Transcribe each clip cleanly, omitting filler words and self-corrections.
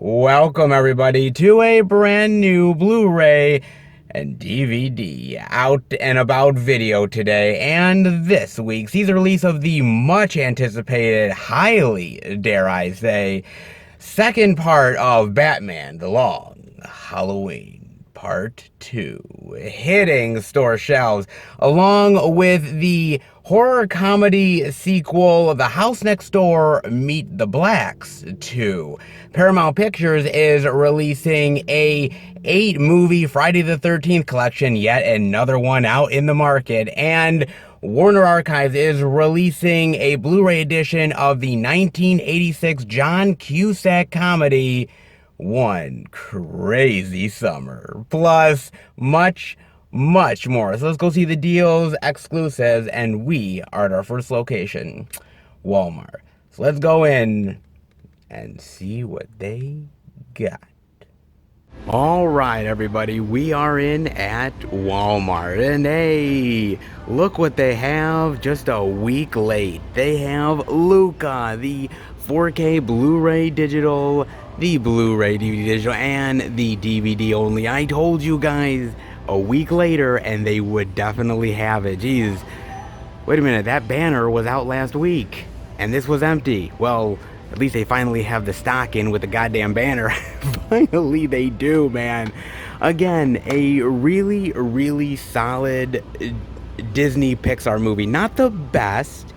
Welcome everybody to a brand new Blu-ray and DVD out and about video today, and this week sees the release of the much anticipated, highly dare I say, second part of Batman The Long Halloween Part 2, hitting store shelves, along with the horror comedy sequel The House Next Door Meet the Blacks 2. Paramount Pictures is releasing a 8-movie Friday the 13th collection, yet another one out in the market, and Warner Archives is releasing a Blu-ray edition of the 1986 John Cusack comedy One Crazy Summer, plus much more. So let's go see the deals, exclusives, and we are at our first location, Walmart. So let's go in and see what they got. All right, everybody, we are in at Walmart, and hey, look what they have just a week late. They have Luca, the 4K Blu-ray digital, the Blu-ray DVD digital, and the DVD only. I told you guys a week later, and they would definitely have it. Jeez, wait a minute, that banner was out last week, and this was empty. Well, at least they finally have the stock in with the goddamn banner. Finally they do, man. Again, a really solid Disney Pixar movie. Not the best,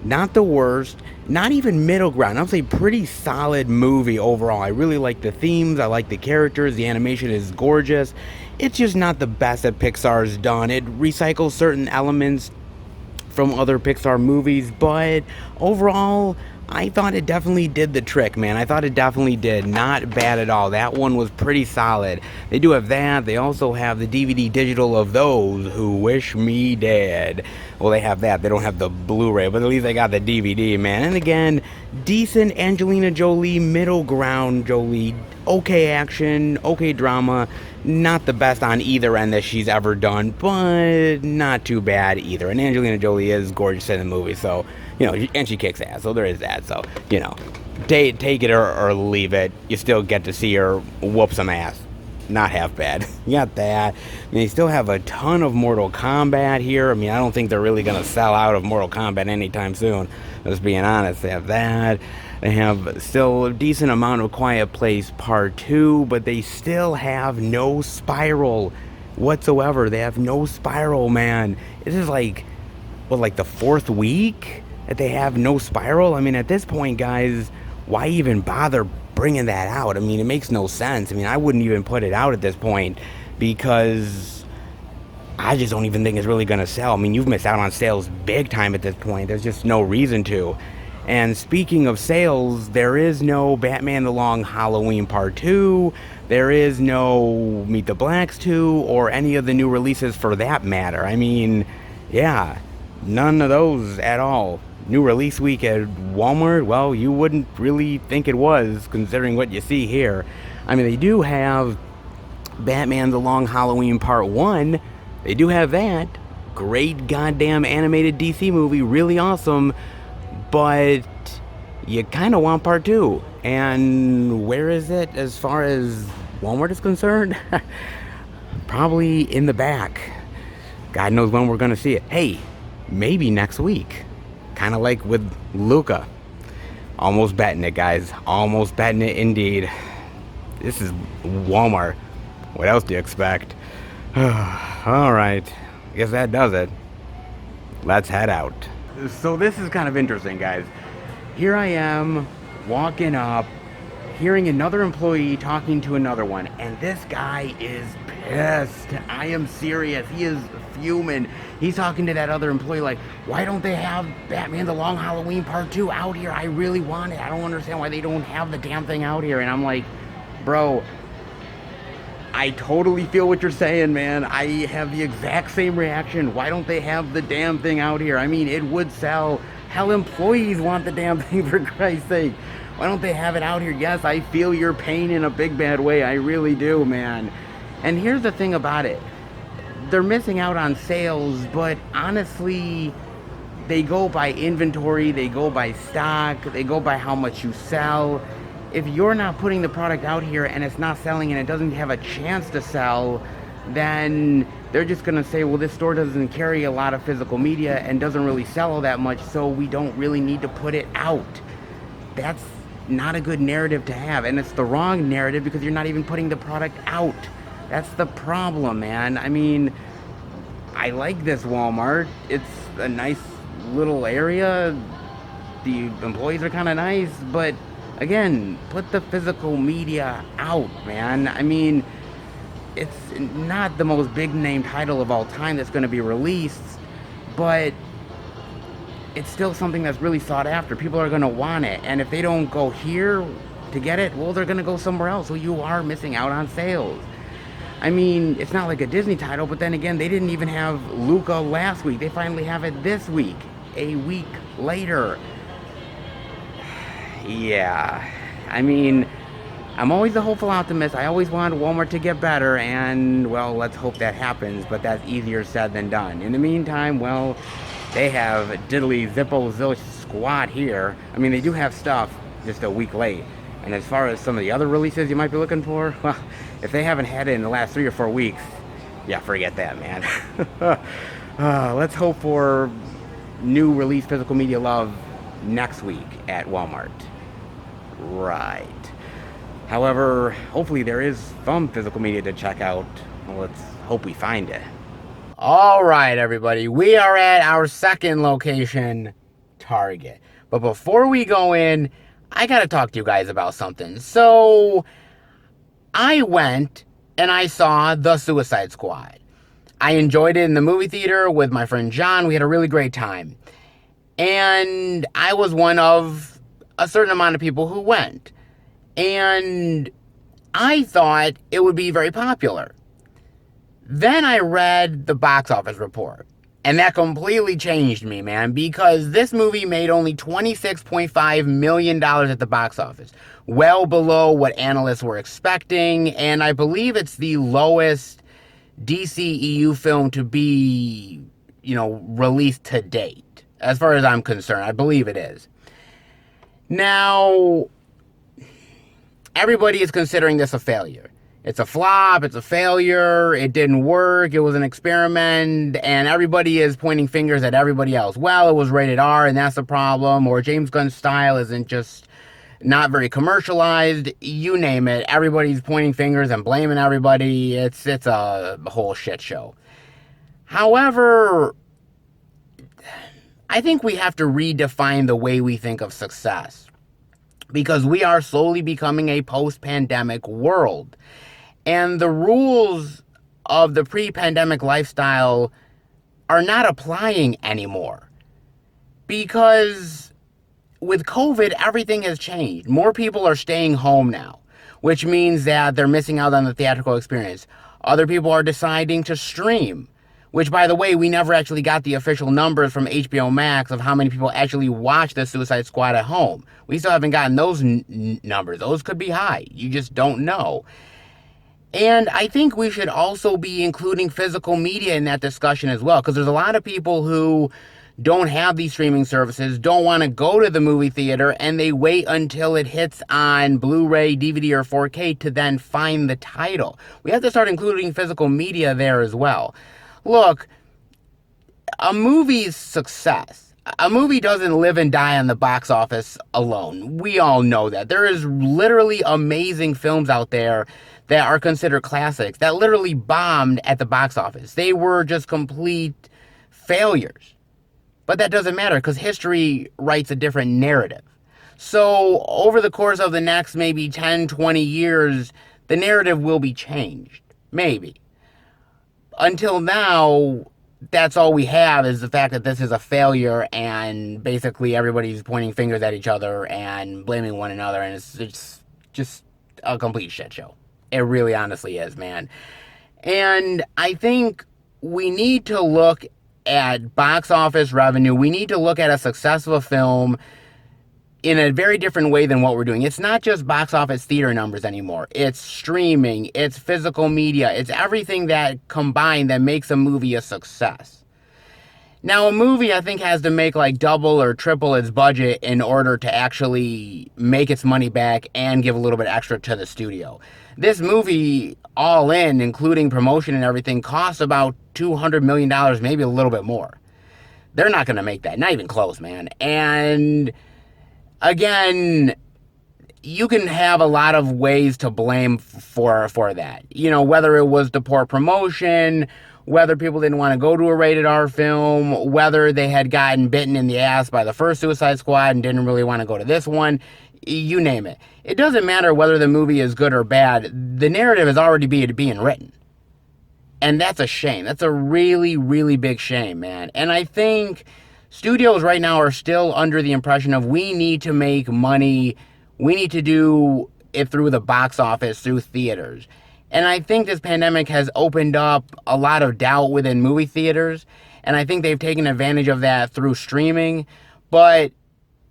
not the worst, not even middle ground. I'll say pretty solid movie overall. I really like the themes, I like the characters, the animation is gorgeous. It's just not the best that Pixar's done. It recycles certain elements from other Pixar movies, but overall, I thought it definitely did the trick, man. I thought it definitely did. Not bad at all. That one was pretty solid. They do have that. They also have the DVD digital of Those Who Wish Me Dead. Well, they have that. They don't have the Blu-ray, but at least they got the DVD, man. And again, decent Angelina Jolie, middle ground Jolie. Okay action, okay drama. Not the best on either end that she's ever done, but not too bad either. And Angelina Jolie is gorgeous in the movie, so, you know, and she kicks ass, so there is that. So, you know, take it or leave it. You still get to see her whoop some ass. Not half bad. You got that. I mean, they still have a ton of Mortal Kombat here. I mean, I don't think they're really going to sell out of Mortal Kombat anytime soon. Just being honest, they have that. They have still a decent amount of Quiet Place Part 2, but they still have no Spiral whatsoever. They have no Spiral, man. This is like, what, like the 4th week that they have no Spiral? I mean, at this point, guys, why even bother bringing that out? I mean, it makes no sense. I mean, I wouldn't even put it out at this point because I just don't even think it's really going to sell. I mean, you've missed out on sales big time at this point. There's just no reason to. And speaking of sales, there is no Batman The Long Halloween Part 2. There is no Meet the Blacks 2 or any of the new releases for that matter. I mean, yeah, none of those at all. New release week at Walmart, well, you wouldn't really think it was, considering what you see here. I mean, they do have Batman The Long Halloween Part 1. They do have that. Great goddamn animated DC movie, really awesome. But you kind of want Part 2. And where is it as far as Walmart is concerned? Probably in the back. God knows when we're going to see it. Hey, maybe next week. Kind of like with Luca. Almost betting it, guys. Almost betting it indeed. This is Walmart. What else do you expect? Alright. I guess that does it. Let's head out. So this is kind of interesting, guys. Here I am, walking up, hearing another employee talking to another one, and this guy is pissed. I am serious. He is fuming. He's talking to that other employee like, why don't they have Batman The Long Halloween Part 2 out here? I really want it. I don't understand why they don't have the damn thing out here. And I'm like, bro, I totally feel what you're saying, man. I have the exact same reaction. Why don't they have the damn thing out here? I mean, it would sell. Hell, employees want the damn thing, for Christ's sake. Why don't they have it out here? Yes, I feel your pain in a big bad way. I really do, man. And here's the thing about it. They're missing out on sales, but honestly, they go by inventory, they go by stock, they go by how much you sell. if you're not putting the product out here and it's not selling and it doesn't have a chance to sell, then they're just going to say, well, this store doesn't carry a lot of physical media and doesn't really sell all that much, so we don't really need to put it out. That's not a good narrative to have, and it's the wrong narrative because you're not even putting the product out. That's the problem, man. I mean, I like this Walmart. It's a nice little area. The employees are kind of nice, but again, put the physical media out, man. I mean, it's not the most big name title of all time that's going to be released, but it's still something that's really sought after. People are going to want it, and if they don't go here to get it, well, they're going to go somewhere else, so you are missing out on sales. I mean, it's not like a Disney title, but then again, they didn't even have Luca last week. They finally have it this week, a week later. Yeah, I mean, I'm always a hopeful optimist. I always want Walmart to get better, and, well, let's hope that happens, but that's easier said than done. In the meantime, well, they have diddly zippo zilch squat here. I mean, they do have stuff just a week late. And as far as some of the other releases you might be looking for, well, if they haven't had it in the last 3 or 4 weeks, yeah, forget that, man. Let's hope for new release physical media love next week at Walmart. Right. However, hopefully there is some physical media to check out. Well, let's hope we find it. All right, everybody. We are at our second location, Target. But before we go in, I got to talk to you guys about something. So, I went and I saw The Suicide Squad. I enjoyed it in the movie theater with my friend John. We had a really great time. And I was one of a certain amount of people who went. And I thought it would be very popular. Then I read the box office report, and that completely changed me, man, because this movie made only $26.5 million at the box office, well below what analysts were expecting, and I believe it's the lowest DCEU film to be, released to date, as far as I'm concerned. I believe it is. Now, everybody is considering this a failure. It's a flop, it's a failure, it didn't work, it was an experiment, and everybody is pointing fingers at everybody else. Well, it was rated R, and that's the problem, or James Gunn's style isn't just not very commercialized, you name it. Everybody's pointing fingers and blaming everybody. It's a whole shit show. However, I think we have to redefine the way we think of success, because we are slowly becoming a post-pandemic world. And the rules of the pre-pandemic lifestyle are not applying anymore. Because with COVID, everything has changed. More people are staying home now, which means that they're missing out on the theatrical experience. Other people are deciding to stream, which, by the way, we never actually got the official numbers from HBO Max of how many people actually watch the Suicide Squad at home. We still haven't gotten those numbers. Those could be high. You just don't know. And I think we should also be including physical media in that discussion as well, because there's a lot of people who don't have these streaming services, don't want to go to the movie theater, and they wait until it hits on Blu-ray, DVD, or 4K to then find the title. We have to start including physical media there as well. Look, a movie's success, a movie doesn't live and die on the box office alone. We all know that. There is literally amazing films out there that are considered classics that literally bombed at the box office. They were just complete failures. But that doesn't matter, because history writes a different narrative. So over the course of the next maybe 10, 20 years, the narrative will be changed. Maybe. Until now, that's all we have, is the fact that this is a failure, and basically everybody's pointing fingers at each other and blaming one another, and it's just a complete shit show. It really honestly is, man. And I think we need to look at box office revenue. We need to look at a success of a film in a very different way than what we're doing. It's not just box office theater numbers anymore. It's streaming, it's physical media, it's everything that combined that makes a movie a success. Now, a movie, I think, has to make like double or triple its budget in order to actually make its money back and give a little bit extra to the studio. This movie, all in, including promotion and everything, costs about $200 million, maybe a little bit more. They're not going to make that. Not even close, man. And again, you can have a lot of ways to blame for that. You know, whether it was the poor promotion, whether people didn't want to go to a rated R film, whether they had gotten bitten in the ass by the first Suicide Squad and didn't really want to go to this one, you name it. It doesn't matter whether the movie is good or bad. The narrative is already being written. And that's a shame. That's a really, really big shame, man. And I think studios right now are still under the impression of we need to make money. We need to do it through the box office, through theaters. And I think this pandemic has opened up a lot of doubt within movie theaters. And I think they've taken advantage of that through streaming. But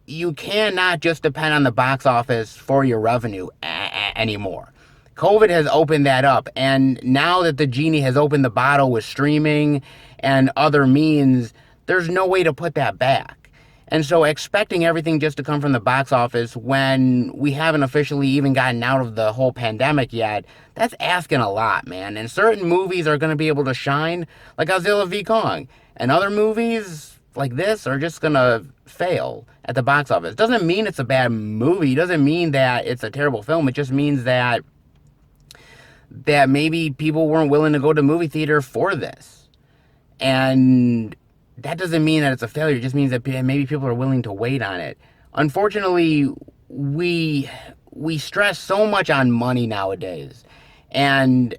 you cannot just depend on the box office for your revenue anymore. COVID has opened that up. And now that the genie has opened the bottle with streaming and other means, there's no way to put that back. And so expecting everything just to come from the box office when we haven't officially even gotten out of the whole pandemic yet, that's asking a lot, man. And certain movies are going to be able to shine, like Godzilla v. Kong. And other movies like this are just going to fail at the box office. Doesn't mean it's a bad movie. Doesn't mean that it's a terrible film. It just means that maybe people weren't willing to go to movie theater for this. And that doesn't mean that it's a failure. It just means that maybe people are willing to wait on it. Unfortunately, we stress so much on money nowadays and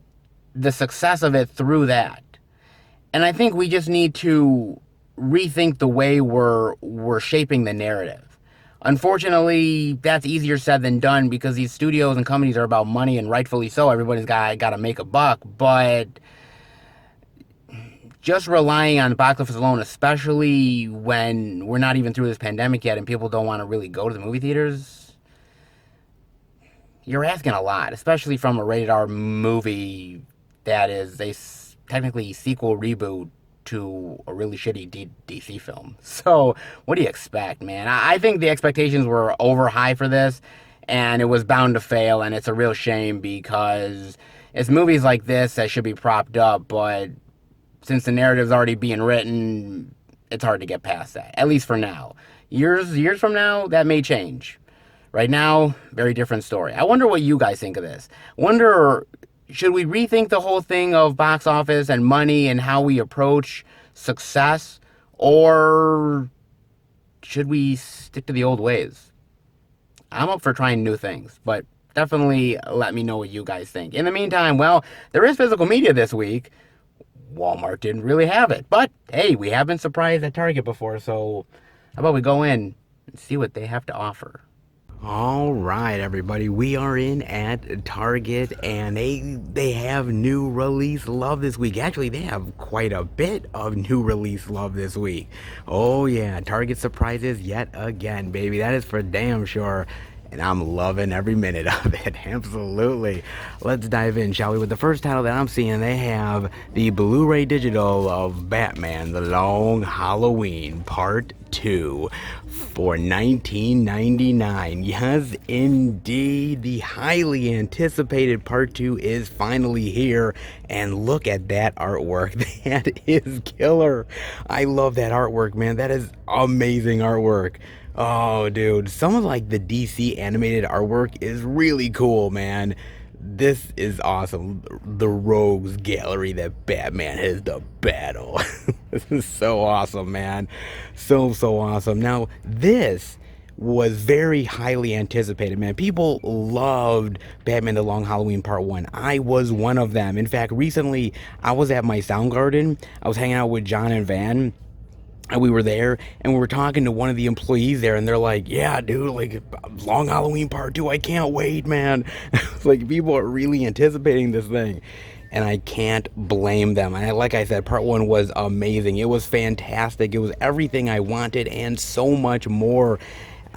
the success of it through that. And I think we just need to rethink the way we're shaping the narrative. Unfortunately, that's easier said than done because these studios and companies are about money, and rightfully so. Everybody's got to make a buck, but just relying on the box office alone, especially when we're not even through this pandemic yet and people don't want to really go to the movie theaters, you're asking a lot, especially from a rated R movie that is technically sequel reboot to a really shitty DC film. So what do you expect, man? I think the expectations were over high for this, and it was bound to fail, and it's a real shame because it's movies like this that should be propped up, but since the narrative's already being written, it's hard to get past that, at least for now. Years from now, that may change. Right now, very different story. I wonder what you guys think of this. Should we rethink the whole thing of box office and money and how we approach success? Or should we stick to the old ways? I'm up for trying new things, but definitely let me know what you guys think. In the meantime, well, there is physical media this week. Walmart didn't really have it. But, hey, we have been surprised at Target before, so how about we go in and see what they have to offer? All right, everybody, we are in at Target, and they have new release love this week. Actually, they have quite a bit of new release love this week. Oh, yeah, Target surprises yet again, baby. That is for damn sure. And I'm loving every minute of it. Absolutely. Let's dive in, shall we? With the first title that I'm seeing, they have the Blu-ray digital of Batman: The Long Halloween Part 2 for $19.99. Yes, indeed. The highly anticipated Part 2 is finally here. And look at that artwork. That is killer. I love that artwork, man. That is amazing artwork. Oh, dude, some of like the DC animated artwork is really cool, man. This is awesome. The Rogues Gallery that Batman has to battle. This is so awesome, man. So awesome. Now, this was very highly anticipated, man. People loved Batman: The Long Halloween Part 1. I was one of them. In fact, recently, I was at my Soundgarden. I was hanging out with John and Van. And we were there, and we were talking to one of the employees there, and they're like, yeah, dude, like, Long Halloween Part 2, I can't wait, man. Like, people are really anticipating this thing, and I can't blame them. Like I said, Part 1 was amazing. It was fantastic. It was everything I wanted and so much more.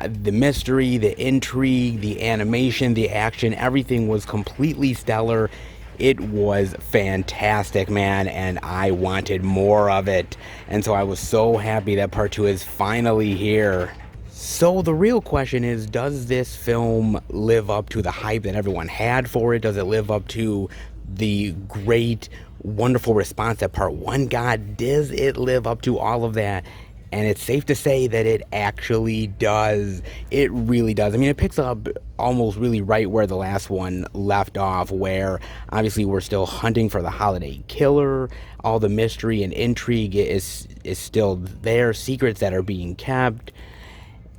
The mystery, the intrigue, the animation, the action, everything was completely stellar. It was fantastic, man, and I wanted more of it. And so I was so happy that part 2 is finally here. So the real question is, does this film live up to the hype that everyone had for it? Does it live up to the great, wonderful response that part 1 got? Does it live up to all of that? And it's safe to say that it actually does. It really does. I mean, it picks up almost really right where the last one left off, where obviously we're still hunting for the holiday killer. All the mystery and intrigue is still there. Secrets that are being kept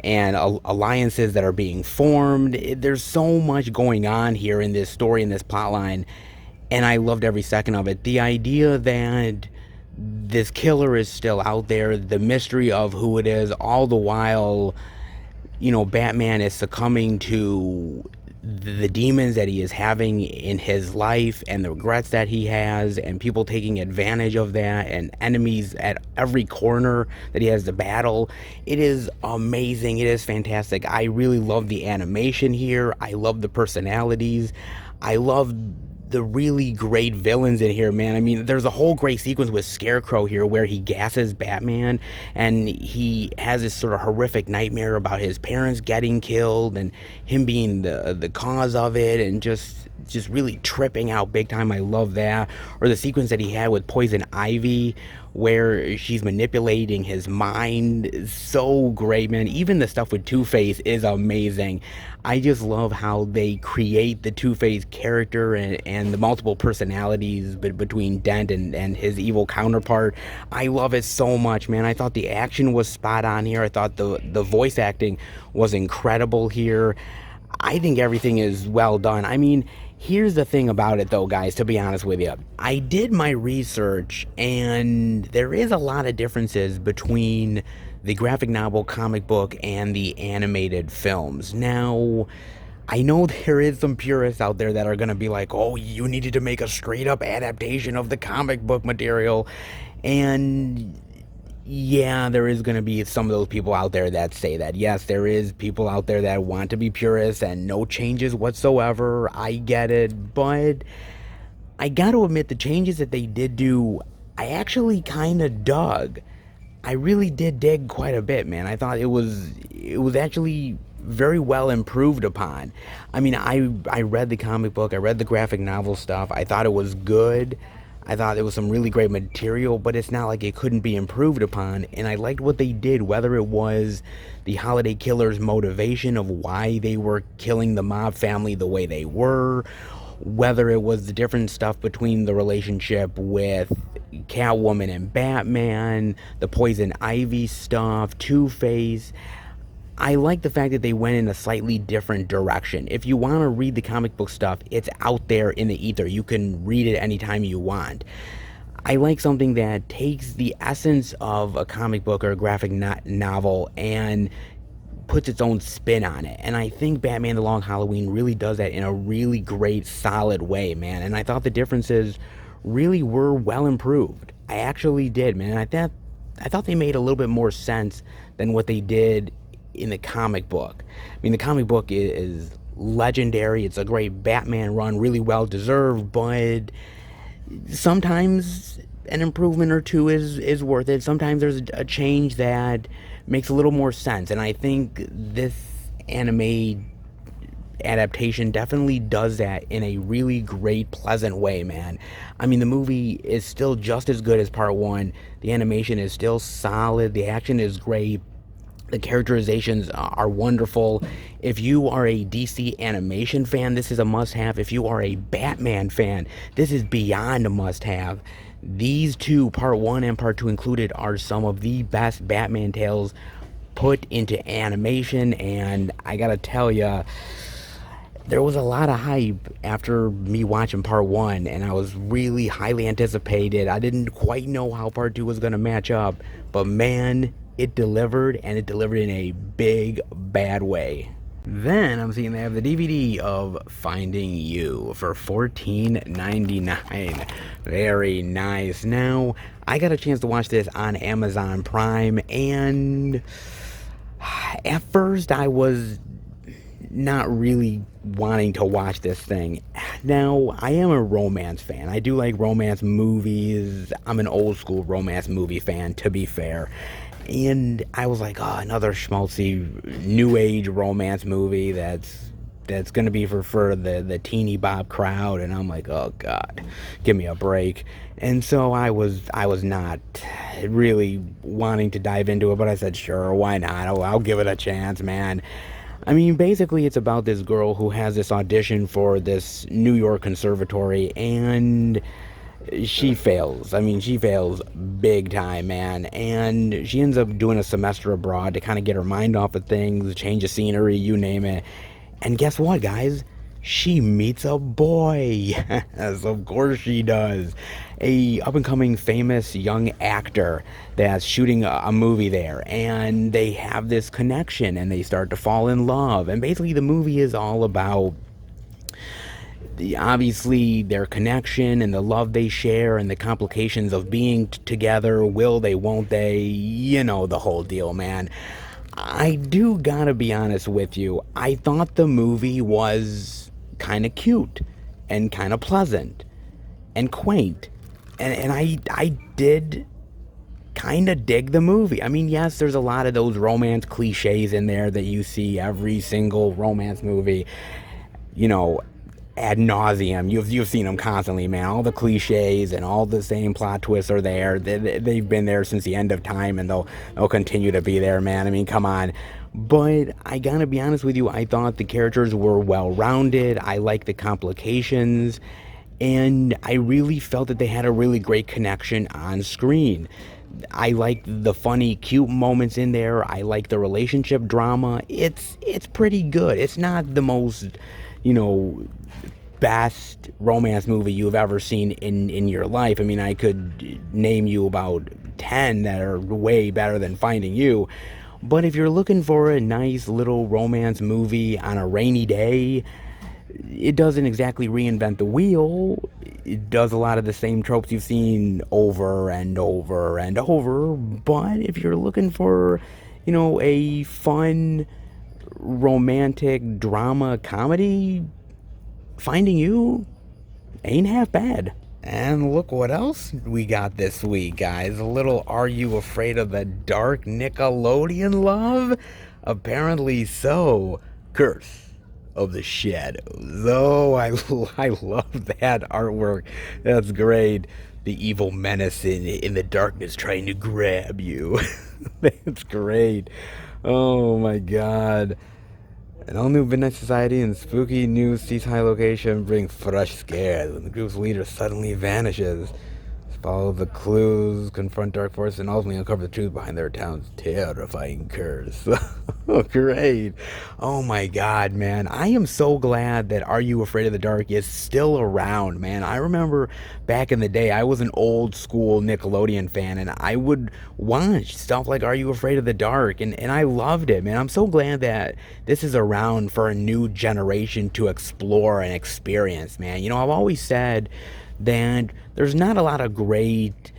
and alliances that are being formed. There's so much going on here in this story, in this plot line, and I loved every second of it. The idea that this killer is still out there, the mystery of who it is, all the while, you know, Batman is succumbing to the demons that he is having in his life and the regrets that he has, and people taking advantage of that, and enemies at every corner that he has to battle. It is amazing. It is fantastic. I really love the animation here. I love the personalities. I love the really great villains in here, man. I mean, there's a whole great sequence with Scarecrow here where he gasses Batman, and he has this sort of horrific nightmare about his parents getting killed and him being the cause of it, and just really tripping out big time. I love that. Or the sequence that he had with Poison Ivy where she's manipulating his mind is so great, man. Even the stuff with Two-Face is amazing. I just love how they create the Two-Face character and the multiple personalities between Dent and his evil counterpart. I love it so much, man. I thought the action was spot on here. I thought the voice acting was incredible here. I think everything is well done. I mean, here's the thing about it, though, guys, to be honest with you. I did my research, and there is a lot of differences between the graphic novel, comic book, and the animated films. Now, I know there is some purists out there that are going to be like, oh, you needed to make a straight-up adaptation of the comic book material. And yeah, there is going to be some of those people out there that say that. Yes, there is people out there that want to be purists and no changes whatsoever. I get it, but I got to admit the changes that they did do, I actually kind of dug. I really did dig quite a bit, man. I thought it was actually very well improved upon. I mean, I read the comic book, I read the graphic novel stuff. I thought it was good. I thought it was some really great material, but it's not like it couldn't be improved upon. And I liked what they did, whether it was the holiday killer's motivation of why they were killing the mob family the way they were, whether it was the different stuff between the relationship with Catwoman and Batman, the Poison Ivy stuff, Two-Face. I like the fact that they went in a slightly different direction. If you want to read the comic book stuff, it's out there in the ether. You can read it anytime you want. I like something that takes the essence of a comic book or a graphic novel and puts its own spin on it. And I think Batman The Long Halloween really does that in a really great, solid way, man. And I thought the differences really were well improved. I actually did, man. I thought they made a little bit more sense than what they did in the comic book. I mean, the comic book is legendary. It's a great Batman run, really well deserved, but sometimes an improvement or two is worth it. Sometimes there's a change that makes a little more sense, and I think this anime adaptation definitely does that in a really great, pleasant way, man. I mean, the movie is still just as good as part 1. The animation is still solid. The action is great. The characterizations are wonderful. If you are a DC animation fan, this is a must-have. If you are a Batman fan, this is beyond a must-have. These two, part 1 and part 2 included, are some of the best Batman tales put into animation, and I gotta tell ya, there was a lot of hype after me watching part 1, and I was really highly anticipated. I didn't quite know how part 2 was gonna match up, but man, it delivered, and it delivered in a big, bad way. Then I'm seeing they have the DVD of Finding You for $14.99. Very nice. Now, I got a chance to watch this on Amazon Prime, and at first I was not really wanting to watch this thing. Now, I am a romance fan. I do like romance movies. I'm an old school romance movie fan, to be fair. And I was like, oh, another schmaltzy new age romance movie that's gonna be for the teeny bop crowd. And I'm like, oh God, give me a break. And so I was not really wanting to dive into it, but I said, sure, why not? I'll give it a chance, man. I mean, basically, it's about this girl who has this audition for this New York conservatory, and she fails. I mean, she fails big time, man. And she ends up doing a semester abroad to kind of get her mind off of things, change of scenery, you name it. And guess what, guys? She meets a boy. Yes, of course she does. A up-and-coming famous young actor that's shooting a movie there, and they have this connection and they start to fall in love. And basically the movie is all about obviously their connection and the love they share and the complications of being together. Will they, won't they, you know, the whole deal, man. I do gotta be honest with you, I thought the movie was kind of cute and kind of pleasant and quaint, and I did kind of dig the movie. I mean, yes, there's a lot of those romance cliches in there that you see every single romance movie, you know, ad nauseum. You've seen them constantly, man. All the cliches and all the same plot twists are there. They've been there since the end of time, and they'll continue to be there, man. I mean, come on. But I gotta be honest with you, I thought the characters were well rounded. I liked the complications, and I really felt that they had a really great connection on screen. I like the funny, cute moments in there. I like the relationship drama. It's pretty good. It's not the most, you know, best romance movie you've ever seen in your life. I mean, I could name you about 10 that are way better than Finding You. But if you're looking for a nice little romance movie on a rainy day, it doesn't exactly reinvent the wheel. It does a lot of the same tropes you've seen over and over and over. But if you're looking for, you know, a fun romantic drama comedy, Finding You ain't half bad. And look what else we got this week, guys. A little Are You Afraid of the Dark Nickelodeon love? Apparently so. Curse of the Shadows. Oh, I love that artwork. That's great. The evil menace in the darkness trying to grab you. That's great. Oh my God. An all-new Midnight Society and spooky new seaside location bring fresh scares when the group's leader suddenly vanishes. Follow the clues, confront dark forces, and ultimately uncover the truth behind their town's terrifying curse. Oh, great. Oh my God, man. I am so glad that Are You Afraid of the Dark is still around, man. I remember back in the day, I was an old school Nickelodeon fan, and I would watch stuff like Are You Afraid of the Dark, and I loved it, man. I'm so glad that this is around for a new generation to explore and experience, man. You know, I've always said that there's not a lot of great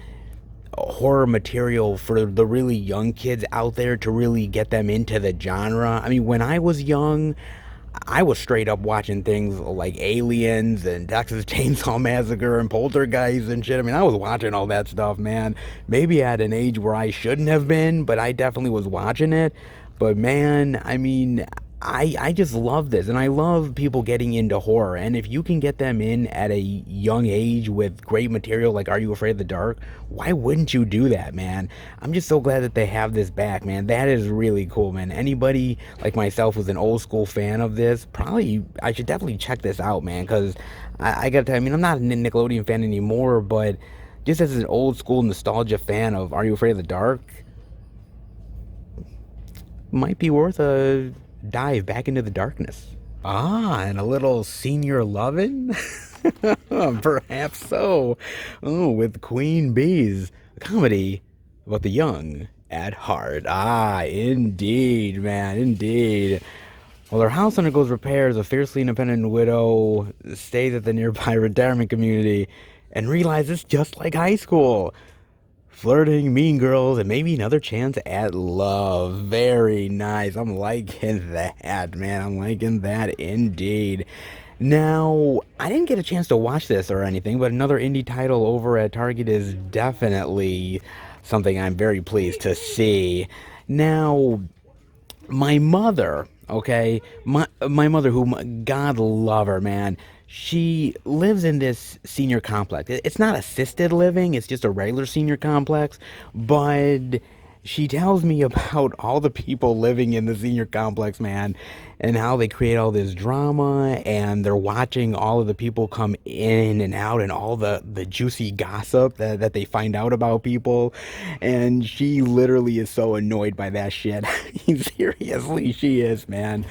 horror material for the really young kids out there to really get them into the genre. I mean, when I was young, I was straight up watching things like Aliens and Texas Chainsaw Massacre and Poltergeist and shit. I mean, I was watching all that stuff, man. Maybe at an age where I shouldn't have been, but I definitely was watching it. But man, I mean, I just love this, and I love people getting into horror, and if you can get them in at a young age with great material like Are You Afraid of the Dark, why wouldn't you do that, man? I'm just so glad that they have this back, man. That is really cool, man. Anybody like myself who's an old school fan of this, I should definitely check this out, man, because I gotta tell you, I mean, I'm not a Nickelodeon fan anymore, but just as an old school nostalgia fan of Are You Afraid of the Dark, might be worth a dive back into the darkness. Ah, and a little senior lovin'? Perhaps so. Oh, with Queen Bees, a comedy about the young at heart. Ah, indeed, man, indeed. While her house undergoes repairs, a fiercely independent widow stays at the nearby retirement community and realizes just like high school. Flirting, mean girls, and maybe another chance at love. Very nice. I'm liking that, man. I'm liking that indeed. Now, I didn't get a chance to watch this or anything, but another indie title over at Target is definitely something I'm very pleased to see. Now, my mother, okay, my mother, who, God love her, man, she lives in this senior complex. It's not assisted living, it's just a regular senior complex, but she tells me about all the people living in the senior complex, man, and how they create all this drama, and they're watching all of the people come in and out, and all the juicy gossip that they find out about people. And she literally is so annoyed by that shit. Seriously, she is, man.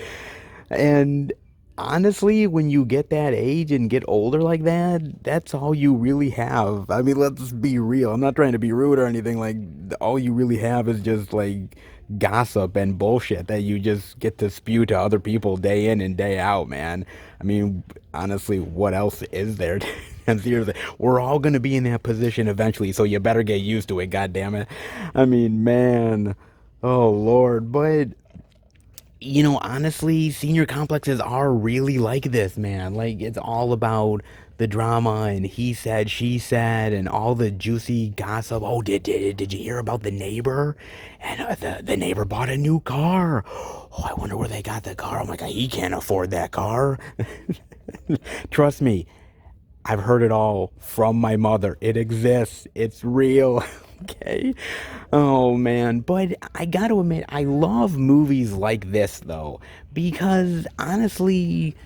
And honestly, when you get that age and get older like that, that's all you really have. I mean, let's be real. I'm not trying to be rude or anything. Like, all you really have is just like gossip and bullshit that you just get to spew to other people day in and day out, man. I mean, honestly, what else is there? And seriously, we're all gonna be in that position eventually, so you better get used to it, god damn it. I mean, man. Oh Lord, but honestly, senior complexes are really like this, man. Like, it's all about the drama and he said, she said, and all the juicy gossip. Oh, did you hear about the neighbor? And the neighbor bought a new car. Oh, I wonder where they got the car. Oh my God, he can't afford that car. Trust me, I've heard it all from my mother. It exists. It's real. Okay. Oh man, but I got to admit I love movies like this though, because honestly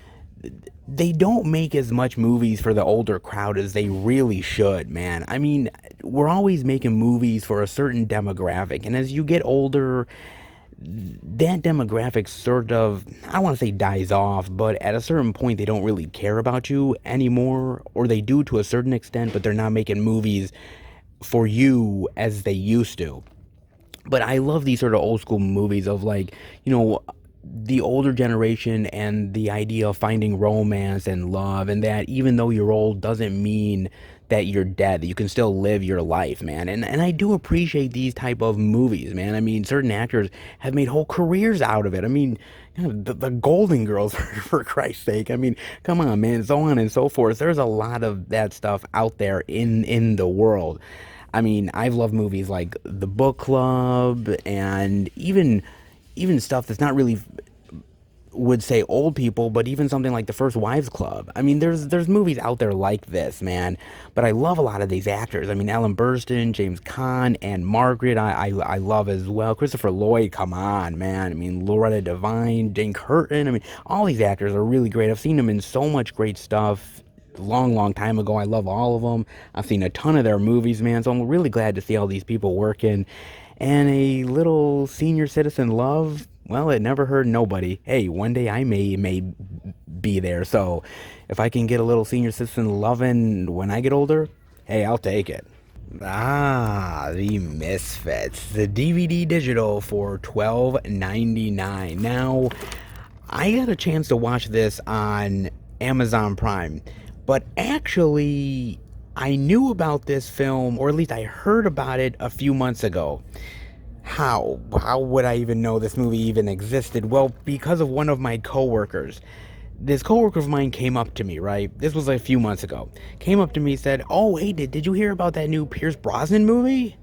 they don't make as much movies for the older crowd as they really should, man. I mean, we're always making movies for a certain demographic, and as you get older, that demographic sort of, I don't want to say dies off, but at a certain point they don't really care about you anymore, or they do to a certain extent, but they're not making movies for you as they used to. But I love these sort of old school movies of, like, the older generation and the idea of finding romance and love, and that even though you're old doesn't mean that you're dead, that you can still live your life, man. And I do appreciate these type of movies, man. I mean, certain actors have made whole careers out of it. I mean, the Golden Girls, for Christ's sake. I mean, come on, man. So on and so forth. There's a lot of that stuff out there in the world. I mean, I've loved movies like The Book Club, and even stuff that's not really, would say, old people, but even something like The First Wives Club. I mean, there's movies out there like this, man. But I love a lot of these actors. I mean, Ellen Burstyn, James Caan, and Margaret, I love as well. Christopher Lloyd, come on, man. I mean, Loretta Devine, Jane Curtin. I mean, all these actors are really great. I've seen them in so much great stuff. Long time ago. I love all of them. I've seen a ton of their movies, man. So I'm really glad to see all these people working. And a little senior citizen love, well, it never hurt nobody. Hey, one day I may be there. So if I can get a little senior citizen loving when I get older, hey, I'll take it. Ah, the Misfits, the DVD digital for $12.99. Now, I got a chance to watch this on Amazon Prime, but actually, I knew about this film, or at least I heard about it a few months ago. How would I even know this movie even existed? Well, because of one of my coworkers. This coworker of mine came up to me, right? This was like a few months ago. Came up to me, said, "Oh, hey, did you hear about that new Pierce Brosnan movie?"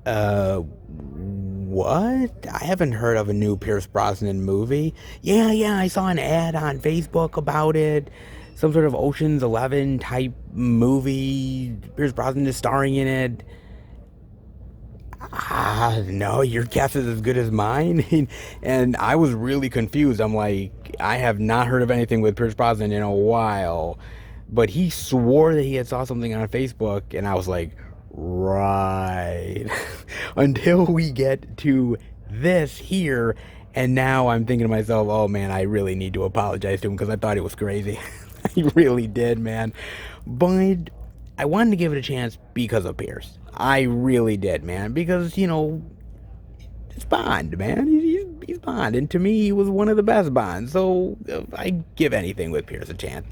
What? I haven't heard of a new Pierce Brosnan movie. Yeah, I saw an ad on Facebook about it. Some sort of Ocean's 11 type movie. Pierce Brosnan is starring in it. No, your guess is as good as mine. And I was really confused. I'm like, I have not heard of anything with Pierce Brosnan in a while. But he swore that he had saw something on Facebook, and I was like, right. Until we get to this here, and now I'm thinking to myself, oh man, I really need to apologize to him because I thought it was crazy. I really did, man. But I wanted to give it a chance because of Pierce. I really did, man, because, it's Bond, man. He's Bond, and to me, he was one of the best Bonds. So I give anything with Pierce a chance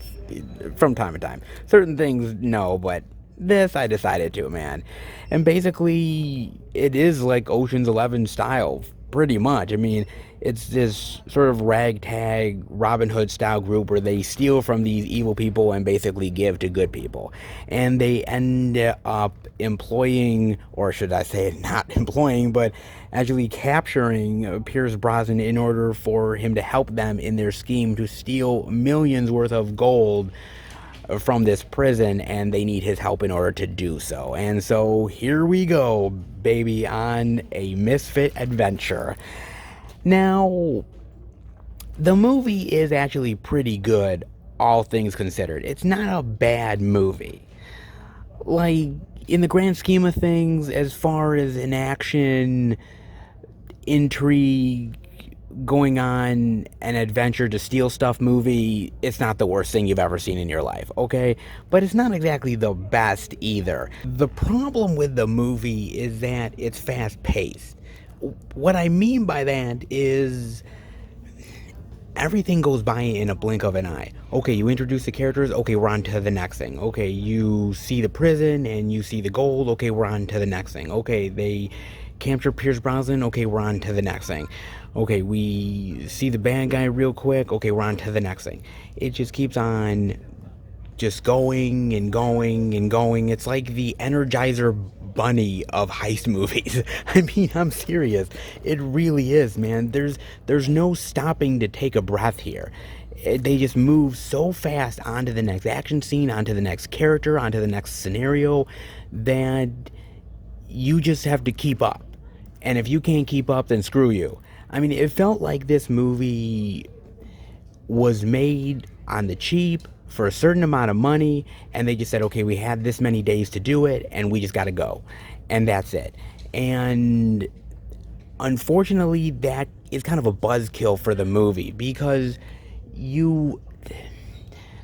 from time to time. Certain things, no, but this I decided to, man. And basically, it is like Ocean's 11 style, pretty much. I mean, It's this sort of ragtag Robin Hood style group where they steal from these evil people and basically give to good people. And they end up employing, or should I say not employing, but actually capturing Pierce Brosnan in order for him to help them in their scheme to steal millions worth of gold from this prison, and they need his help in order to do so. And so here we go, baby, on a misfit adventure. Now, the movie is actually pretty good, all things considered. It's not a bad movie. Like, in the grand scheme of things, as far as an action, intrigue, going on an adventure to steal stuff movie, it's not the worst thing you've ever seen in your life, okay? But it's not exactly the best either. The problem with the movie is that it's fast-paced. What I mean by that is everything goes by in a blink of an eye. Okay, you introduce the characters, okay, we're on to the next thing. Okay, you see the prison and you see the gold, okay, we're on to the next thing. Okay, they capture Pierce Brosnan, okay, we're on to the next thing. Okay, we see the bad guy real quick, okay, we're on to the next thing. It just keeps on just going and going and going. It's like the Energizer Bunny of heist movies. I mean, I'm serious. It really is, man. There's no stopping to take a breath here. They just move so fast onto the next action scene, onto the next character, onto the next scenario, that you just have to keep up. And if you can't keep up, then screw you. I mean, it felt like this movie was made on the cheap for a certain amount of money, and they just said, okay, we had this many days to do it, and we just got to go. And that's it. And unfortunately, that is kind of a buzzkill for the movie, because you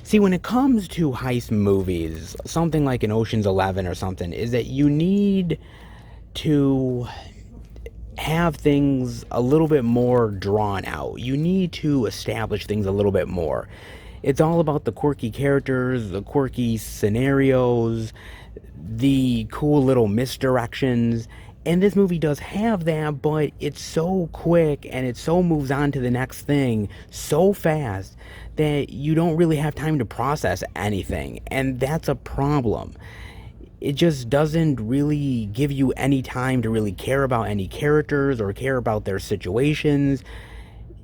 see, when it comes to heist movies, something like an Ocean's 11 or something, is that you need to have things a little bit more drawn out. You need to establish things a little bit more. It's all about the quirky characters, the quirky scenarios, the cool little misdirections. And this movie does have that, but it's so quick and it so moves on to the next thing so fast that you don't really have time to process anything. And that's a problem. It just doesn't really give you any time to really care about any characters or care about their situations.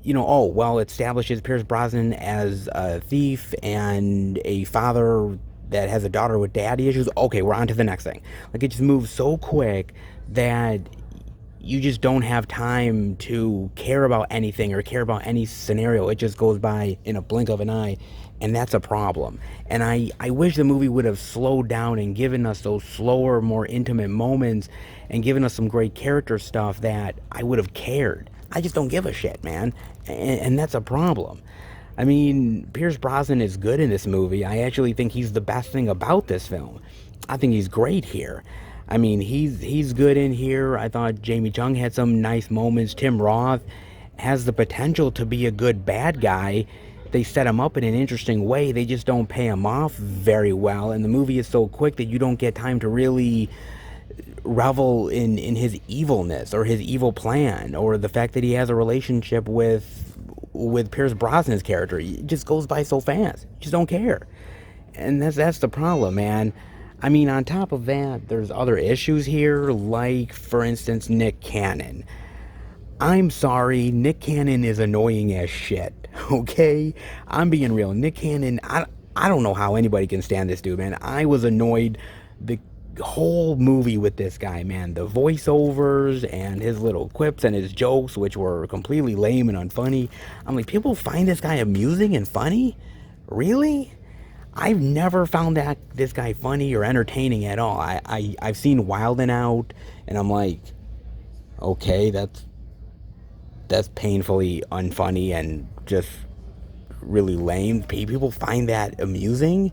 You know, oh, well, it establishes Pierce Brosnan as a thief and a father that has a daughter with daddy issues. Okay, we're on to the next thing. Like, it just moves so quick that you just don't have time to care about anything or care about any scenario. It just goes by in a blink of an eye, and that's a problem. And I wish the movie would have slowed down and given us those slower, more intimate moments and given us some great character stuff that I would have cared. I just don't give a shit, man. And that's a problem. I mean, Pierce Brosnan is good in this movie. I actually think he's the best thing about this film. I think he's great here. I mean, he's good in here. I thought Jamie Chung had some nice moments. Tim Roth has the potential to be a good bad guy. They set him up in an interesting way. They just don't pay him off very well. And the movie is so quick that you don't get time to really revel in his evilness or his evil plan or the fact that he has a relationship with Pierce Brosnan's character. It just goes by so fast. You just don't care. And that's the problem, man. I mean, on top of that, there's other issues here, like, for instance, Nick Cannon. I'm sorry, Nick Cannon is annoying as shit, okay? I'm being real. Nick Cannon, I don't know how anybody can stand this dude, man. I was annoyed the whole movie with this guy, man. The voiceovers and his little quips and his jokes, which were completely lame and unfunny. I'm like, people find this guy amusing and funny? Really? I've never found this guy funny or entertaining at all. I've seen Wild 'N Out, and I'm like, okay, that's painfully unfunny and just really lame. People find that amusing?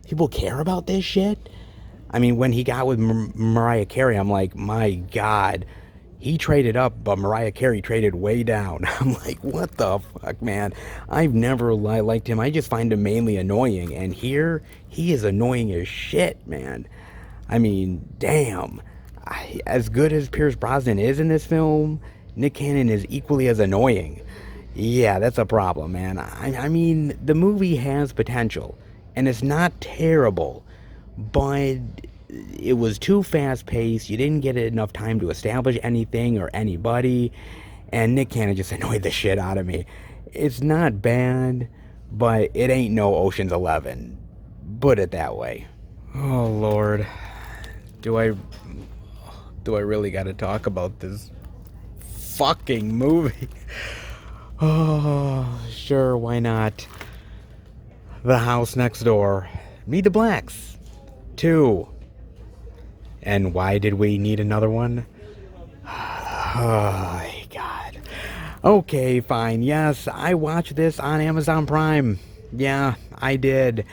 People care about this shit? I mean, when he got with Mariah Carey, I'm like, my God, he traded up, but Mariah Carey traded way down. I'm like, what the fuck, man? I've never liked him. I just find him mainly annoying. And here, he is annoying as shit, man. I mean, damn. As good as Pierce Brosnan is in this film, Nick Cannon is equally as annoying. Yeah, that's a problem, man. I mean, the movie has potential, and it's not terrible, but it was too fast paced. You didn't get enough time to establish anything or anybody, and Nick Cannon just annoyed the shit out of me. It's not bad, but it ain't no Ocean's 11. Put it that way. Oh Lord, do I really got to talk about this fucking movie? Oh, sure, why not? The House Next Door. Meet the Blacks. 2. And why did we need another one? Oh, God. Okay, fine. Yes, I watched this on Amazon Prime. Yeah, I did.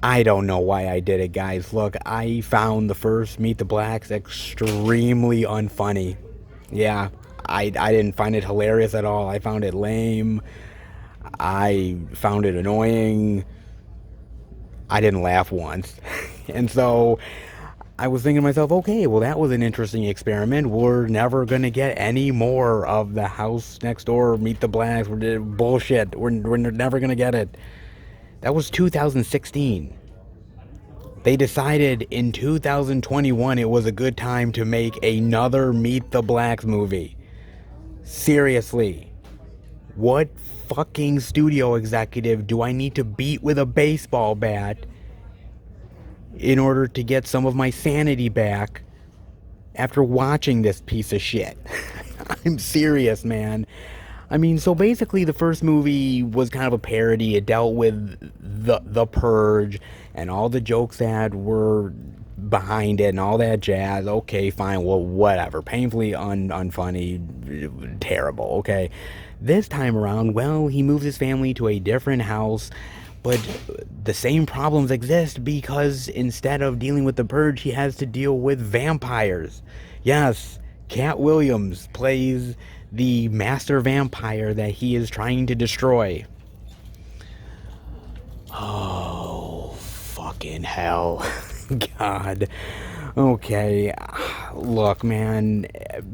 I don't know why I did it, guys. Look, I found the first Meet the Blacks extremely unfunny. Yeah, I didn't find it hilarious at all. I found it lame. I found it annoying. I didn't laugh once. And so I was thinking to myself, okay, well, that was an interesting experiment. We're never going to get any more of the House Next Door, Meet the Blacks. We're bullshit. We're never going to get it. That was 2016. They decided in 2021 it was a good time to make another Meet the Blacks movie. Seriously. What fucking studio executive do I need to beat with a baseball bat in order to get some of my sanity back after watching this piece of shit? I'm serious, man. I mean, so basically the first movie was kind of a parody. It dealt with the Purge and all the jokes that were behind it and all that jazz. Okay, fine, well, whatever. Painfully unfunny, terrible, okay? This time around, well, he moves his family to a different house, but the same problems exist because instead of dealing with the Purge, he has to deal with vampires. Yes, Cat Williams plays the master vampire that he is trying to destroy. Oh, fucking hell. God. Okay, look, man,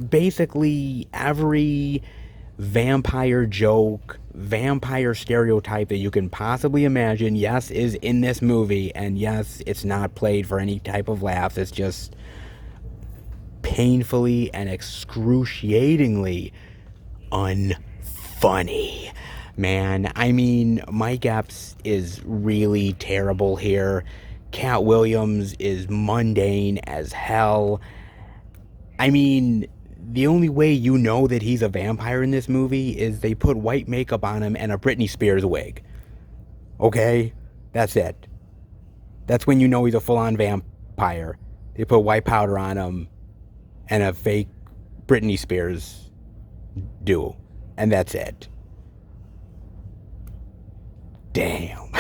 basically every vampire joke, vampire stereotype that you can possibly imagine, yes, is in this movie, and yes, it's not played for any type of laughs. It's just painfully and excruciatingly unfunny, man. I mean, Mike Epps is really terrible here. Cat Williams is mundane as hell. I mean, the only way you know that he's a vampire in this movie is they put white makeup on him and a Britney Spears wig. Okay? That's it. That's when you know he's a full-on vampire. They put white powder on him and a fake Britney Spears do. And that's it. Damn.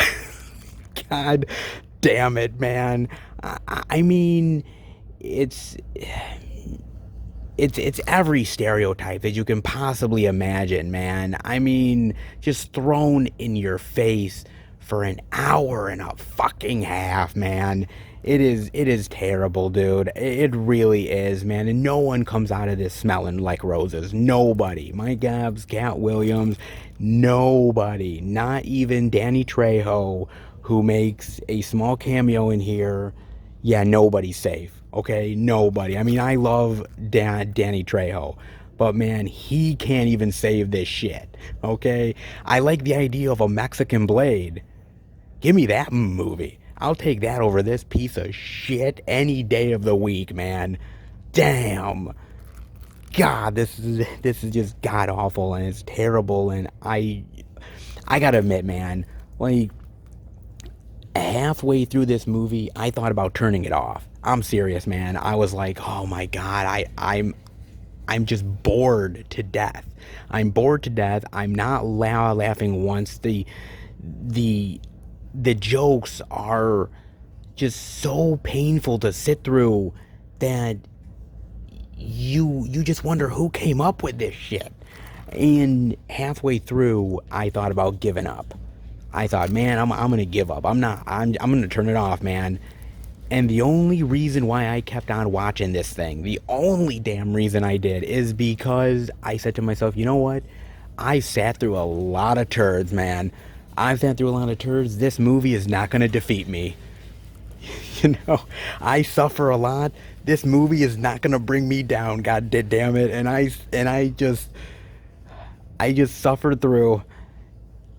God damn it, man. I mean, it's every stereotype that you can possibly imagine, man. I mean, just thrown in your face for an hour and a fucking half, man. It is terrible, dude. It really is, man. And no one comes out of this smelling like roses. Nobody. Mike Epps, Cat Williams, nobody. Not even Danny Trejo, who makes a small cameo in here. Yeah, nobody's safe. Okay? Nobody. I mean, I love Danny Trejo, but man, he can't even save this shit. Okay? I like the idea of a Mexican Blade. Give me that movie. I'll take that over this piece of shit any day of the week, man. Damn. God, this is just god awful, and it's terrible, and I gotta admit, man, like, halfway through this movie, I thought about turning it off. I'm serious, man. I was like, oh my God, I'm just bored to death. I'm bored to death. I'm not laughing once. The jokes are just so painful to sit through that you just wonder who came up with this shit. And halfway through, I thought about giving up. I thought, man, I'm gonna give up. I'm gonna turn it off, man. And the only reason why I kept on watching this thing, the only damn reason I did, is because I said to myself, you know what? I sat through a lot of turds, man. I've sat through a lot of turds. This movie is not going to defeat me. You know, I suffer a lot. This movie is not going to bring me down, god damn it. And I just suffered through,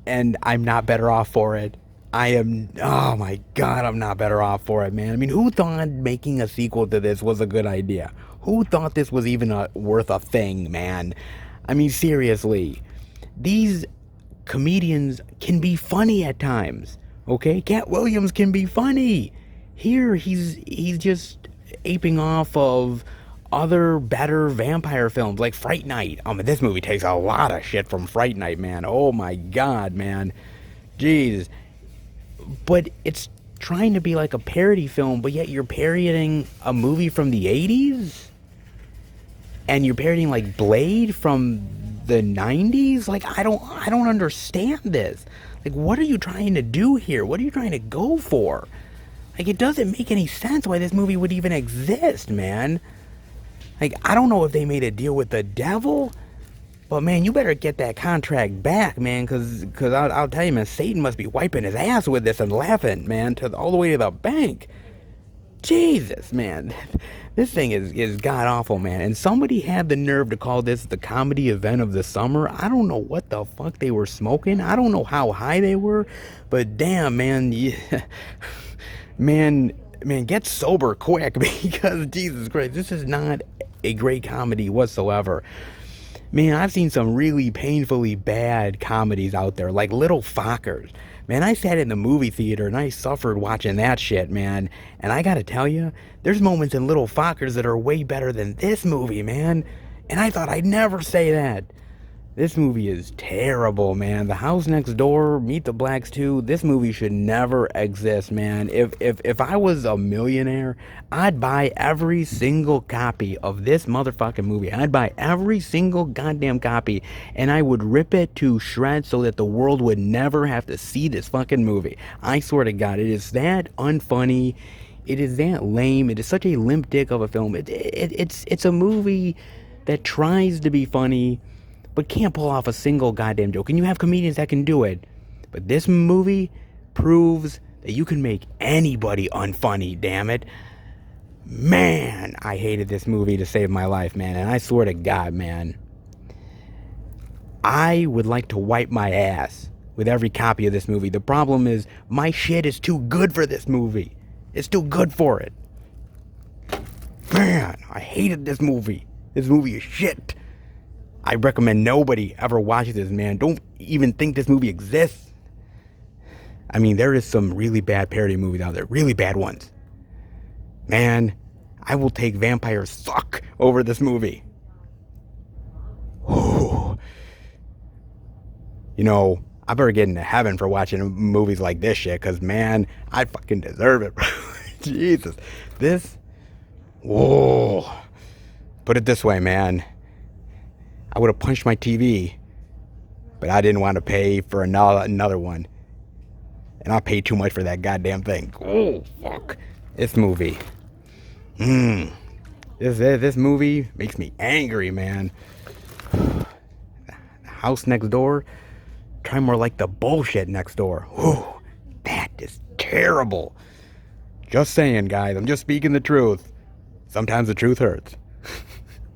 and I'm not better off for it. Oh my god, I'm not better off for it, man. I mean, who thought making a sequel to this was a good idea? Who thought this was even worth a thing, man? I mean, seriously. These comedians can be funny at times, okay? Cat Williams can be funny. Here, he's just aping off of other better vampire films like Fright Night. This movie takes a lot of shit from Fright Night, man. Oh my god, man. Jeez. But it's trying to be like a parody film, but yet you're parodying a movie from the 80s? And you're parodying like Blade from the 90s? Like, I don't understand this. Like, what are you trying to do here? What are you trying to go for? Like, it doesn't make any sense why this movie would even exist, man. Like, I don't know if they made a deal with the devil, but man, you better get that contract back, man, because I'll tell you, man, Satan must be wiping his ass with this and laughing, man, all the way to the bank. Jesus, man. This thing is god-awful, man. And somebody had the nerve to call this the comedy event of the summer. I don't know what the fuck they were smoking. I don't know how high they were, but damn, man, yeah. Man, get sober quick, because Jesus Christ, this is not a great comedy whatsoever. Man, I've seen some really painfully bad comedies out there, like Little Fockers. Man, I sat in the movie theater and I suffered watching that shit, man. And I gotta tell you, there's moments in Little Fockers that are way better than this movie, man. And I thought I'd never say that. This movie is terrible, man. The House Next Door, Meet the Blacks 2, this movie should never exist, man. If I was a millionaire, I'd buy every single copy of this motherfucking movie. I'd buy every single goddamn copy, and I would rip it to shreds so that the world would never have to see this fucking movie. I swear to God, it is that unfunny. It is that lame. It is such a limp dick of a film. It's a movie that tries to be funny, but can't pull off a single goddamn joke. And you have comedians that can do it. But this movie proves that you can make anybody unfunny, damn it. Man, I hated this movie to save my life, man. And I swear to God, man, I would like to wipe my ass with every copy of this movie. The problem is, my shit is too good for this movie. It's too good for it. Man, I hated this movie. This movie is shit. I recommend nobody ever watches this, man. Don't even think this movie exists. I mean, there is some really bad parody movies out there. Really bad ones. Man, I will take Vampires Suck over this movie. Whew. You know, I better get into heaven for watching movies like this shit, because, man, I fucking deserve it, bro. Jesus. This... Whoa. Put it this way, man. I would have punched my TV, but I didn't want to pay for another one. And I paid too much for that goddamn thing. Oh, fuck. This movie. This movie makes me angry, man. House Next Door. Try more like the bullshit next door. Whew, that is terrible. Just saying, guys. I'm just speaking the truth. Sometimes the truth hurts.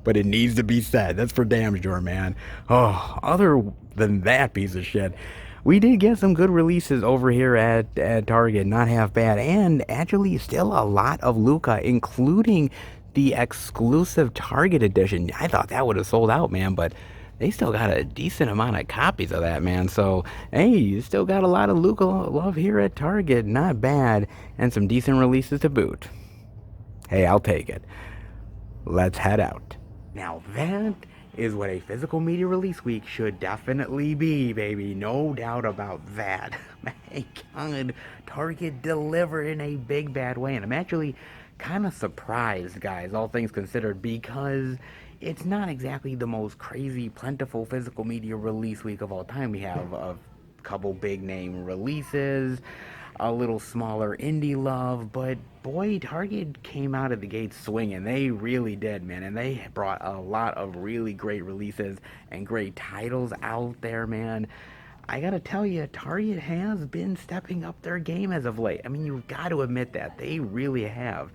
But it needs to be said. That's for damn sure, man. Oh, other than that piece of shit, we did get some good releases over here at Target. Not half bad. And actually still a lot of Luca, including the exclusive Target edition. I thought that would have sold out, man. But they still got a decent amount of copies of that, man. So, hey, you still got a lot of Luca love here at Target. Not bad. And some decent releases to boot. Hey, I'll take it. Let's head out. Now that is what a physical media release week should definitely be, baby. No doubt about that. My God, Target delivered in a big bad way. And I'm actually kind of surprised, guys, all things considered, because it's not exactly the most crazy, plentiful physical media release week of all time. We have a couple big name releases. a little smaller indie love, but boy, Target came out of the gate swinging. They really did, man, and they brought a lot of really great releases and great titles out there, man. I gotta tell you, Target has been stepping up their game as of late. I mean, you've got to admit that. They really have.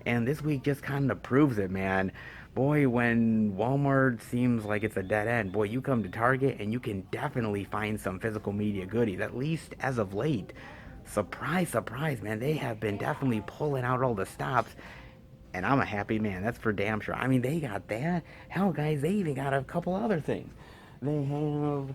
And this week just kind of proves it, man. Boy, when Walmart seems like it's a dead end, boy, you come to Target and you can definitely find some physical media goodies, at least as of late. Surprise, surprise, man. They have been definitely pulling out all the stops. And I'm a happy man. That's for damn sure. I mean, they got that. Hell, guys, they even got a couple other things. They have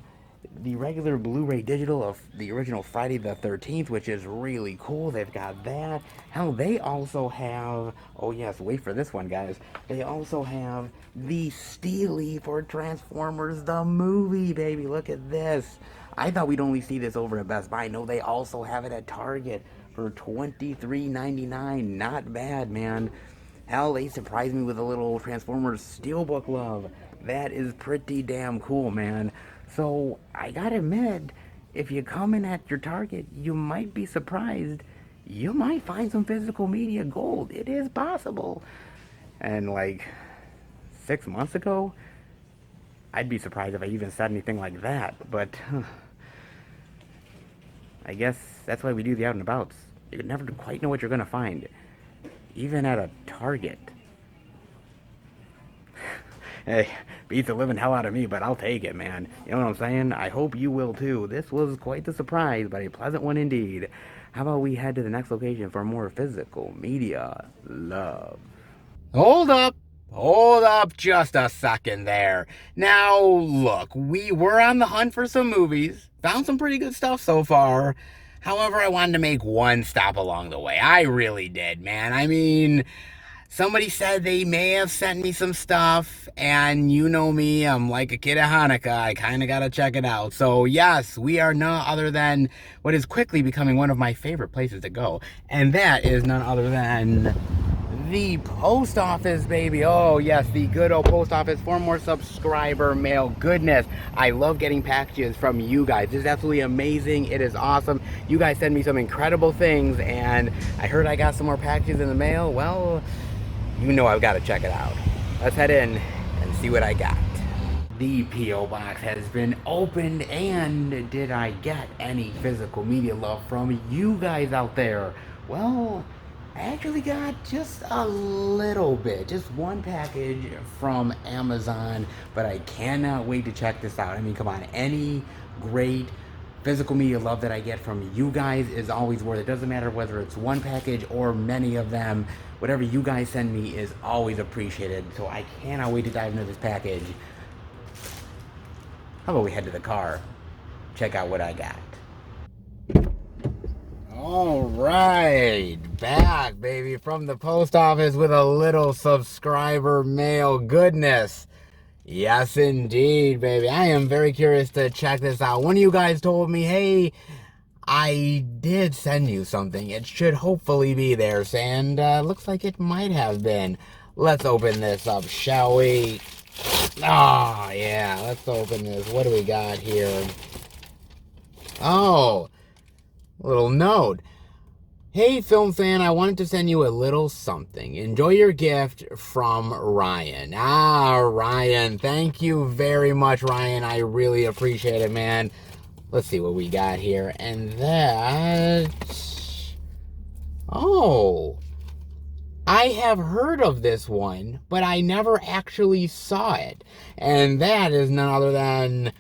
the regular Blu-ray digital of the original Friday the 13th, which is really cool. They've got that. Hell, they also have, oh yes, wait for this one, guys. They also have the Steely for Transformers the movie, baby. Look at this. I thought we'd only see this over at Best Buy. No, they also have it at Target for $23.99. Not bad, man. Hell, they surprised me with a little Transformers Steelbook love. That is pretty damn cool, man. So, I gotta admit, if you come in at your Target, you might be surprised. You might find some physical media gold. It is possible. And like 6 months ago, I'd be surprised if I even said anything like that. But I guess that's why we do the out and abouts. You never quite know what you're gonna find, even at a Target. Hey, beats the living hell out of me, but I'll take it, man. You know what I'm saying? I hope you will too. This was quite the surprise, but a pleasant one indeed. How about we head to the next location for more physical media love? Hold up. Hold up just a second there. Now, look, we were on the hunt for some movies. Found some pretty good stuff so far. However, I wanted to make one stop along the way. I really did, man. I mean, somebody said they may have sent me some stuff, and you know me, I'm like a kid at Hanukkah. I kind of got to check it out. So, yes, we are none other than what is quickly becoming one of my favorite places to go, and that is none other than the post office, baby. Oh, yes, the good old post office for more subscriber mail. Goodness, I love getting packages from you guys. This is absolutely amazing. It is awesome. You guys send me some incredible things, and I heard I got some more packages in the mail. Well, you know I've got to check it out. Let's head in and see what I got. The P.O. Box has been opened, and did I get any physical media love from you guys out there? Well, I actually got just a little bit, just one package from Amazon, but I cannot wait to check this out. I mean, come on, any great physical media love that I get from you guys is always worth it. Doesn't matter whether it's one package or many of them. Whatever you guys send me is always appreciated. So I cannot wait to dive into this package. How about we head to the car, check out what I got. All right, back, baby, from the post office with a little subscriber mail goodness. Yes, indeed, baby. I am very curious to check this out. One of you guys told me, hey, I did send you something. It should hopefully be there, and looks like it might have been. Let's open this up, shall we? Oh, yeah, let's open this. What do we got here? Oh, little note. Hey, film fan, I wanted to send you a little something. Enjoy your gift from Ryan. Ah, Ryan, thank you very much, Ryan. I really appreciate it, man. Let's see what we got here. And that... Oh, I have heard of this one, but I never actually saw it. And that is none other than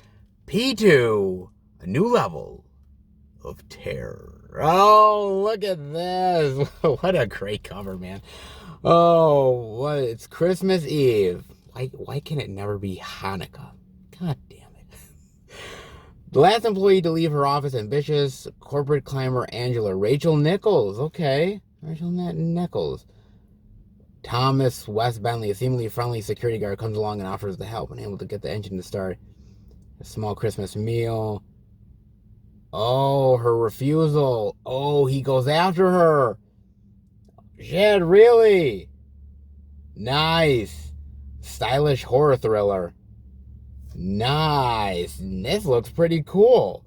P2, A New Level of Terror. Oh, look at this. What a great cover, man. Oh, what? It's Christmas Eve. Why can it never be Hanukkah? God damn it. The last employee to leave her office, ambitious corporate climber Angela. Rachel Nichols. Okay. Rachel Nichols. Thomas West Bentley, a seemingly friendly security guard, comes along and offers to help, unable to get the engine to start. A small Christmas meal. Oh, her refusal. Oh, he goes after her. Shit, really? Nice. Stylish horror thriller. Nice. This looks pretty cool.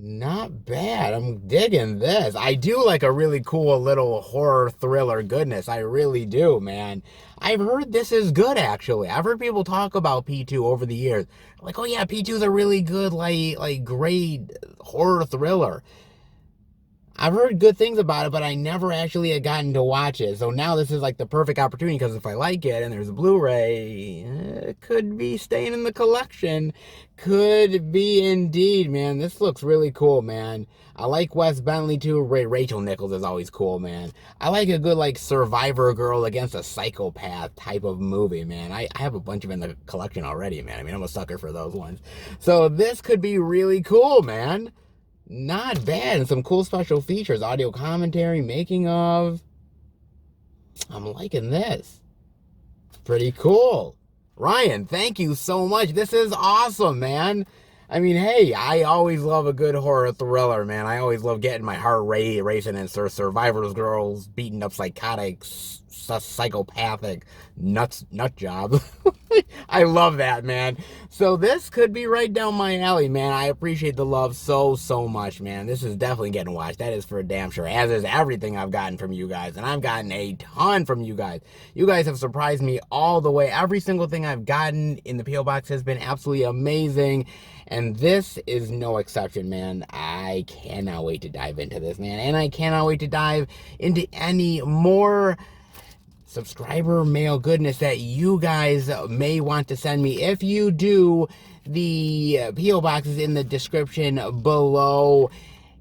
Not bad. I'm digging this. I do like a really cool little horror thriller goodness. I really do, man. I've heard this is good, actually. I've heard people talk about P2 over the years. Like, oh yeah, P2 is a really good, like great horror thriller. I've heard good things about it, but I never actually had gotten to watch it. So now this is like the perfect opportunity, because if I like it and there's a Blu-ray, it could be staying in the collection. Could be indeed, man. This looks really cool, man. I like Wes Bentley too. Rachel Nichols is always cool, man. I like a good like survivor girl against a psychopath type of movie, man. I have a bunch of them in the collection already, man. I mean, I'm a sucker for those ones. So this could be really cool, man. Not bad. And some cool special features. Audio commentary, making of. I'm liking this. Pretty cool. Ryan, thank you so much. This is awesome, man. I mean, hey, I always love a good horror thriller, man. I always love getting my heart racing and survivors girls beating up psychotic, psychopathic nut job. I love that, man. So this could be right down my alley, man. I appreciate the love so much, man. This is definitely getting watched. That is for damn sure. As is everything I've gotten from you guys. And I've gotten a ton from you guys. You guys have surprised me all the way. Every single thing I've gotten in the P.O. Box has been absolutely amazing. And this is no exception, man. I cannot wait to dive into this, man. And I cannot wait to dive into any more subscriber mail goodness that you guys may want to send me. If you do, the P.O. Box is in the description below.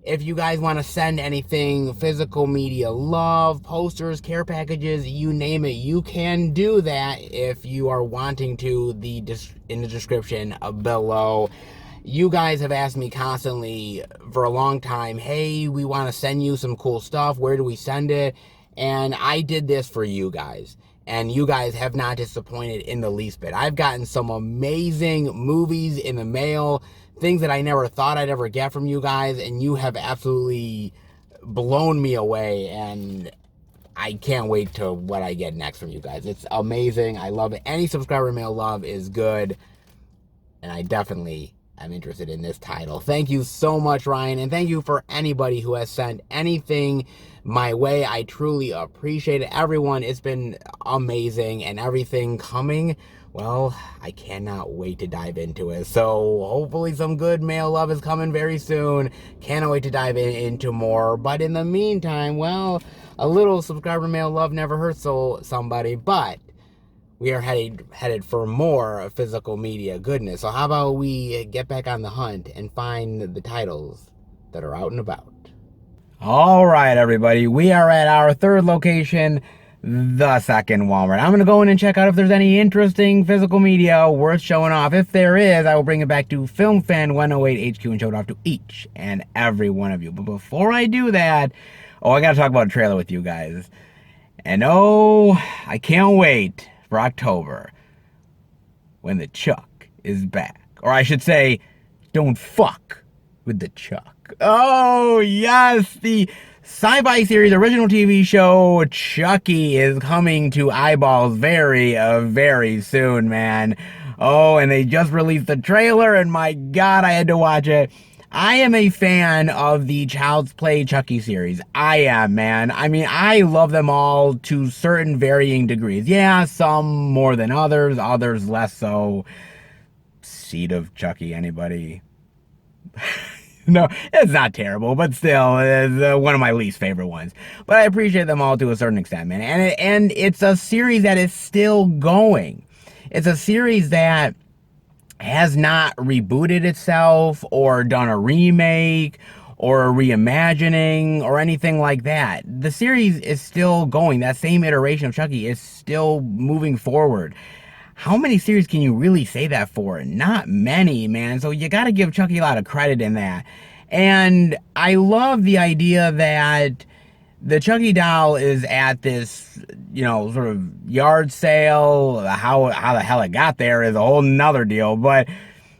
If you guys want to send anything, physical media, love, posters, care packages, you name it, you can do that if you are wanting to, in the description below. You guys have asked me constantly for a long time, hey, we want to send you some cool stuff. Where do we send it? And I did this for you guys. And you guys have not disappointed in the least bit. I've gotten some amazing movies in the mail, things that I never thought I'd ever get from you guys, and you have absolutely blown me away, and I can't wait to what I get next from you guys. It's amazing. I love it. Any subscriber mail love is good, and I definitely am interested in this title. Thank you so much, Ryan, and thank you for anybody who has sent anything my way. I truly appreciate it. Everyone, it's been amazing, and everything coming, well, I cannot wait to dive into it. So hopefully some good mail love is coming very soon. Cannot wait to dive into more. But in the meantime, well, a little subscriber mail love never hurts somebody. But we are headed for more physical media goodness. So how about we get back on the hunt and find the titles that are out and about. All right, everybody. We are at our third location, the second Walmart. I'm going to go in and check out if there's any interesting physical media worth showing off. If there is, I will bring it back to Film Fan 108 HQ and show it off to each and every one of you. But before I do that, I got to talk about a trailer with you guys. And I can't wait for October when the Chuck is back. Or I should say, don't fuck with the Chuck. Oh, yes, the sci-fi series original TV show Chucky is coming to eyeballs very, very soon, man. Oh, and they just released the trailer, and my God, I had to watch it. I am a fan of the Child's Play Chucky series. I am, man. I mean, I love them all to certain varying degrees. Yeah, some more than others, others less so. Seed of Chucky, anybody? No, it's not terrible, but still, it's one of my least favorite ones. But I appreciate them all to a certain extent, man. And it's a series that is still going. It's a series that has not rebooted itself or done a remake or a reimagining or anything like that. The series is still going. That same iteration of Chucky is still moving forward. How many series can you really say that for? Not many, man. So you gotta give Chucky a lot of credit in that. And I love the idea that the Chucky doll is at this, sort of yard sale. How the hell it got there is a whole nother deal. But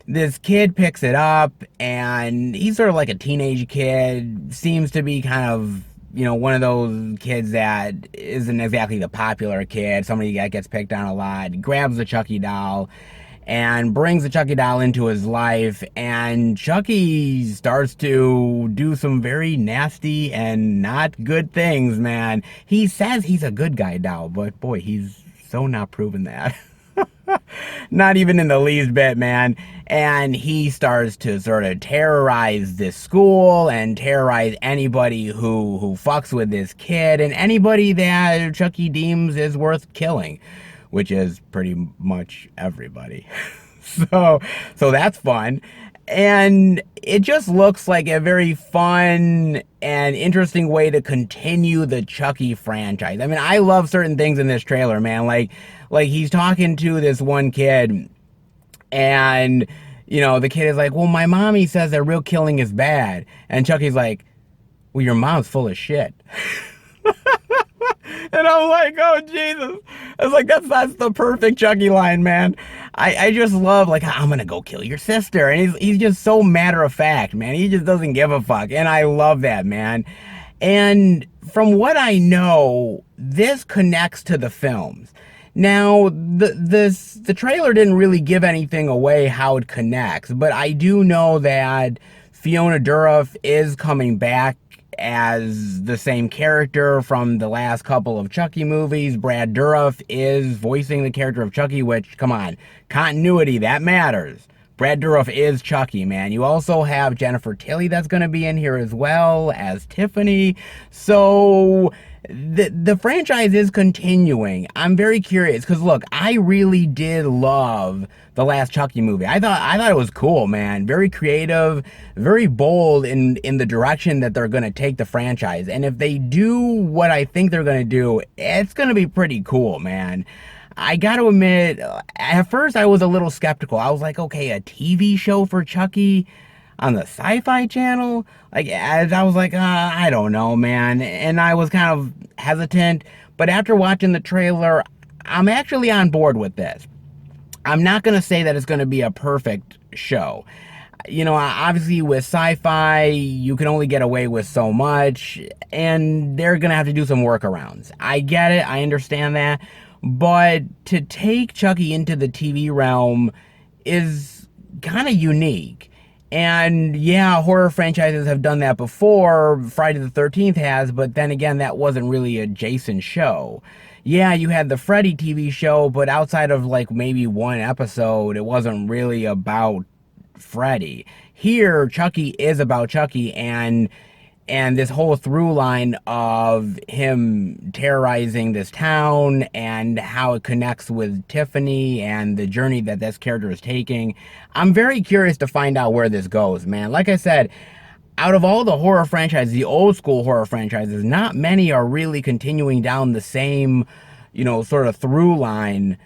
this kid picks it up, and he's sort of like a teenage kid. Seems to be kind of, one of those kids that isn't exactly the popular kid. Somebody that gets picked on a lot. Grabs the Chucky doll and brings the Chucky doll into his life, and Chucky starts to do some very nasty and not good things, man. He says he's a good guy doll, but boy, he's so not proven that. Not even in the least bit, man. And he starts to sort of terrorize this school and terrorize anybody who fucks with this kid and anybody that Chucky deems is worth killing, which is pretty much everybody. So that's fun. And it just looks like a very fun and interesting way to continue the Chucky franchise. I mean, I love certain things in this trailer, man. Like he's talking to this one kid, and the kid is like, "Well, my mommy says that real killing is bad," and Chucky's like, "Well, your mom's full of shit." And I'm like, oh, Jesus. I was like, that's the perfect Chucky line, man. I just love, like, I'm going to go kill your sister. And he's just so matter of fact, man. He just doesn't give a fuck. And I love that, man. And from what I know, this connects to the films. Now, the trailer didn't really give anything away how it connects. But I do know that Fiona Dourif is coming back as the same character from the last couple of Chucky movies. Brad Dourif is voicing the character of Chucky, which, come on, continuity, that matters. Brad Dourif is Chucky, man. You also have Jennifer Tilly that's going to be in here as well as Tiffany. So the franchise is continuing. I'm very curious because, look, I really did love the last Chucky movie. I thought it was cool, man. Very creative, very bold in the direction that they're going to take the franchise. And if they do what I think they're going to do, it's going to be pretty cool, man. I got to admit, at first I was a little skeptical. I was like, okay, a TV show for Chucky on the Sci-Fi Channel? Like, as I was like, I don't know, man. And I was kind of hesitant. But after watching the trailer, I'm actually on board with this. I'm not going to say that it's going to be a perfect show. Obviously with sci-fi, you can only get away with so much, and they're going to have to do some workarounds. I get it. I understand that. But to take Chucky into the TV realm is kind of unique. And yeah, horror franchises have done that before. Friday the 13th has, but then again, that wasn't really a Jason show. Yeah, you had the Freddy TV show, but outside of like maybe one episode, it wasn't really about Freddy. Here, Chucky is about Chucky, and this whole through line of him terrorizing this town and how it connects with Tiffany and the journey that this character is taking. I'm very curious to find out where this goes, man. Like I said, out of all the horror franchises, the old school horror franchises, not many are really continuing down the same, sort of through line.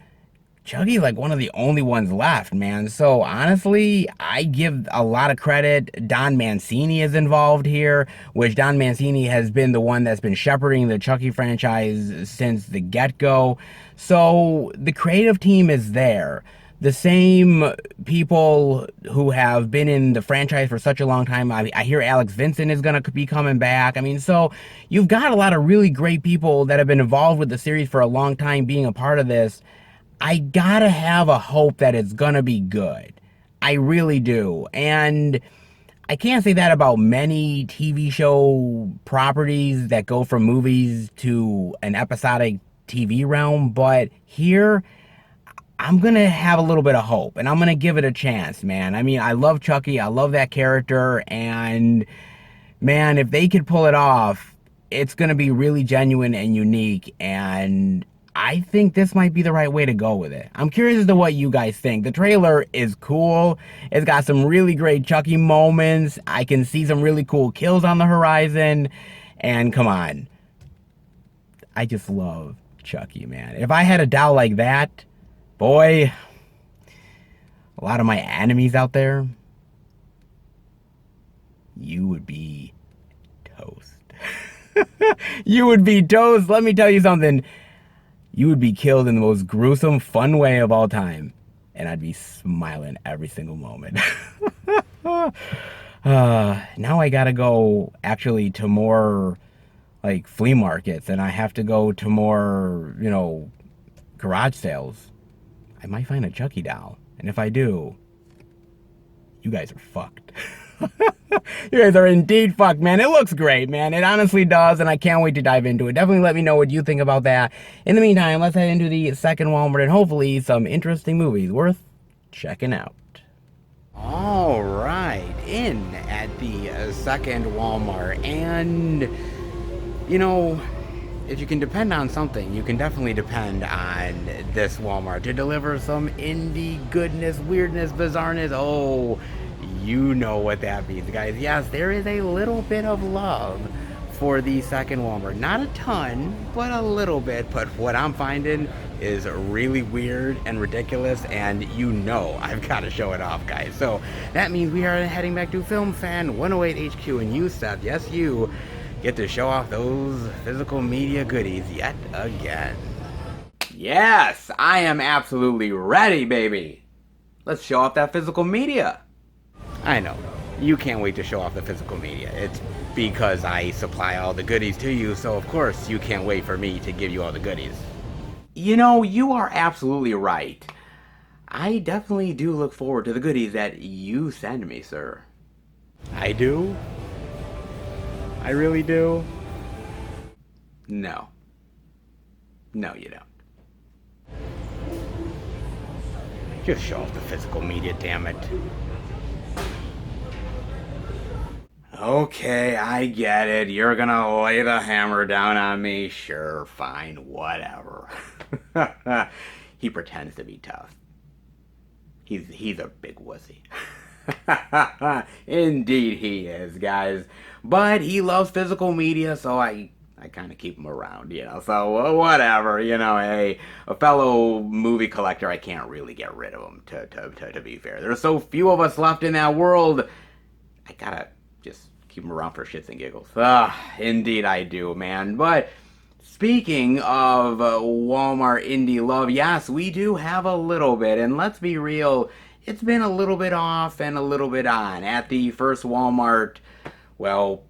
Chucky's like one of the only ones left, man. So honestly, I give a lot of credit. Don Mancini is involved here, which Don Mancini has been the one that's been shepherding the Chucky franchise since the get-go. So the creative team is there. The same people who have been in the franchise for such a long time. I hear Alex Vincent is going to be coming back. I mean, so you've got a lot of really great people that have been involved with the series for a long time being a part of this. I gotta have a hope that it's gonna be good. I really do. And I can't say that about many TV show properties that go from movies to an episodic TV realm, but here, I'm gonna have a little bit of hope, and I'm gonna give it a chance, man. I mean, I love Chucky, I love that character, and man, if they could pull it off, it's gonna be really genuine and unique, and I think this might be the right way to go with it. I'm curious as to what you guys think. The trailer is cool. It's got some really great Chucky moments. I can see some really cool kills on the horizon. And come on, I just love Chucky, man. If I had a doll like that, boy, a lot of my enemies out there, you would be toast. You would be toast. Let me tell you something. You would be killed in the most gruesome, fun way of all time. And I'd be smiling every single moment. Now I gotta go actually to more like flea markets, and I have to go to more, garage sales. I might find a Chucky doll. And if I do, you guys are fucked. You guys are indeed fucked, man. It looks great, man. It honestly does, and I can't wait to dive into it. Definitely let me know what you think about that. In the meantime, let's head into the second Walmart and hopefully some interesting movies worth checking out. All right, in at the second Walmart, and you know, if you can depend on something, you can definitely depend on this Walmart to deliver some indie goodness, weirdness, bizarreness. Oh, you know what that means, guys. Yes, there is a little bit of love for the second Walmart. Not a ton, but a little bit. But what I'm finding is really weird and ridiculous, and you know I've got to show it off, guys. So that means we are heading back to Film Fan 108 HQ, and you, Seth, yes, you get to show off those physical media goodies yet again. Yes, I am absolutely ready, baby. Let's show off that physical media. I know, you can't wait to show off the physical media. It's because I supply all the goodies to you, so of course you can't wait for me to give you all the goodies. You know, you are absolutely right. I definitely do look forward to the goodies that you send me, sir. I do? I really do? No. No, you don't. Just show off the physical media, damn it. Okay, I get it. You're gonna lay the hammer down on me. Sure, fine, whatever. He pretends to be tough. He's a big wussy. Indeed he is, guys. But he loves physical media, so I kind of keep him around, you know. So whatever, you know. Hey, a fellow movie collector, I can't really get rid of him. To be fair, there's so few of us left in that world. I gotta just keep him around for shits and giggles. Indeed I do, man. But speaking of Walmart indie love, yes, we do have a little bit. And let's be real, it's been a little bit off and a little bit on. At the first Walmart, well,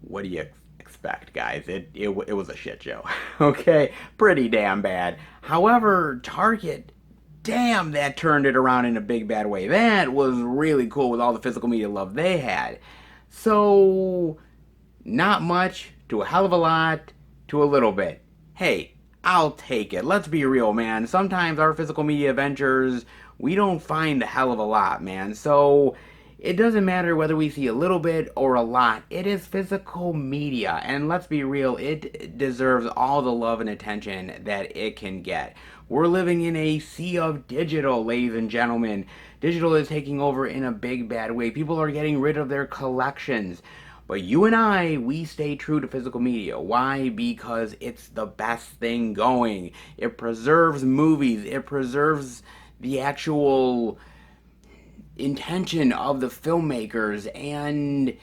what do you expect, guys? It was a shit show. Okay? Pretty damn bad. However, Target, damn, that turned it around in a big bad way. That was really cool with all the physical media love they had. So, not much to a hell of a lot to a little bit. Hey, I'll take it. Let's be real, man. Sometimes our physical media ventures, we don't find a hell of a lot, man. So, it doesn't matter whether we see a little bit or a lot. It is physical media. And let's be real, it deserves all the love and attention that it can get. We're living in a sea of digital, ladies and gentlemen. Digital is taking over in a big bad way. People are getting rid of their collections. But you and I, we stay true to physical media. Why? Because it's the best thing going. It preserves movies. It preserves the actual intention of the filmmakers, and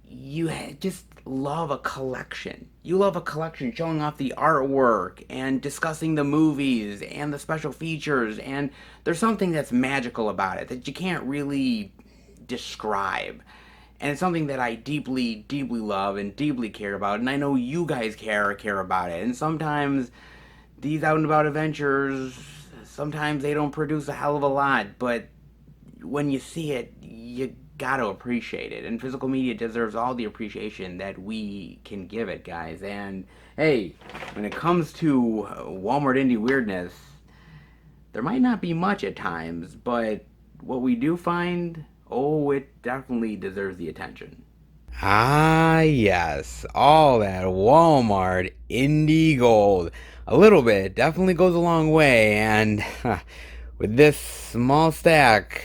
you just love a collection. You love a collection showing off the artwork and discussing the movies and the special features, and there's something that's magical about it that you can't really describe. And it's something that I deeply, deeply love and deeply care about, and I know you guys care about it. And sometimes these out and about adventures, sometimes they don't produce a hell of a lot, but when you see it, you gotta appreciate it. And physical media deserves all the appreciation that we can give it, guys. And hey, when it comes to Walmart indie weirdness, there might not be much at times, but what we do find, oh, it definitely deserves the attention. Ah, yes, all that Walmart indie gold. A little bit definitely goes a long way, and with this small stack,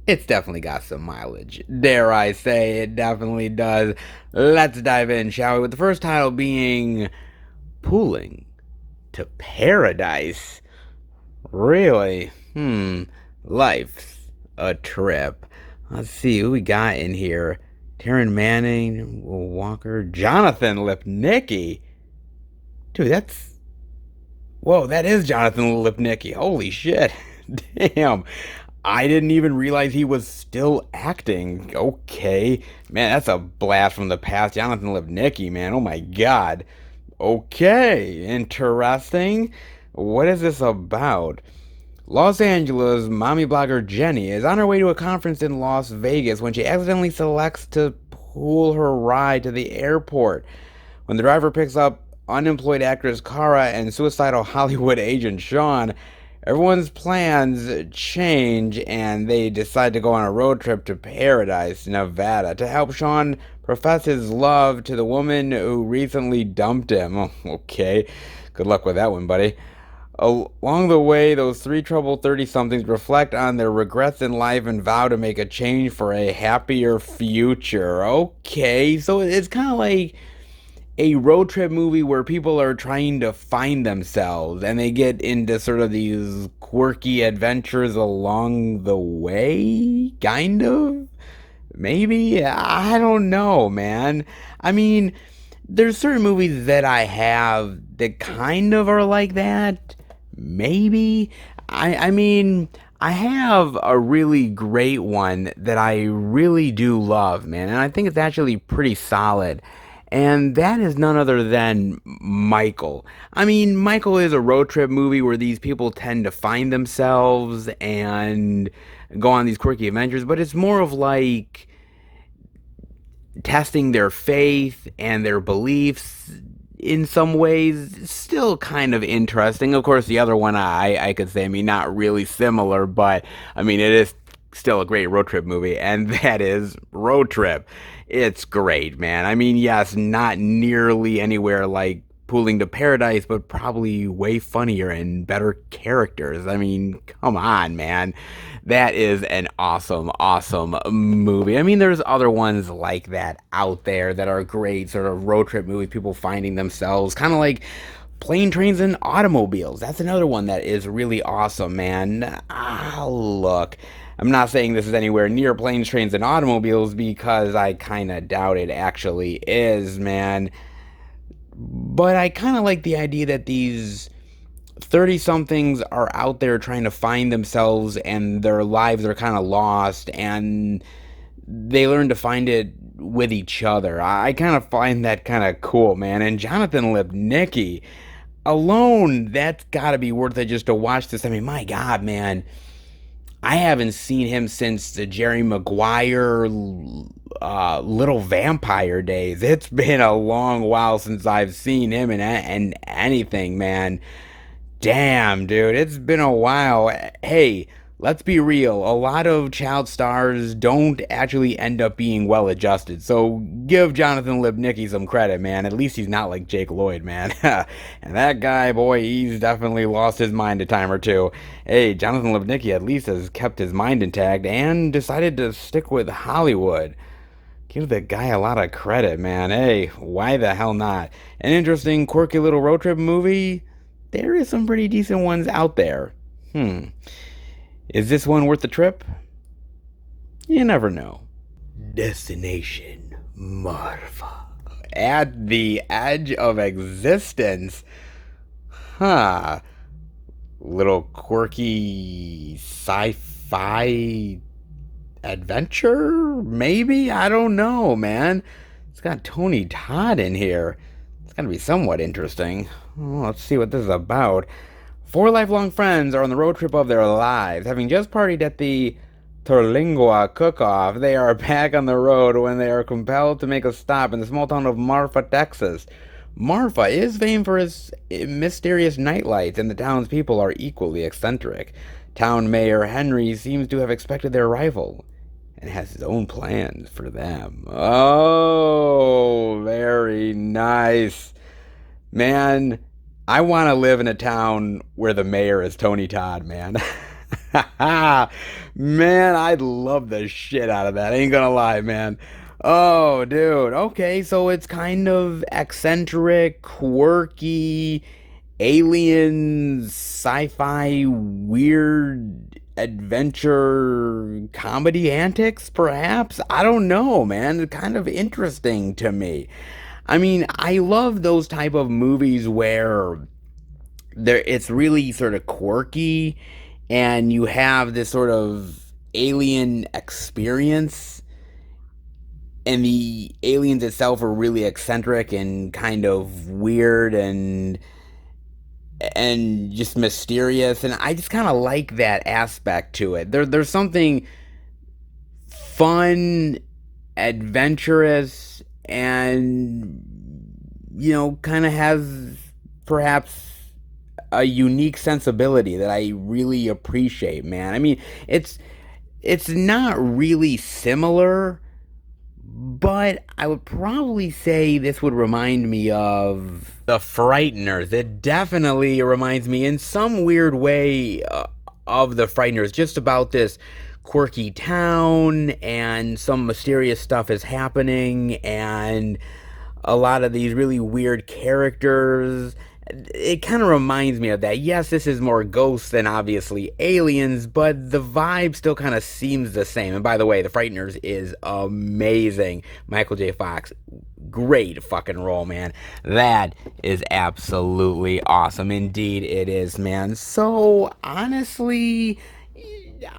it's definitely got some mileage. Dare I say, it definitely does. Let's dive in, shall we? With the first title being Pooling to Paradise. Really? Life's a trip. Let's see who we got in here. Taryn Manning, Will Walker, Jonathan Lipnicki. Dude, that's... Whoa, that is Jonathan Lipnicki. Holy shit. Damn. I didn't even realize he was still acting. Okay. Man, that's a blast from the past. Jonathan Lipnicki, man. Oh my god. Okay. Interesting. What is this about? Los Angeles mommy blogger Jenny is on her way to a conference in Las Vegas when she accidentally selects to pull her ride to the airport. When the driver picks up unemployed actress Cara and suicidal Hollywood agent Sean, everyone's plans change and they decide to go on a road trip to Paradise, Nevada, to help Sean profess his love to the woman who recently dumped him. Oh, okay, good luck with that one, buddy. Along the way, those three troubled 30 somethings reflect on their regrets in life and vow to make a change for a happier future. Okay, so it's kind of like a road trip movie where people are trying to find themselves and they get into sort of these quirky adventures along the way, kind of. Maybe, I don't know, man. I mean, there's certain movies that I have that kind of are like that. Maybe. I mean, I have a really great one that I really do love, man, and I think it's actually pretty solid. And that is none other than Michael. I mean, Michael is a road trip movie where these people tend to find themselves and go on these quirky adventures, but it's more of like testing their faith and their beliefs in some ways. Still kind of interesting. Of course, the other one I could say, I mean, not really similar, but I mean, it is still a great road trip movie, and that is Road Trip. It's great, man. I mean, yes, not nearly anywhere like Pooling to Paradise, but probably way funnier and better characters. I mean, come on, man. That is an awesome, awesome movie. I mean, there's other ones like that out there that are great, sort of road trip movies, people finding themselves, kind of like Plane, Trains, and Automobiles. That's another one that is really awesome, man. Look. I'm not saying this is anywhere near Planes, Trains, and Automobiles because I kind of doubt it actually is, man. But I kind of like the idea that these 30 somethings are out there trying to find themselves and their lives are kind of lost and they learn to find it with each other. I kind of find that kind of cool, man. And Jonathan Lipnicki alone, that's got to be worth it just to watch this. I mean, my God, man. I haven't seen him since the Jerry Maguire Little Vampire days. It's been a long while since I've seen him in anything, man. Damn, dude, it's been a while. Hey, let's be real. A lot of child stars don't actually end up being well adjusted. So give Jonathan Lipnicki some credit, man. At least he's not like Jake Lloyd, man. And that guy, boy, he's definitely lost his mind a time or two. Hey, Jonathan Lipnicki at least has kept his mind intact and decided to stick with Hollywood. Give the guy a lot of credit, man. Hey, why the hell not? An interesting, quirky little road trip movie? There is some pretty decent ones out there. Is this one worth the trip? You never know. Destination Marfa. At the edge of existence. Huh. Little quirky sci-fi adventure? Maybe? I don't know, man. It's got Tony Todd in here. It's gotta be somewhat interesting. Well, let's see what this is about. Four lifelong friends are on the road trip of their lives. Having just partied at the Terlingua cook-off, they are back on the road when they are compelled to make a stop in the small town of Marfa, Texas. Marfa is famed for its mysterious nightlights, and the town's people are equally eccentric. Town Mayor Henry seems to have expected their arrival and has his own plans for them. Oh, very nice. Man, I want to live in a town where the mayor is Tony Todd, man. Man, I'd love the shit out of that. I ain't gonna lie, man. Oh, dude. Okay, so it's kind of eccentric, quirky, alien, sci-fi, weird adventure comedy antics, perhaps? I don't know, man. It's kind of interesting to me. I mean, I love those type of movies where it's really sort of quirky and you have this sort of alien experience and the aliens itself are really eccentric and kind of weird and and just mysterious, and I just kind of like that aspect to it. There's something fun, adventurous, and kind of has perhaps a unique sensibility that I really appreciate, man. I mean, it's not really similar, but I would probably say this would remind me of The Frighteners. It definitely reminds me in some weird way of The Frighteners, just about this quirky town and some mysterious stuff is happening and a lot of these really weird characters. It kind of reminds me of that. Yes, this is more ghosts than obviously aliens, but the vibe still kind of seems the same. And by the way, The Frighteners is amazing. Michael J. Fox, great fucking role, man. That is absolutely awesome. Indeed, it is, man. So, honestly,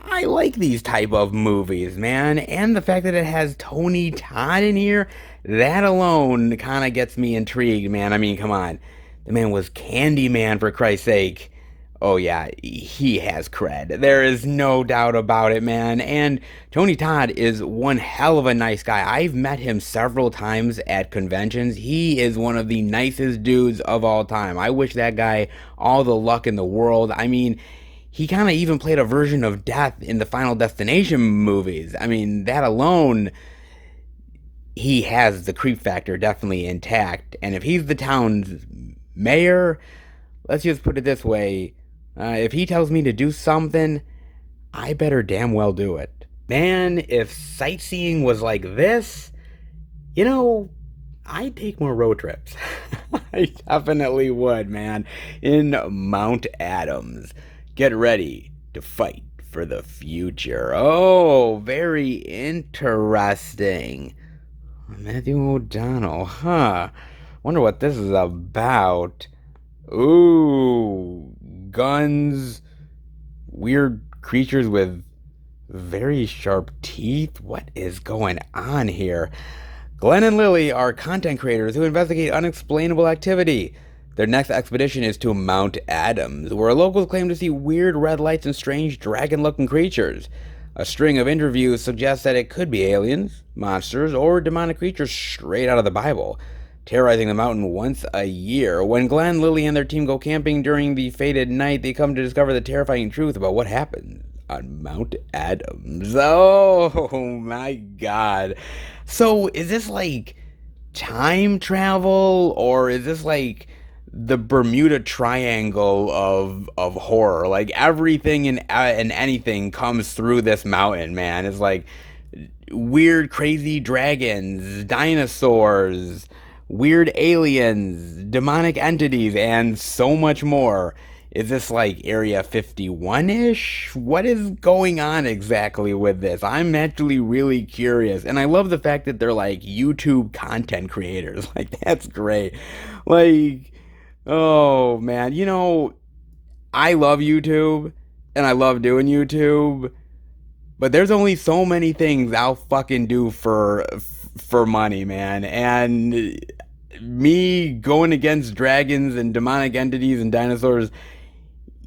I like these type of movies, man, and the fact that it has Tony Todd in here, that alone kind of gets me intrigued, man. I mean, come on, the man was Candyman, for Christ's sake. Oh yeah, he has cred. There is no doubt about it, man. And Tony Todd is one hell of a nice guy. I've met him several times at conventions. He is one of the nicest dudes of all time. I wish that guy all the luck in the world. I mean, he kind of even played a version of Death in the Final Destination movies. I mean, that alone, he has the creep factor definitely intact. And if he's the town's mayor, let's just put it this way, if he tells me to do something, I better damn well do it. Man, if sightseeing was like this, I'd take more road trips. I definitely would, man. In Mount Adams. Get ready to fight for the future. Oh, very interesting. Matthew O'Donnell, huh? Wonder what this is about. Ooh, guns, weird creatures with very sharp teeth. What is going on here? Glenn and Lily are content creators who investigate unexplainable activity. Their next expedition is to Mount Adams, where locals claim to see weird red lights and strange dragon-looking creatures. A string of interviews suggests that it could be aliens, monsters, or demonic creatures straight out of the Bible, terrorizing the mountain once a year. When Glenn, Lily, and their team go camping during the fated night, they come to discover the terrifying truth about what happened on Mount Adams. Oh my god. So, is this like time travel, or is this like the Bermuda Triangle of horror? Like everything and anything comes through this mountain, man. It's like weird, crazy dragons, dinosaurs, weird aliens, demonic entities, and so much more. Is this like Area 51-ish? What is going on exactly with this? I'm actually really curious. And I love the fact that they're like YouTube content creators. Like, that's great. Like, oh man, I love YouTube and I love doing YouTube, but there's only so many things I'll fucking do for money, man. And me going against dragons and demonic entities and dinosaurs,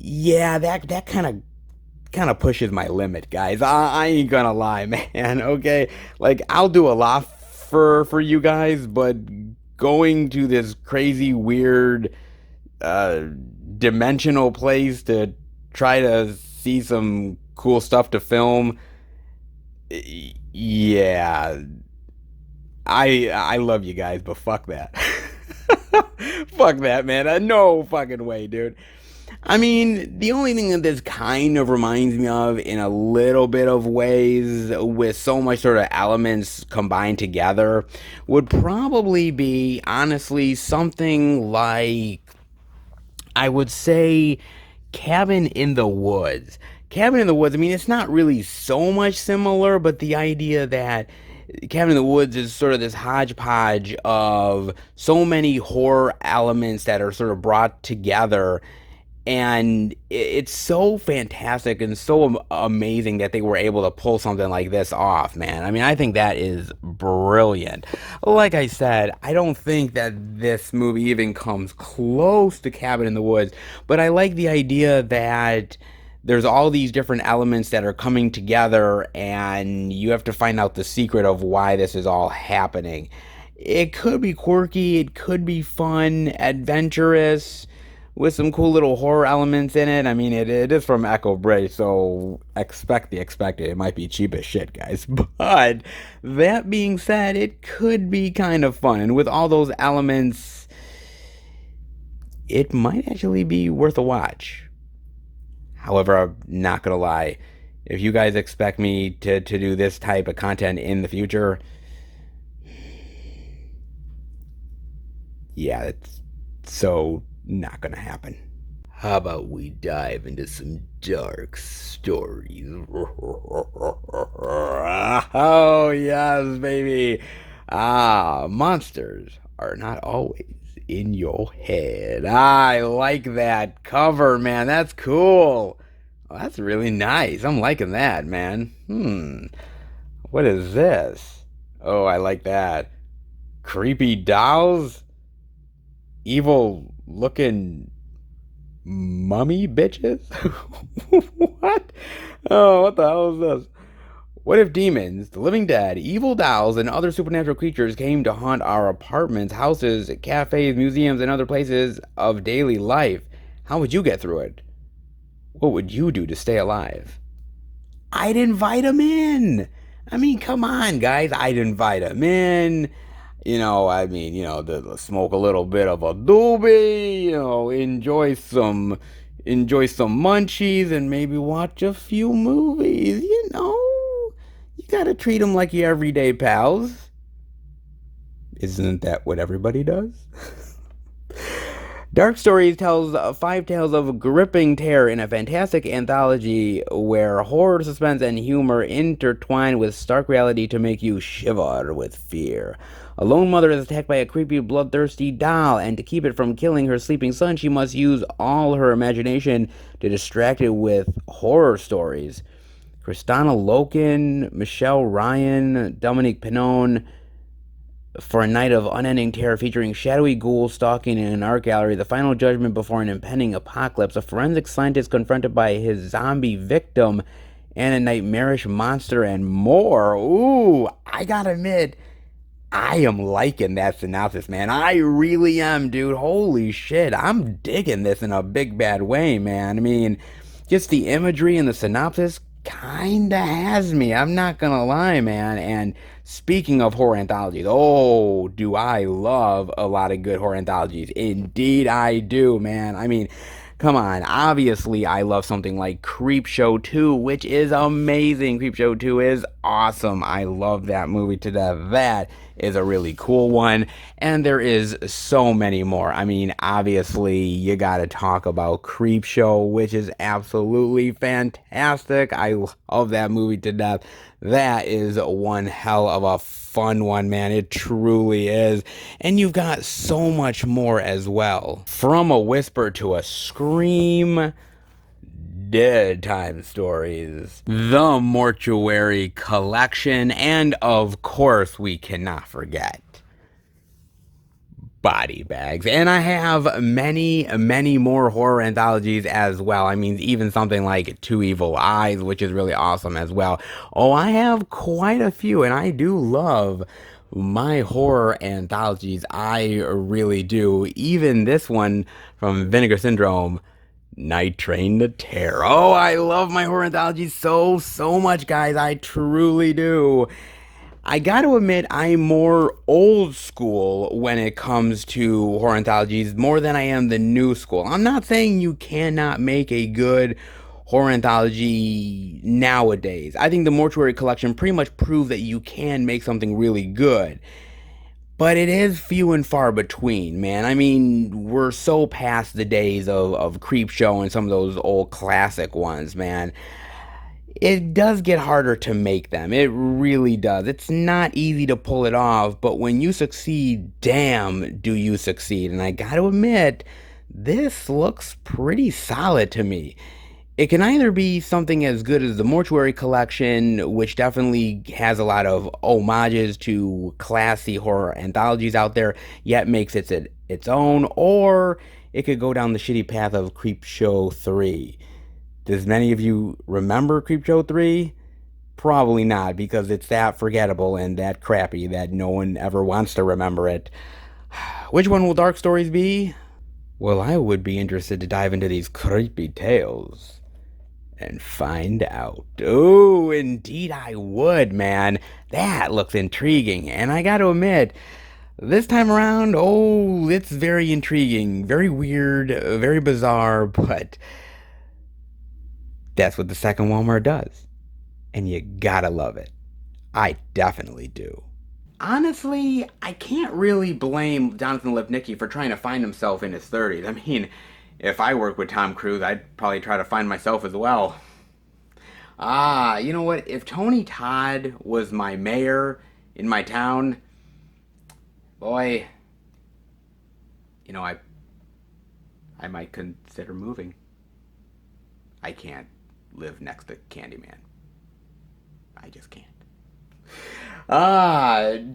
yeah, that kind of pushes my limit, guys. I ain't gonna lie, man. Okay, like I'll do a lot for you guys, but going to this crazy weird dimensional place to try to see some cool stuff to film, yeah, I love you guys, but fuck that. Fuck that, man. No fucking way, dude. I mean, the only thing that this kind of reminds me of in a little bit of ways, with so much sort of elements combined together, would probably be, honestly, something like, I would say, Cabin in the Woods. Cabin in the Woods, I mean, it's not really so much similar, but the idea that Cabin in the Woods is sort of this hodgepodge of so many horror elements that are sort of brought together, And it's so fantastic and so amazing that they were able to pull something like this off, man. I mean, I think that is brilliant. Like I said, I don't think that this movie even comes close to Cabin in the Woods, but I like the idea that there's all these different elements that are coming together and you have to find out the secret of why this is all happening. It could be quirky, it could be fun, adventurous, with some cool little horror elements in it. I mean, it is from Echo Bray, so expect the expected. It might be cheap as shit, guys. But that being said, it could be kind of fun. And with all those elements, it might actually be worth a watch. However, I'm not going to lie. If you guys expect me to do this type of content in the future, yeah, it's so not gonna happen. How about we dive into some dark stories? Oh, yes, baby. Monsters are not always in your head. I like that cover, man. That's cool. Oh, that's really nice. I'm liking that, man. What is this? Oh, I like that. Creepy dolls? Evil looking mummy bitches? What? Oh, what the hell is this? What if demons, the living dead, evil dolls, and other supernatural creatures came to haunt our apartments, houses, cafes, museums, and other places of daily life? How would you get through it? What would you do to stay alive? I'd invite them in. I mean, come on, guys. I'd invite them in. To smoke a little bit of a doobie, enjoy some munchies and maybe watch a few movies, You gotta treat them like your everyday pals. Isn't that what everybody does? Dark Stories tells 5 tales of gripping terror in a fantastic anthology where horror, suspense, and humor intertwine with stark reality to make you shiver with fear. A lone mother is attacked by a creepy, bloodthirsty doll, and to keep it from killing her sleeping son, she must use all her imagination to distract it with horror stories. Kristana Loken, Michelle Ryan, Dominique Pannone, for a night of unending terror featuring shadowy ghouls stalking in an art gallery, the final judgment before an impending apocalypse, a forensic scientist confronted by his zombie victim, and a nightmarish monster, and more. Ooh, I gotta admit, I am liking that synopsis, man. I really am, dude. Holy shit, I'm digging this in a big bad way, man. I mean, just the imagery and the synopsis kinda has me. I'm not gonna lie, man. And speaking of horror anthologies, oh, do I love a lot of good horror anthologies. Indeed, I do, man. I mean, come on. Obviously, I love something like Creepshow 2, which is amazing. Creepshow 2 is awesome. I love that movie to death. That is a really cool one. And there is so many more. I mean, obviously, you gotta talk about Creepshow, which is absolutely fantastic. I love that movie to death. That is one hell of a fun one, man. It truly is. And you've got so much more as well. From a whisper to a scream, Dead Time Stories, The Mortuary Collection, and of course, we cannot forget Body Bags. And I have many, many more horror anthologies as well. I mean, even something like Two Evil Eyes, which is really awesome as well. Oh, I have quite a few, and I do love my horror anthologies. I really do. Even this one from Vinegar Syndrome, Night Train to Terror. Oh, I love my horror anthologies so much, guys. I truly do. I gotta admit, I'm more old school when it comes to horror anthologies, more than I am the new school. I'm not saying you cannot make a good horror anthology nowadays. I think the Mortuary Collection pretty much proved that you can make something really good. But it is few and far between, man. I mean, we're so past the days of Creepshow and some of those old classic ones, man. It does get harder to make them. It really does. It's not easy to pull it off, but when you succeed, damn, do you succeed. And I gotta admit, This looks pretty solid to me. It can either be something as good as the Mortuary Collection, which definitely has a lot of homages to classy horror anthologies out there, yet makes its own, or it could go down the shitty path of Creepshow 3. Does many of you remember Creepshow 3? Probably not, because it's that forgettable and that crappy that no one ever wants to remember it. Which one will Dark Stories be? Well, I would be interested to dive into these creepy tales and find out. Oh, indeed I would, man. That looks intriguing, and I gotta admit, this time around, oh, it's very intriguing, very weird, very bizarre, but that's what the second Walmart does. And you gotta love it. I definitely do. Honestly, I can't really blame Jonathan Lipnicki for trying to find himself in his 30s. I mean, if I worked with Tom Cruise, I'd probably try to find myself as well. You know what? If Tony Todd was my mayor in my town, boy, you know, I might consider moving. I can't live next to Candyman. I just can't.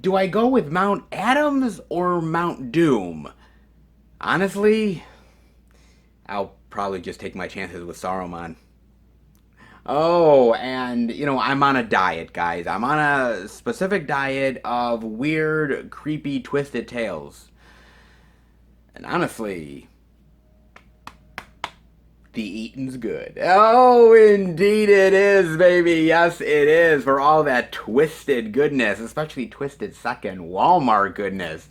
Do I go with Mount Adams or Mount Doom? Honestly, I'll probably just take my chances with Saruman. Oh, and I'm on a diet, guys. I'm on a specific diet of weird, creepy, twisted tales. And honestly, the eating's good. Oh, indeed it is, baby. Yes, it is. For all that twisted goodness, especially twisted second Walmart goodness.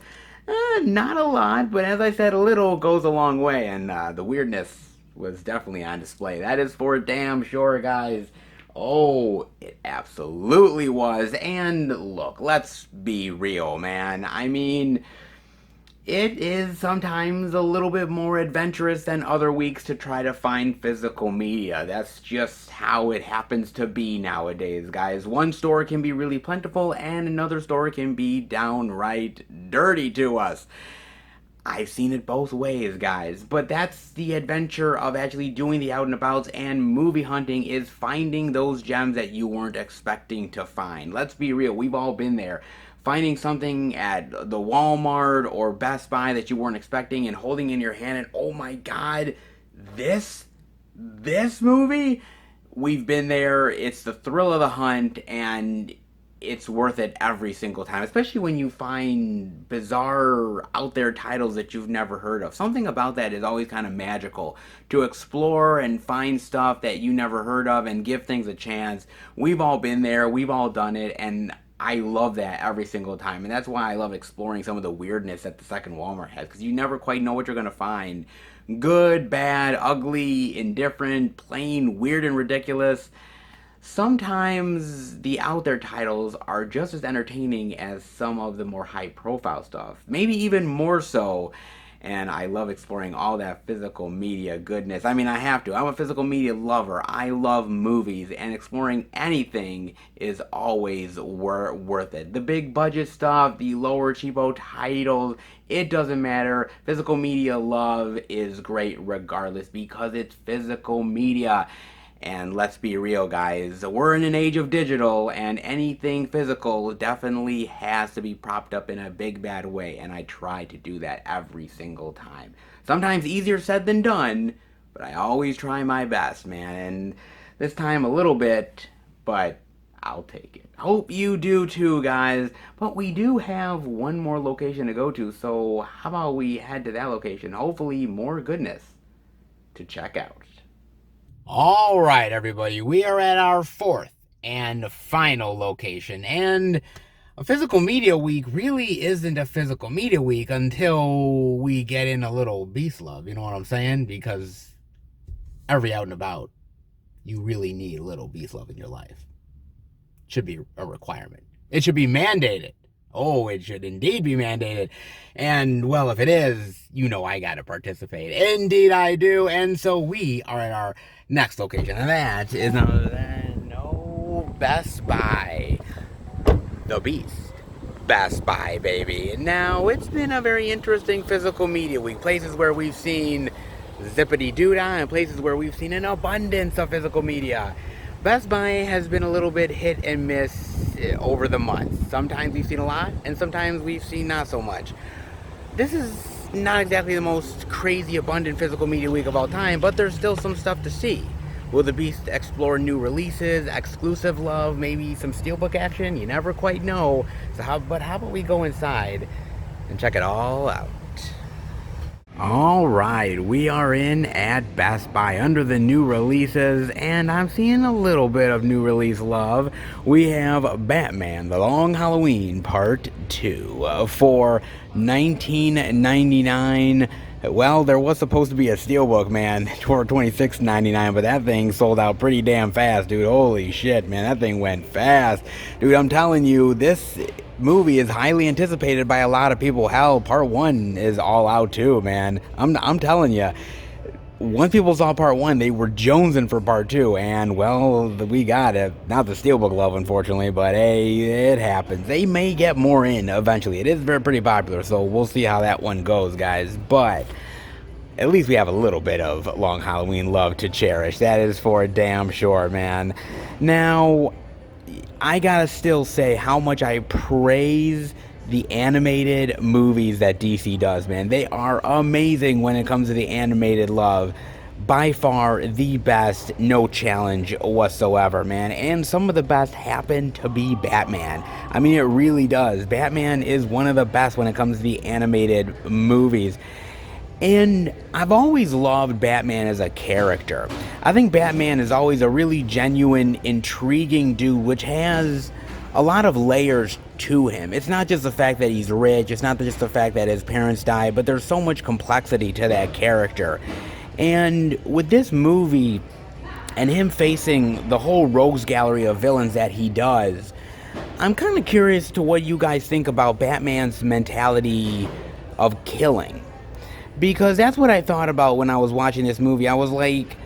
Not a lot, but as I said, a little goes a long way, and the weirdness was definitely on display. That is for damn sure, guys. Oh, it absolutely was. And look, let's be real, man. I mean, it is sometimes a little bit more adventurous than other weeks to try to find physical media. That's just how it happens to be nowadays, guys. One store can be really plentiful, and another store can be downright dirty to us. I've seen it both ways, guys, but that's the adventure of actually doing the out and abouts, and movie hunting is finding those gems that you weren't expecting to find. Let's be real, we've all been there. Finding something at the Walmart or Best Buy that you weren't expecting and holding in your hand and, oh my god, this movie? We've been there. It's the thrill of the hunt, and it's worth it every single time, especially when you find bizarre out there titles that you've never heard of. Something about that is always kind of magical, to explore and find stuff that you never heard of and give things a chance. We've all been there, we've all done it, and I love that every single time. And that's why I love exploring some of the weirdness that the second Walmart has, because you never quite know what you're going to find. Good, bad, ugly, indifferent, plain, weird, and ridiculous. Sometimes the out there titles are just as entertaining as some of the more high profile stuff. Maybe even more so. And I love exploring all that physical media goodness. I mean, I have to. I'm a physical media lover. I love movies, and exploring anything is always worth it. The big budget stuff, the lower cheapo titles, it doesn't matter. Physical media love is great regardless, because it's physical media. And let's be real, guys, we're in an age of digital, and anything physical definitely has to be propped up in a big bad way, and I try to do that every single time. Sometimes easier said than done, but I always try my best, man, and this time a little bit, but I'll take it. Hope you do too, guys. But we do have one more location to go to, so how about we head to that location? Hopefully more goodness to check out. All right, everybody, we are at our fourth and final location, and a physical media week really isn't a physical media week until we get in a little beast love, you know what I'm saying? Because every out and about, you really need a little beast love in your life. It should be a requirement. It should be mandated. Oh, it should indeed be mandated. And, well, if it is, I gotta participate. Indeed I do. And so we are at our next location, and that is none other than Best Buy. The Beast. Best Buy, baby. Now, it's been a very interesting physical media week. Places where we've seen zippity-doo-dah and places where we've seen an abundance of physical media. Best Buy has been a little bit hit and miss over the months. Sometimes we've seen a lot, and sometimes we've seen not so much. This is not exactly the most crazy abundant physical media week of all time, but there's still some stuff to see. Will the Beast explore new releases, exclusive love, maybe some steelbook action? You never quite know. So how about we go inside and check it all out? All right, we are in at Best Buy under the new releases, and I'm seeing a little bit of new release love. We have Batman: The Long Halloween Part 2 for $19.99. Well, there was supposed to be a steelbook, man, for $26.99, but that thing sold out pretty damn fast, dude. Holy shit, man, that thing went fast. Dude, I'm telling you, this movie is highly anticipated by a lot of people. Hell, Part 1 is all out too, man. I'm telling you. Once people saw Part 1, they were jonesing for Part 2, and, well, we got it. Not the steelbook love, unfortunately, but, hey, it happens. They may get more in eventually. It is pretty popular, so we'll see how that one goes, guys. But at least we have a little bit of Long Halloween love to cherish. That is for damn sure, man. Now, I gotta still say how much I praise the animated movies that DC does, man. They are amazing when it comes to the animated love. By far the best, no challenge whatsoever, man. And some of the best happen to be Batman. I mean, it really does. Batman is one of the best when it comes to the animated movies. And I've always loved Batman as a character. I think Batman is always a really genuine, intriguing dude, which has a lot of layers to him. It's not just the fact that he's rich, it's not just the fact that his parents died, but there's so much complexity to that character. And with this movie, and him facing the whole rogues gallery of villains that he does, I'm kind of curious to what you guys think about Batman's mentality of killing. Because that's what I thought about when I was watching this movie. I was like,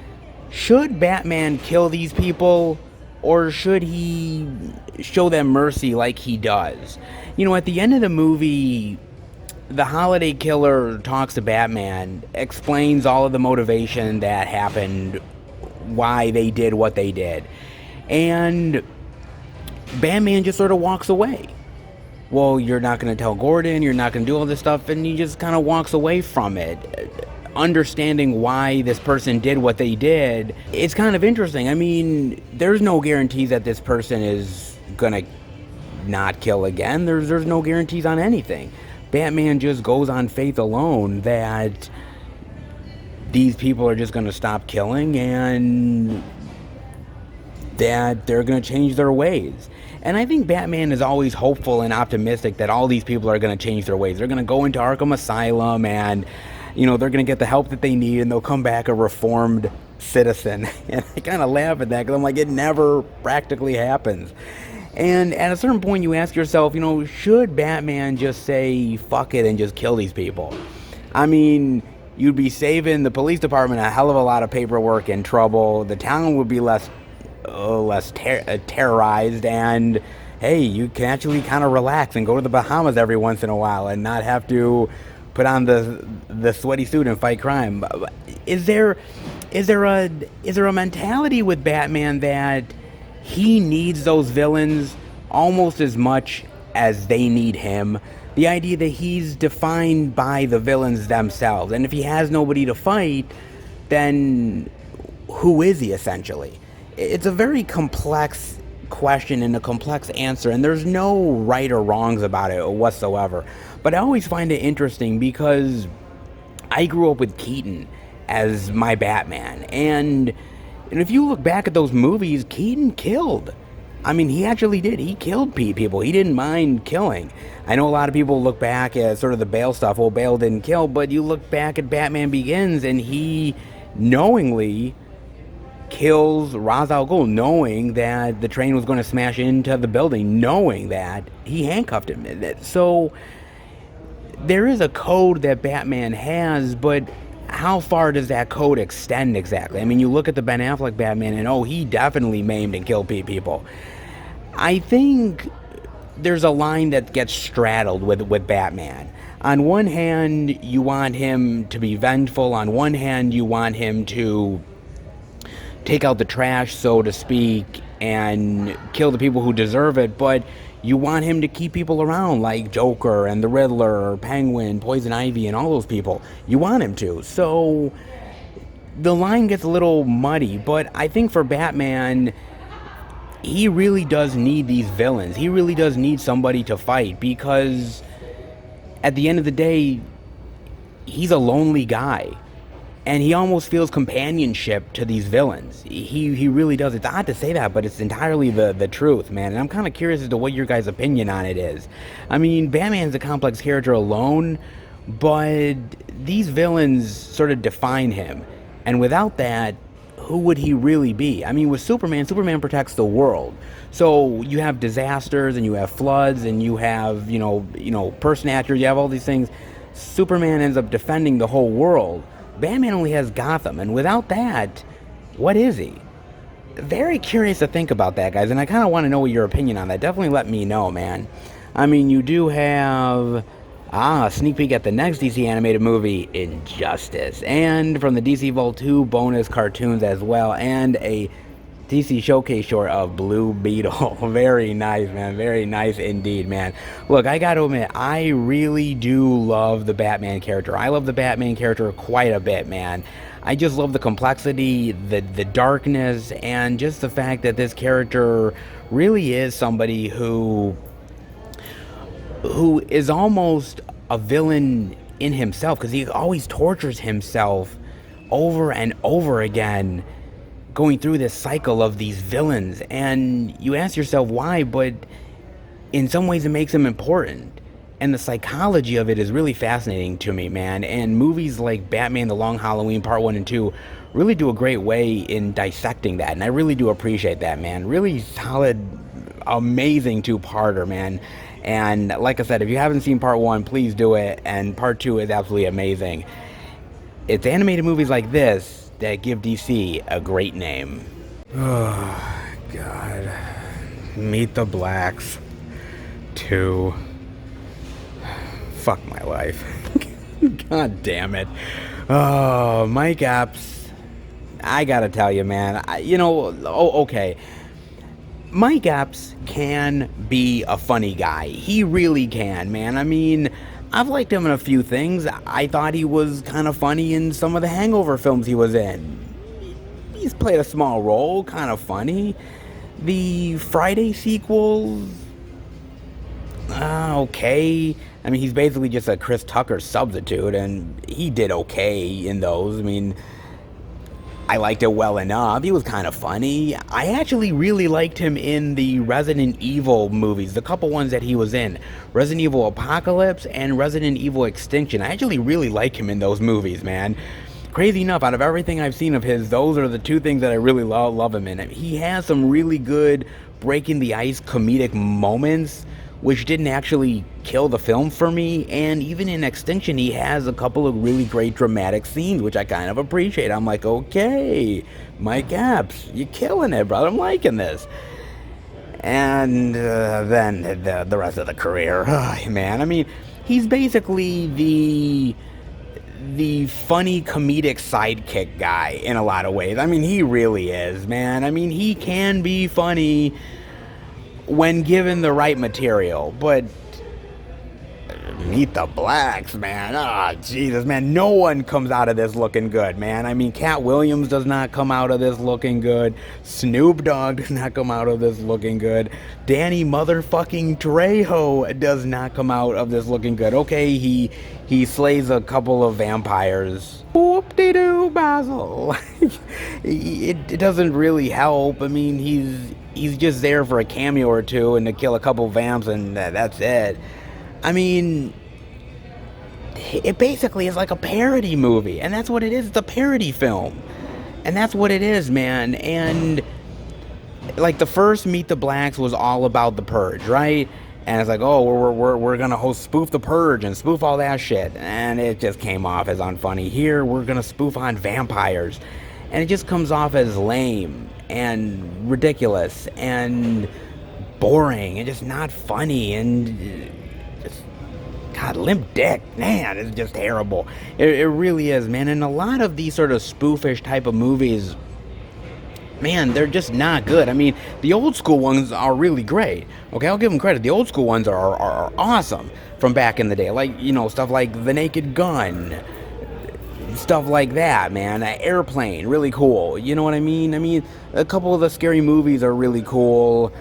should Batman kill these people, or should he show them mercy like he does? You know, at the end of the movie, the Holiday Killer talks to Batman, explains all of the motivation that happened, why they did what they did. And Batman just sort of walks away. Well, you're not going to tell Gordon, you're not going to do all this stuff, and he just kind of walks away from it. Understanding why this person did what they did, it's kind of interesting. I mean, there's no guarantees that this person is gonna not kill again. There's no guarantees on anything. Batman just goes on faith alone that these people are just gonna stop killing and that they're gonna change their ways. And I think Batman is always hopeful and optimistic that all these people are gonna change their ways. They're gonna go into Arkham Asylum and, you know, they're going to get the help that they need, and they'll come back a reformed citizen. And I kind of laugh at that because I'm like, it never practically happens. And at a certain point, you ask yourself, you know, should Batman just say, fuck it, and just kill these people? I mean, you'd be saving the police department a hell of a lot of paperwork and trouble. The town would be less terrorized, and, hey, you can actually kind of relax and go to the Bahamas every once in a while and not have to put on the sweaty suit and fight crime. Is there a mentality with Batman that he needs those villains almost as much as they need him? The idea that he's defined by the villains themselves, and if he has nobody to fight, then who is he essentially? It's a very complex question and a complex answer, and there's no right or wrongs about it whatsoever. But I always find it interesting because I grew up with Keaton as my Batman, and if you look back at those movies, Keaton killed. I mean, he actually did. He killed people. He didn't mind killing. I know a lot of people look back at sort of the Bale stuff. Well, Bale didn't kill, but you look back at Batman Begins, and he knowingly kills Ra's al Ghul, knowing that the train was going to smash into the building, knowing that he handcuffed him. So there is a code that Batman has, but how far does that code extend exactly? I mean, you look at the Ben Affleck Batman, and he definitely maimed and killed people. I think there's a line that gets straddled with Batman. on one hand, you want him to be vengeful. On one hand, you want him to take out the trash, so to speak, and kill the people who deserve it, but you want him to keep people around like Joker and the Riddler, or Penguin, Poison Ivy, and all those people. You want him to. So the line gets a little muddy, but I think for Batman, he really does need these villains. He really does need somebody to fight, because at the end of the day, he's a lonely guy. And he almost feels companionship to these villains. He really does. It's odd to say that, but it's entirely the truth, man. And I'm kind of curious as to what your guys' opinion on it is. I mean, Batman's a complex character alone, but these villains sort of define him. And without that, who would he really be? I mean, with Superman protects the world. So you have disasters, and you have floods, and you have, purse snatchers, you have all these things. Superman ends up defending the whole world. Batman only has Gotham, and without that, what is he? Very curious to think about that, guys, and I kind of want to know your opinion on that. Definitely let me know, man. I mean, you do have a sneak peek at the next DC animated movie, Injustice, and from the DC Vault 2 bonus cartoons as well, and a DC Showcase short of Blue Beetle. Very nice, man. Very nice indeed, man. Look, I gotta admit, I really do love the Batman character. I love the Batman character quite a bit, man. I just love the complexity, the darkness, and just the fact that this character really is somebody who is almost a villain in himself, because he always tortures himself over and over again, going through this cycle of these villains. And you ask yourself why, but in some ways it makes him important. And the psychology of it is really fascinating to me, man. And movies like Batman: The Long Halloween Part 1 and 2 really do a great way in dissecting that. And I really do appreciate that, man. Really solid, amazing two-parter, man. And like I said, if you haven't seen Part 1, please do it. And Part 2 is absolutely amazing. It's animated movies like this that give DC a great name. Oh, God. Meet the Blacks 2. Fuck my life. God damn it. Oh, Mike Epps. I gotta tell you, man. Okay. Mike Epps can be a funny guy. He really can, man. I mean, I've liked him in a few things. I thought he was kind of funny in some of the Hangover films he was in. He's played a small role, kind of funny. The Friday sequels, okay. I mean, he's basically just a Chris Tucker substitute, and he did okay in those. I mean, I liked it well enough. He was kind of funny. I actually really liked him in the Resident Evil movies, the couple ones that he was in. Resident Evil Apocalypse and Resident Evil Extinction. I actually really like him in those movies, man. Crazy enough, out of everything I've seen of his, those are the two things that I really love him in. He has some really good breaking the ice comedic moments, which didn't actually kill the film for me. And even in Extinction, he has a couple of really great dramatic scenes, which I kind of appreciate. I'm like, okay, Mike Epps, you're killing it, brother. I'm liking this. And then the rest of the career, man. I mean, he's basically the funny comedic sidekick guy in a lot of ways. I mean, he really is, man. I mean, he can be funny when given the right material, but Meet the Blacks, man. Jesus, man. No one comes out of this looking good, man. I mean, Cat Williams does not come out of this looking good. Snoop Dogg does not come out of this looking good. Danny motherfucking Trejo does not come out of this looking good. Okay, he slays a couple of vampires. Whoop-de-doo, Basil. It doesn't really help. I mean, he's just there for a cameo or two and to kill a couple vamps, and that's it. I mean, it basically is like a parody movie, and that's what it is. It's a parody film, and that's what it is, man. And like the first Meet the Blacks was all about the Purge, right? And it's like, oh, we're gonna spoof the Purge and spoof all that shit, and it just came off as unfunny. Here we're gonna spoof on vampires, and it just comes off as lame and ridiculous and boring and just not funny and God, Limp Dick, man, it's just terrible. It really is, man. And a lot of these sort of spoofish type of movies, man, they're just not good. I mean, the old school ones are really great. Okay, I'll give them credit. The old school ones are awesome from back in the day. Like, stuff like The Naked Gun, stuff like that, man. Airplane, really cool. You know what I mean? I mean, a couple of the scary movies are really cool.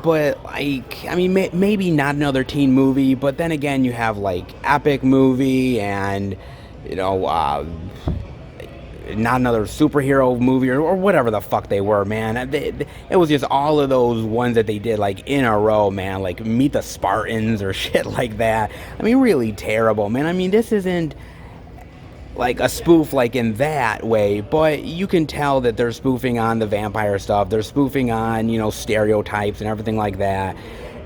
But, like, I mean, maybe not another teen movie. But then again, you have, like, Epic movie and, not another superhero movie or whatever the fuck they were, man. It was just all of those ones that they did, like, in a row, man. Like, Meet the Spartans or shit like that. I mean, really terrible, man. I mean, this isn't like a spoof like in that way, but you can tell that they're spoofing on the vampire stuff. They're spoofing on, stereotypes and everything like that.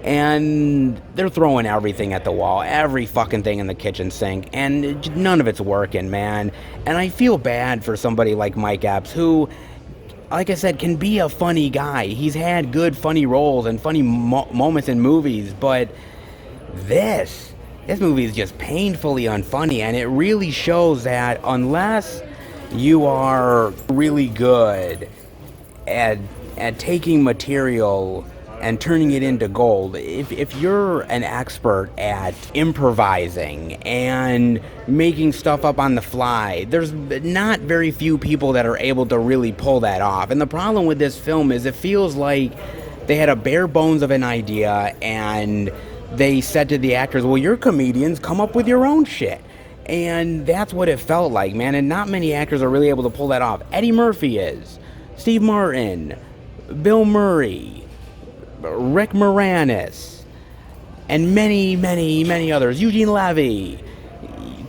And they're throwing everything at the wall, every fucking thing in the kitchen sink, and none of it's working, man. And I feel bad for somebody like Mike Epps, who, like I said, can be a funny guy. He's had good funny roles and funny moments in movies, but this movie is just painfully unfunny, and it really shows that unless you are really good at taking material and turning it into gold, if you're an expert at improvising and making stuff up on the fly, there's not very few people that are able to really pull that off. And the problem with this film is it feels like they had a bare bones of an idea and they said to the actors, well, you're comedians, come up with your own shit. And that's what it felt like, man. And not many actors are really able to pull that off. Eddie Murphy is, Steve Martin, Bill Murray, Rick Moranis, and many, many, many others. Eugene Levy,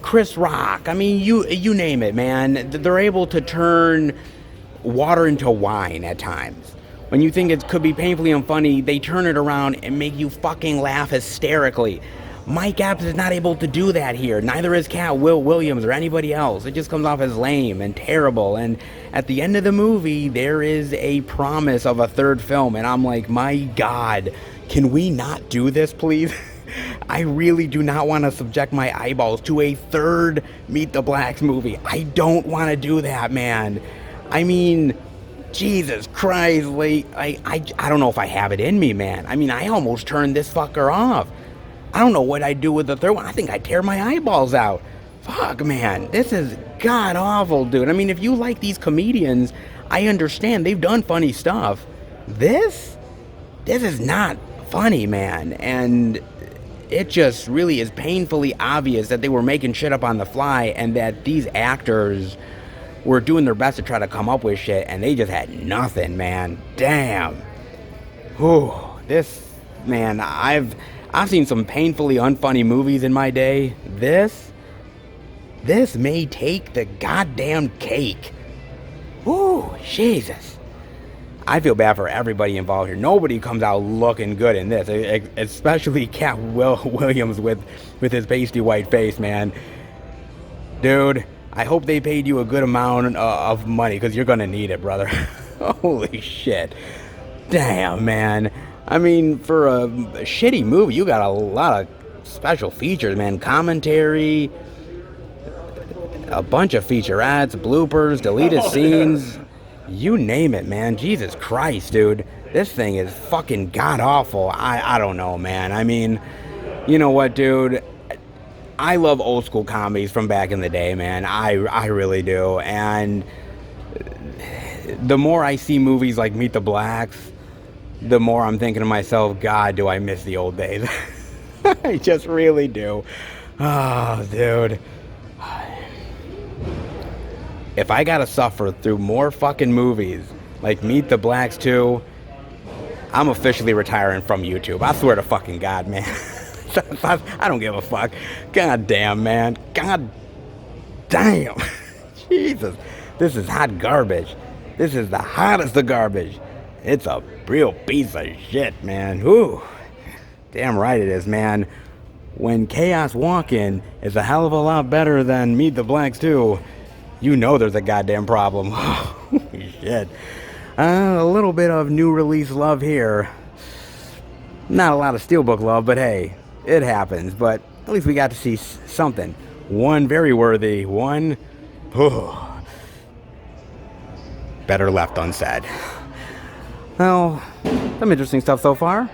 Chris Rock. I mean, you name it, man. They're able to turn water into wine at times. When you think it could be painfully unfunny, they turn it around and make you fucking laugh hysterically. Mike Epps is not able to do that here. Neither is Will Williams or anybody else. It just comes off as lame and terrible. And at the end of the movie, there is a promise of a third film. And I'm like, my God, can we not do this, please? I really do not want to subject my eyeballs to a third Meet the Blacks movie. I don't want to do that, man. I mean, Jesus Christ, like, I don't know if I have it in me, man. I mean, I almost turned this fucker off. I don't know what I'd do with the third one. I think I'd tear my eyeballs out. Fuck, man. This is god-awful, dude. I mean, if you like these comedians, I understand. They've done funny stuff. This is not funny, man. And it just really is painfully obvious that they were making shit up on the fly and that these actors were doing their best to try to come up with shit, and they just had nothing, man. Damn. Whew. This, man, I've seen some painfully unfunny movies in my day. This may take the goddamn cake. Ooh, Jesus. I feel bad for everybody involved here. Nobody comes out looking good in this, especially Cat Williams with his pasty white face, man. Dude, I hope they paid you a good amount of money, because you're gonna need it, brother. Holy shit. Damn, man. I mean, for a shitty movie, you got a lot of special features, man. Commentary, a bunch of featurettes, bloopers, deleted scenes. You name it, man. Jesus Christ, dude. This thing is fucking god-awful. I don't know, man. I mean, you know what, dude? I love old school comedies from back in the day, man. I really do. And the more I see movies like Meet the Blacks, the more I'm thinking to myself, God, do I miss the old days. I just really do. Oh, dude. If I gotta suffer through more fucking movies like Meet the Blacks 2, I'm officially retiring from YouTube. I swear to fucking God, man. I don't give a fuck. God damn, man. God damn. Jesus. This is hot garbage. This is the hottest of garbage. It's a real piece of shit, man. Whew. Damn right it is, man. When Chaos Walkin' is a hell of a lot better than Meet the Blacks 2, you know there's a goddamn problem. Holy shit. A little bit of new release love here. Not a lot of Steelbook love, but hey, it happens. But at least we got to see something. One very worthy, one better left unsaid. Well, some interesting stuff so far.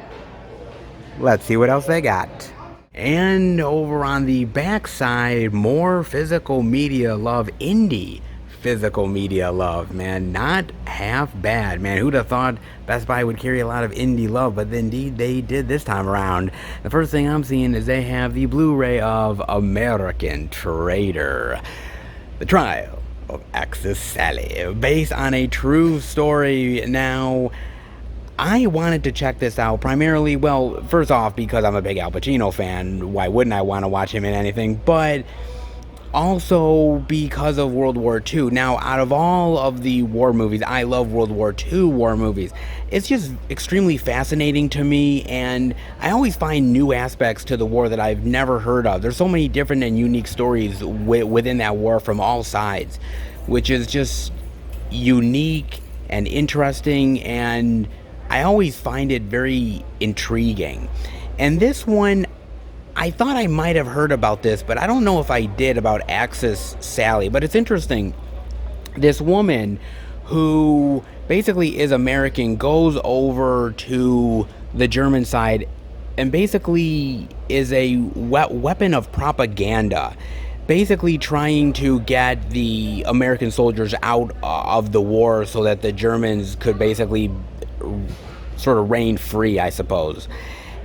Let's see what else they got. And over on the backside, more physical media love, indie physical media love, man. Not half bad, man. Who'd have thought Best Buy would carry a lot of indie love, but indeed they did this time around. The first thing I'm seeing is they have the Blu-ray of American Trader, The Trial of Axis Sally, based on a true story. Now, I wanted to check this out primarily, well, first off, because I'm a big Al Pacino fan. Why wouldn't I want to watch him in anything? But also because of World War II. Now, out of all of the war movies, I love World War II war movies. It's just extremely fascinating to me, and I always find new aspects to the war that I've never heard of. There's so many different and unique stories within that war from all sides, which is just unique and interesting, and I always find it very intriguing. And this one, I thought I might have heard about this, but I don't know if I did, about Axis Sally. But it's interesting. This woman who basically is American goes over to the German side and basically is a weapon of propaganda, basically trying to get the American soldiers out of the war so that the Germans could basically sort of reign free, I suppose.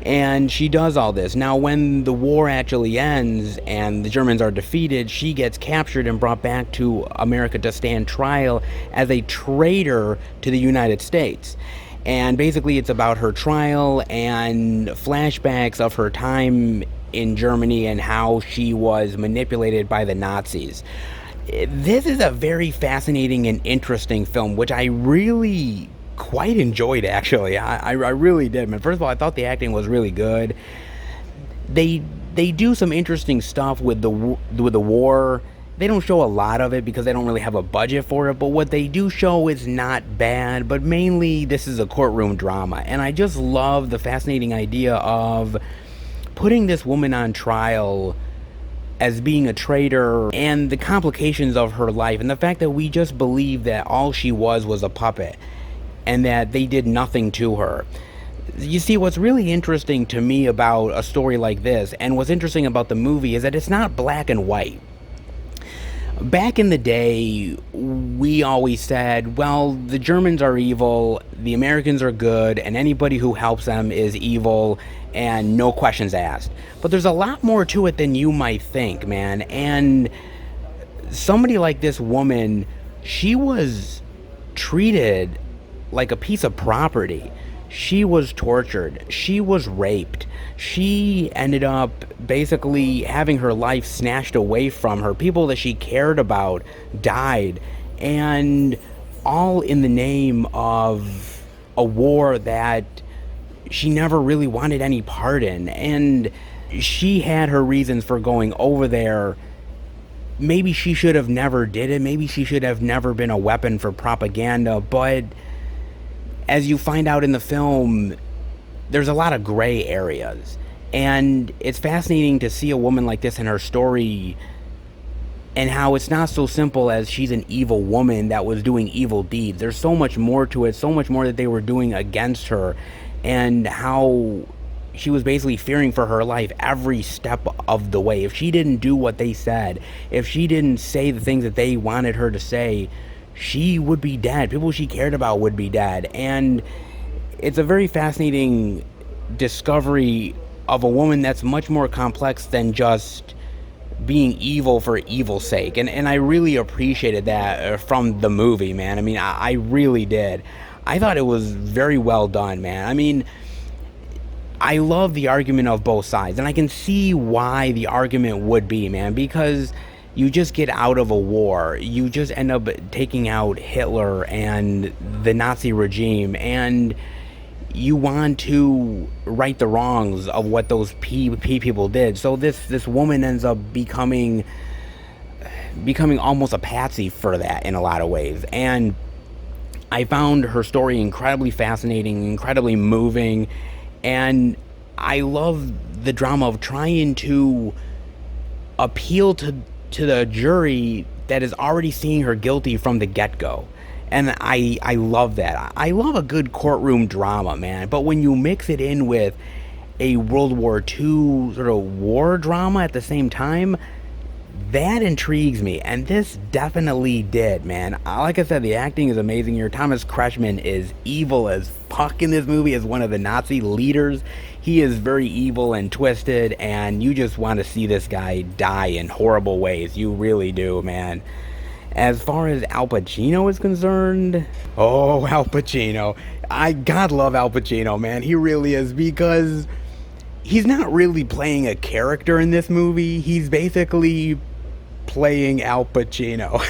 And she does all this. Now, when the war actually ends and the Germans are defeated, she gets captured and brought back to America to stand trial as a traitor to the United States. And basically it's about her trial and flashbacks of her time in Germany and how she was manipulated by the Nazis. This is a very fascinating and interesting film, which I really quite enjoyed, actually. I really did, man. First of all, I thought the acting was really good. They do some interesting stuff with the war. They don't show a lot of it because they don't really have a budget for it, but what they do show is not bad. But mainly, this is a courtroom drama, and I just love the fascinating idea of putting this woman on trial as being a traitor and the complications of her life, and the fact that we just believe that all she was a puppet, and that they did nothing to her. You see, what's really interesting to me about a story like this, and what's interesting about the movie, is that it's not black and white. Back in the day, we always said, well, the Germans are evil, the Americans are good, and anybody who helps them is evil, and no questions asked. But there's a lot more to it than you might think, man. And somebody like this woman, she was treated like a piece of property. She was tortured. She was raped. She ended up basically having her life snatched away from her. People that she cared about died, and all in the name of a war that she never really wanted any part in. And she had her reasons for going over there. Maybe she should have never did it. Maybe she should have never been a weapon for propaganda, but as you find out in the film, there's a lot of gray areas. And it's fascinating to see a woman like this in her story, and how it's not so simple as she's an evil woman that was doing evil deeds. There's so much more to it, so much more that they were doing against her, and how she was basically fearing for her life every step of the way. If she didn't do what they said, if she didn't say the things that they wanted her to say, she would be dead. People she cared about would be dead. And it's a very fascinating discovery of a woman that's much more complex than just being evil for evil's sake. And I really appreciated that from the movie, man. I mean, I really did. I thought it was very well done, man. I mean, I love the argument of both sides, and I can see why the argument would be, man, because you just get out of a war, you just end up taking out Hitler and the Nazi regime, and you want to right the wrongs of what those people did. So this woman ends up becoming almost a patsy for that in a lot of ways. And I found her story incredibly fascinating, incredibly moving, and I love the drama of trying to appeal to the jury that is already seeing her guilty from the get-go. And I love that. I love a good courtroom drama, man. But when you mix it in with a World War II sort of war drama at the same time, that intrigues me. And this definitely did, man. Like I said, the acting is amazing here. Thomas Kretschmann is evil as fuck in this movie as one of the Nazi leaders. He is very evil and twisted, and you just want to see this guy die in horrible ways. You really do, man. As far as Al Pacino is concerned, oh, Al Pacino. God love Al Pacino, man. He really is, because he's not really playing a character in this movie. He's basically playing Al Pacino.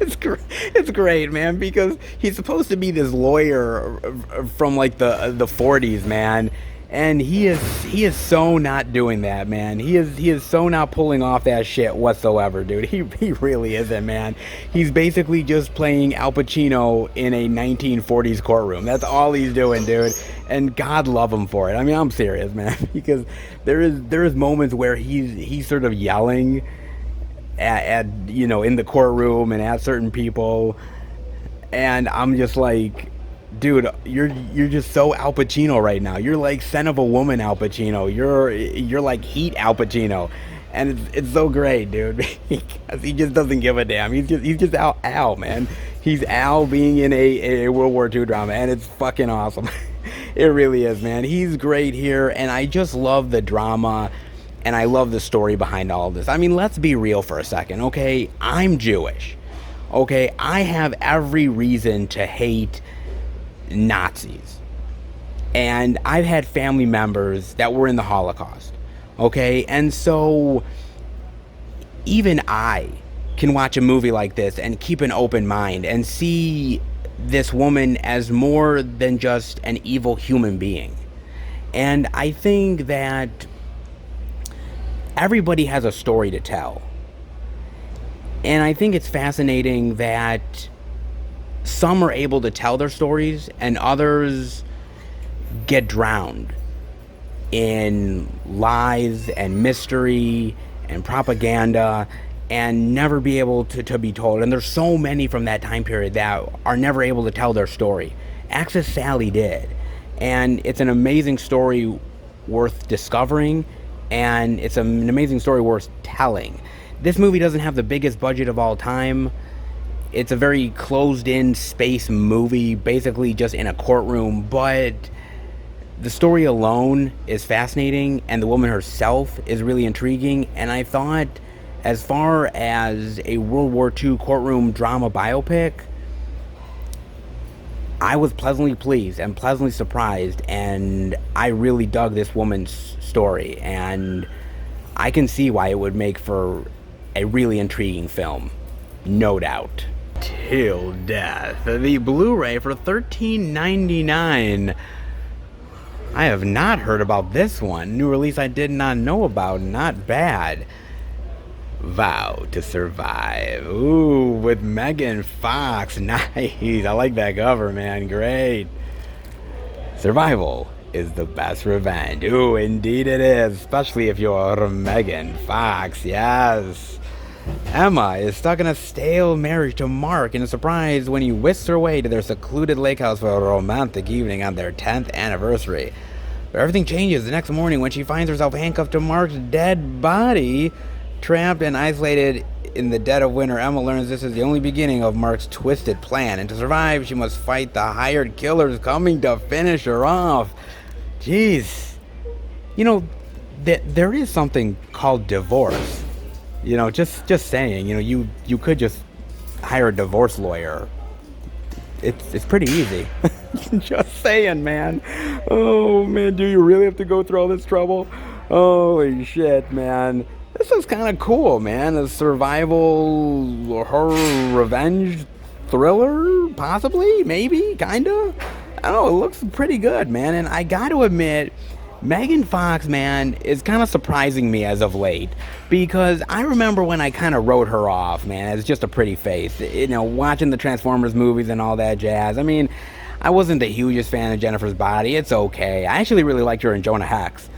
It's great, man, because he's supposed to be this lawyer from like the 40s, man. And he is so not doing that, man. He is so not pulling off that shit whatsoever, dude. He really isn't, man. He's basically just playing Al Pacino in a 1940s courtroom. That's all he's doing, dude. And God love him for it. I mean, I'm serious, man, because there is moments where he's sort of yelling at you know, in the courtroom and at certain people, and I'm just like, dude, you're just so Al Pacino right now. You're like Son of a Woman Al Pacino. You're like Heat Al Pacino, and it's so great, dude. Because he just doesn't give a damn. He's just Al, man. He's Al being in a World War II drama, and it's fucking awesome. It really is, man. He's great here, and I just love the drama, and I love the story behind all of this. I mean, let's be real for a second, okay? I'm Jewish, okay? I have every reason to hate Nazis, and I've had family members that were in the Holocaust, okay? And so even I can watch a movie like this and keep an open mind and see this woman as more than just an evil human being. And I think that everybody has a story to tell, and I think it's fascinating that some are able to tell their stories and others get drowned in lies and mystery and propaganda and never be able to be told. And there's so many from that time period that are never able to tell their story. Access Sally did, and it's an amazing story worth discovering, and it's an amazing story worth telling. This movie doesn't have the biggest budget of all time. It's a very closed-in space movie, basically just in a courtroom, but the story alone is fascinating, and the woman herself is really intriguing. And I thought, as far as a World War II courtroom drama biopic, I was pleasantly pleased and pleasantly surprised, and I really dug this woman's story, and I can see why it would make for a really intriguing film, no doubt. Till Death, the Blu-ray for $13.99. I have not heard about this one. New release I did not know about. Not bad. Vow to Survive. Ooh, with Megan Fox. Nice. I like that cover, man. Great. Survival is the best revenge. Ooh, indeed it is. Especially if you're Megan Fox. Yes. Emma is stuck in a stale marriage to Mark, and is surprised when he whisks her away to their secluded lake house for a romantic evening on their 10th anniversary. But everything changes the next morning when she finds herself handcuffed to Mark's dead body. Trapped and isolated in the dead of winter, Emma learns this is the only beginning of Mark's twisted plan, and to survive, she must fight the hired killers coming to finish her off. Jeez. You know, there is something called divorce. You know, just saying, you know, you could just hire a divorce lawyer. It's pretty easy. Just saying, man. Oh, man, do you really have to go through all this trouble? Holy shit, man. This is kind of cool, man. A survival horror revenge thriller, possibly, maybe, kind of. I don't know, it looks pretty good, man. And I got to admit, Megan Fox, man, is kind of surprising me as of late, because I remember when I kind of wrote her off, man, as just a pretty face. You know, watching the Transformers movies and all that jazz. I mean, I wasn't the hugest fan of Jennifer's Body. It's okay. I actually really liked her in Jonah Hex.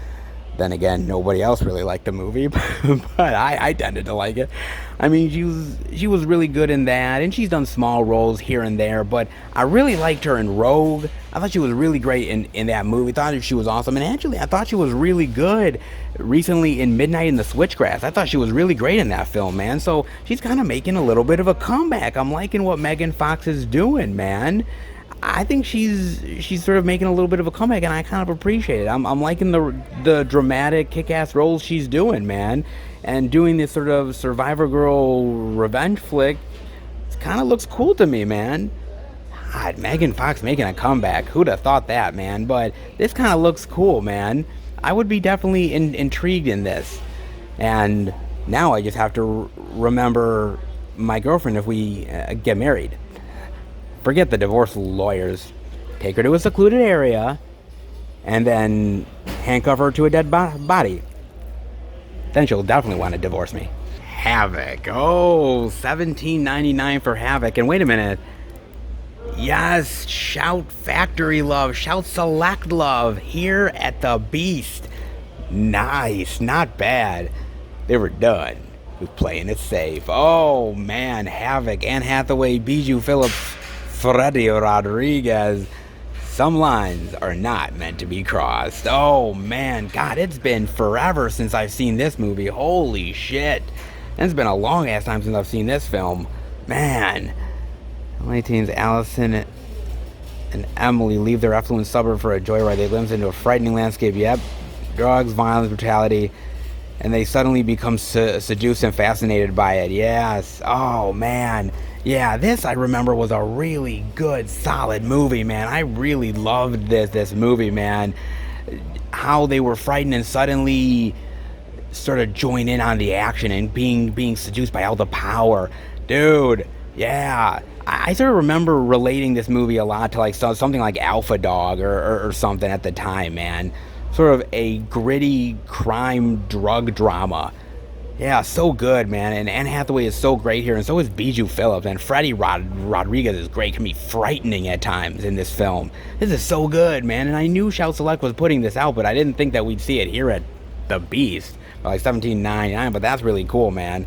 Then again, nobody else really liked the movie, but I tended to like it. I mean, she was really good in that, and she's done small roles here and there, but I really liked her in Rogue. I thought she was really great in that movie. I thought she was awesome, and actually, I thought she was really good recently in Midnight in the Switchgrass. I thought she was really great in that film, man. So she's kind of making a little bit of a comeback. I'm liking what Megan Fox is doing, man. I think she's sort of making a little bit of a comeback, and I kind of appreciate it. I'm liking the dramatic, kick-ass roles she's doing, man, and doing this sort of Survivor Girl revenge flick. It kind of looks cool to me, man. God, Megan Fox making a comeback. Who'd have thought that, man? But this kind of looks cool, man. I would be definitely intrigued in this. And now I just have to remember my girlfriend if we get married. Forget the divorce lawyers. Take her to a secluded area and then handcuff her to a dead body. Then she'll definitely want to divorce me. Havoc. Oh, $17.99 for Havoc. And wait a minute. Yes, Shout Factory Love, Shout Select Love here at the Beast. Nice, not bad. They were done with playing it safe. Oh man, Havoc, Anne Hathaway, Bijou Phillips, Freddy Rodriguez. Some lines are not meant to be crossed. Oh man, God, it's been forever since I've seen this movie. Holy shit. And it's been a long ass time since I've seen this film. Man. LA teens Allison and Emily leave their affluent suburb for a joyride. They glimpse into a frightening landscape. Yep, drugs, violence, brutality, and they suddenly become seduced and fascinated by it. Yes. Oh man. Yeah, this I remember was a really good, solid movie, man. I really loved this movie, man. How they were frightened and suddenly sort of join in on the action and being seduced by all the power. Dude, yeah. I sort of remember relating this movie a lot to like something like Alpha Dog or something at the time, man. Sort of a gritty crime drug drama. Yeah, so good, man. And Anne Hathaway is so great here, and so is Bijou Phillips. And Freddy Rodriguez is great. Can be frightening at times in this film. This is so good, man. And I knew Shout Select was putting this out, but I didn't think that we'd see it here at the Beast. Like $17.99, but that's really cool, man.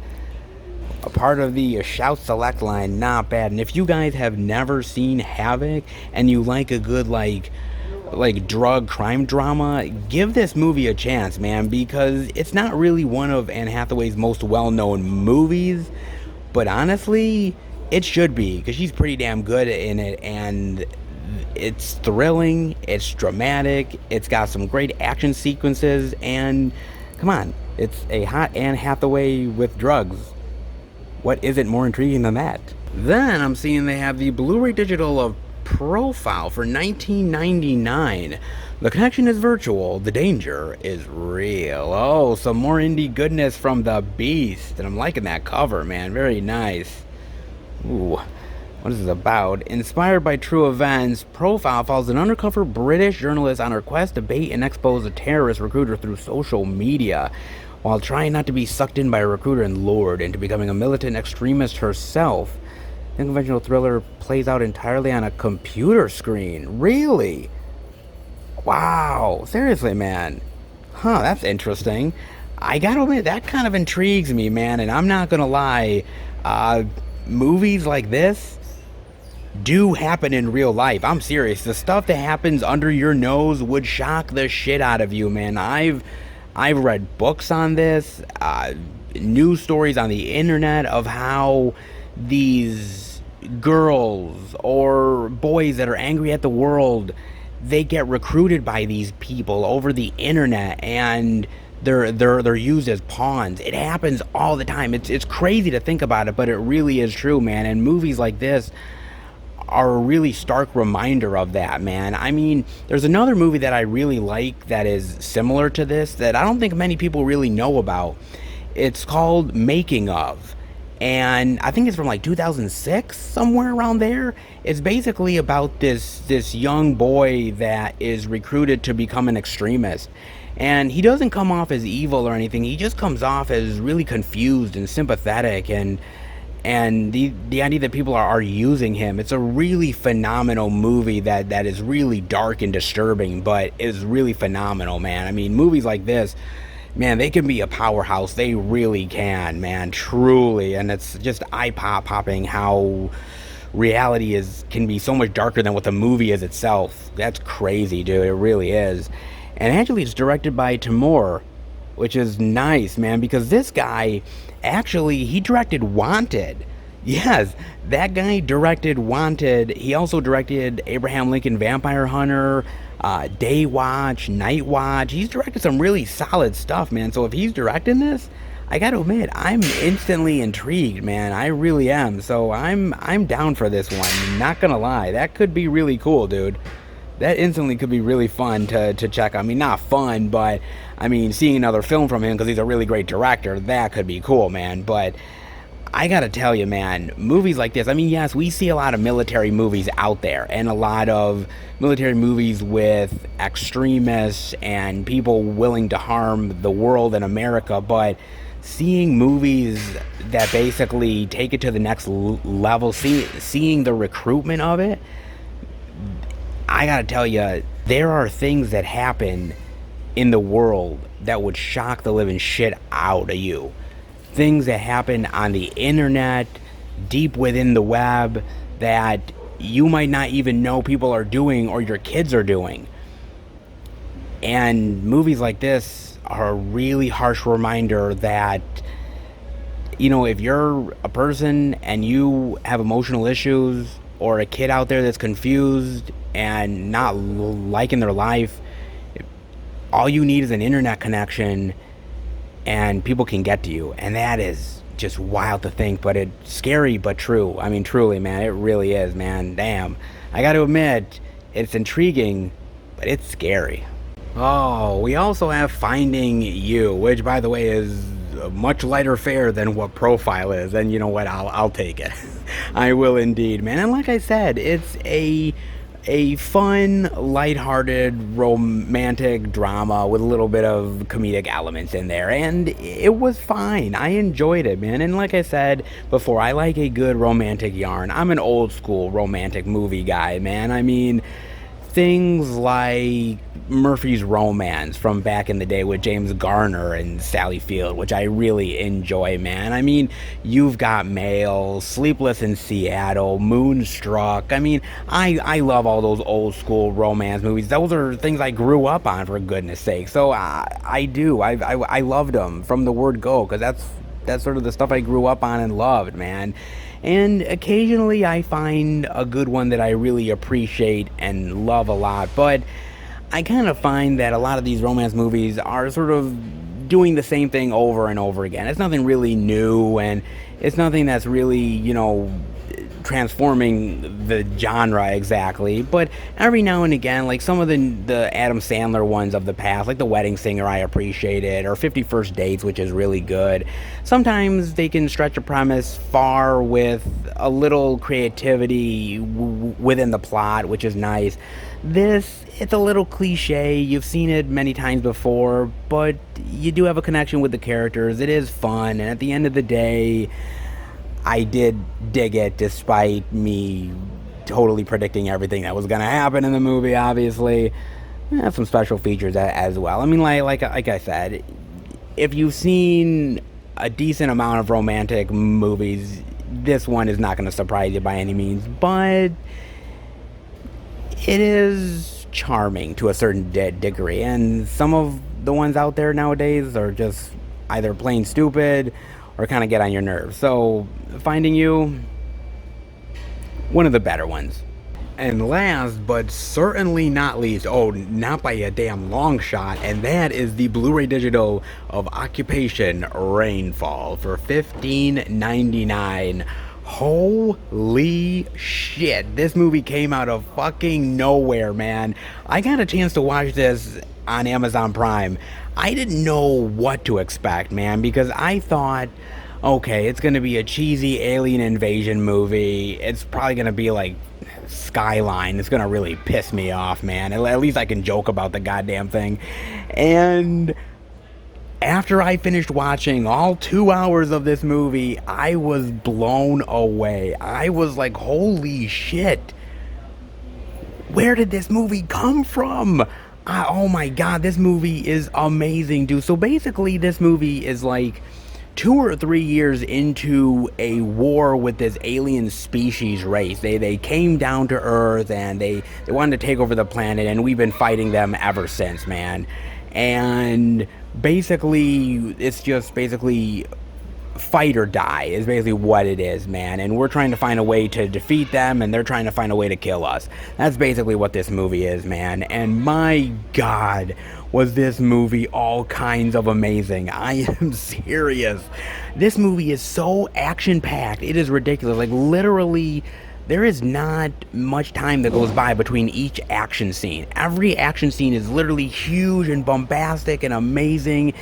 A part of the Shout Select line, not bad. And if you guys have never seen Havoc and you like a good like drug crime drama, give this movie a chance, man, because it's not really one of Anne Hathaway's most well-known movies, but honestly it should be, because she's pretty damn good in it, and it's thrilling, it's dramatic, it's got some great action sequences, and come on, it's a hot Anne Hathaway with drugs. What isn't more intriguing than that? Then I'm seeing they have the Blu-ray digital of Profile for $19.99. The connection is virtual, the danger is real. Oh, some more indie goodness from the Beast. And I'm liking that cover, man. Very nice. Ooh, what is this about? Inspired by true events, Profile follows an undercover British journalist on her quest to bait and expose a terrorist recruiter through social media, while trying not to be sucked in by a recruiter and lured into becoming a militant extremist herself. The unconventional thriller plays out entirely on a computer screen. Really? Wow. Seriously, man. Huh, that's interesting. I gotta admit, that kind of intrigues me, man, and I'm not gonna lie. Movies like this do happen in real life. I'm serious. The stuff that happens under your nose would shock the shit out of you, man. I've read books on this, news stories on the internet of how these girls or boys that are angry at the world, they get recruited by these people over the internet, and they're used as pawns. It happens all the time. It's crazy to think about it, but it really is true, man. And movies like this are a really stark reminder of that, man. I mean, there's another movie that I really like that is similar to this that I don't think many people really know about. It's called Making Of, and I think it's from like 2006, somewhere around there. It's basically about this young boy that is recruited to become an extremist, and he doesn't come off as evil or anything. He just comes off as really confused and sympathetic, and and the idea that people are using him. It's a really phenomenal movie that is really dark and disturbing, but is really phenomenal, man. I mean, movies like this, man, they can be a powerhouse. They really can, man, truly. And it's just eye-popping how reality can be so much darker than what the movie is itself. That's crazy, dude. It really is. And actually, it's directed by Timur, which is nice, man, because this guy, actually, he directed Wanted. Yes, that guy directed Wanted. He also directed Abraham Lincoln Vampire Hunter, Day Watch, Night Watch. He's directed some really solid stuff, man. So if he's directing this, I gotta admit, I'm instantly intrigued, man. I really am. So I'm down for this one. Not gonna lie, that could be really cool, dude. That instantly could be really fun to check. I mean, not fun, but I mean, seeing another film from him because he's a really great director, that could be cool, man. But I gotta tell you, man, movies like this, I mean, yes, we see a lot of military movies out there and a lot of military movies with extremists and people willing to harm the world and America, but seeing movies that basically take it to the next level, seeing the recruitment of it, I gotta tell you, there are things that happen in the world that would shock the living shit out of you. Things that happen on the internet, deep within the web, that you might not even know people are doing or your kids are doing. And movies like this are a really harsh reminder that, you know, if you're a person and you have emotional issues, or a kid out there that's confused and not liking their life, all you need is an internet connection and people can get to you. And that is just wild to think, but it's scary but true. I mean, truly, man, it really is, man. Damn. I got to admit, it's intriguing, but it's scary. Oh, we also have Finding You, which, by the way, is a much lighter fare than what Profile is. And you know what? I'll take it. I will indeed, man. And like I said, it's a fun, lighthearted, romantic drama with a little bit of comedic elements in there, and it was fine. I enjoyed it, man. And like I said before, I like a good romantic yarn. I'm an old school romantic movie guy, man. I mean, things like Murphy's Romance from back in the day with James Garner and Sally Field, which I really enjoy, man. I mean, You've Got Mail, Sleepless in Seattle, Moonstruck. I mean, I love all those old school romance movies. Those are things I grew up on, for goodness sake. So I do. I loved them from the word go, because that's sort of the stuff I grew up on and loved, man. And occasionally I find a good one that I really appreciate and love a lot, but I kind of find that a lot of these romance movies are sort of doing the same thing over and over again. It's nothing really new, and it's nothing that's really, you know, transforming the genre exactly, but every now and again, like some of the Adam Sandler ones of the past, like The Wedding Singer, I appreciated, or 50 First Dates, which is really good. Sometimes they can stretch a premise far with a little creativity within the plot, which is nice. This, it's a little cliche. You've seen it many times before, but you do have a connection with the characters. It is fun, and at the end of the day, I did dig it, despite me totally predicting everything that was going to happen in the movie, obviously. It has some special features as well. I mean, like I said, if you've seen a decent amount of romantic movies, this one is not going to surprise you by any means, but it is charming to a certain degree, and some of the ones out there nowadays are just either plain stupid or kind of get on your nerves. So, Finding You, one of the better ones. And last, but certainly not least, oh, not by a damn long shot, and that is the Blu-ray digital of Occupation Rainfall for $15.99. Holy shit, this movie came out of fucking nowhere, man. I got a chance to watch this on Amazon Prime. I didn't know what to expect, man, because I thought, okay, it's gonna be a cheesy alien invasion movie. It's probably gonna be like Skyline. It's gonna really piss me off, man. At least I can joke about the goddamn thing. And After I finished watching all 2 hours of this movie, I was blown away. I was like, holy shit. Where did this movie come from? Oh my god, this movie is amazing, dude. So basically, this movie is like 2 or 3 years into a war with this alien species race. They came down to Earth and they wanted to take over the planet, and we've been fighting them ever since, man. And basically, it's just basically fight or die is basically what it is, man. And we're trying to find a way to defeat them, and they're trying to find a way to kill us. That's basically what this movie is, man. And my god, was this movie all kinds of amazing. I am serious. This movie is so action-packed. It is ridiculous. Like, literally, there is not much time that goes by between each action scene. Every action scene is literally huge and bombastic and amazing.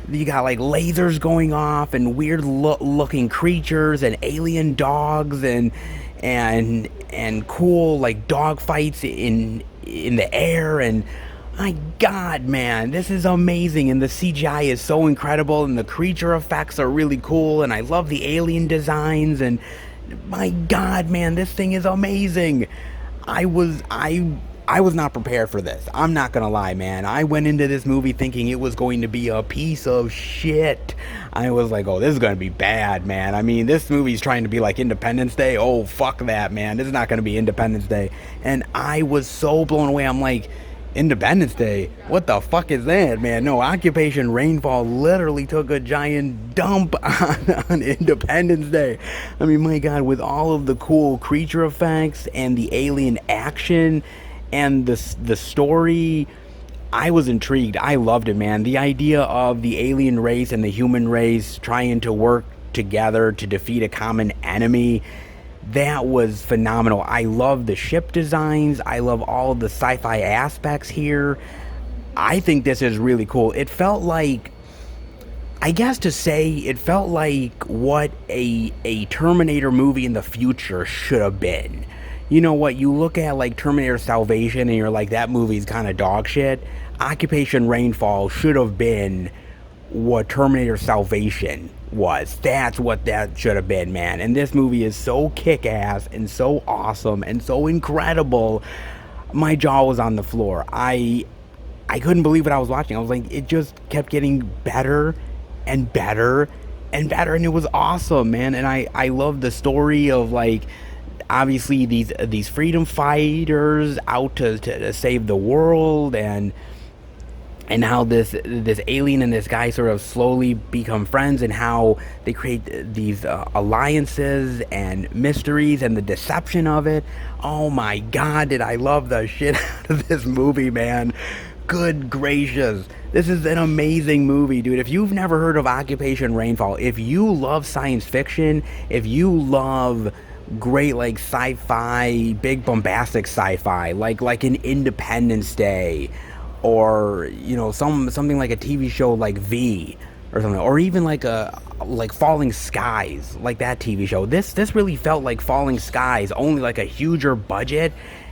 You got like lasers going off and weird looking creatures and alien dogs and cool like dog fights in the air. And my god, man, this is amazing. And the CGI is so incredible, and the creature effects are really cool, and I love the alien designs. And my god, man, this thing is amazing. I was not prepared for this. I'm not gonna lie, man. I went into this movie thinking it was going to be a piece of shit. I was like, oh, this is gonna be bad, man. I mean, this movie's trying to be like Independence Day. Oh, fuck that, man. This is not gonna be Independence Day. And I was so blown away. I'm like, Independence Day? What the fuck is that, man? No, Occupation Rainfall literally took a giant dump on Independence Day. I mean, my god, with all of the cool creature effects and the alien action and the story, I was intrigued. I loved it, man. The idea of the alien race and the human race trying to work together to defeat a common enemy, that was phenomenal. I love the ship designs. I love all of the sci-fi aspects here. I think this is really cool. It felt like, I guess to say, it felt like what a Terminator movie in the future should have been. You know what, you look at like Terminator Salvation and you're like, that movie's kind of dog shit. Occupation Rainfall should have been what Terminator Salvation was. That's what that should have been, man. And this movie is so kick-ass and so awesome and so incredible. My jaw was on the floor. I couldn't believe what I was watching. I was like, it just kept getting better and better and better, and it was awesome, man. And I love the story of like, obviously these freedom fighters out to save the world, and how this alien and this guy sort of slowly become friends, and how they create these alliances and mysteries and the deception of it. Oh my god, did I love the shit out of this movie, man. Good gracious. This is an amazing movie, dude. If you've never heard of Occupation Rainfall, if you love science fiction, if you love great like sci-fi, big bombastic sci-fi, like an Independence Day, or you know, something like a TV show like V or something, or even like Falling Skies, like that TV show. This really felt like Falling Skies, only like a huger budget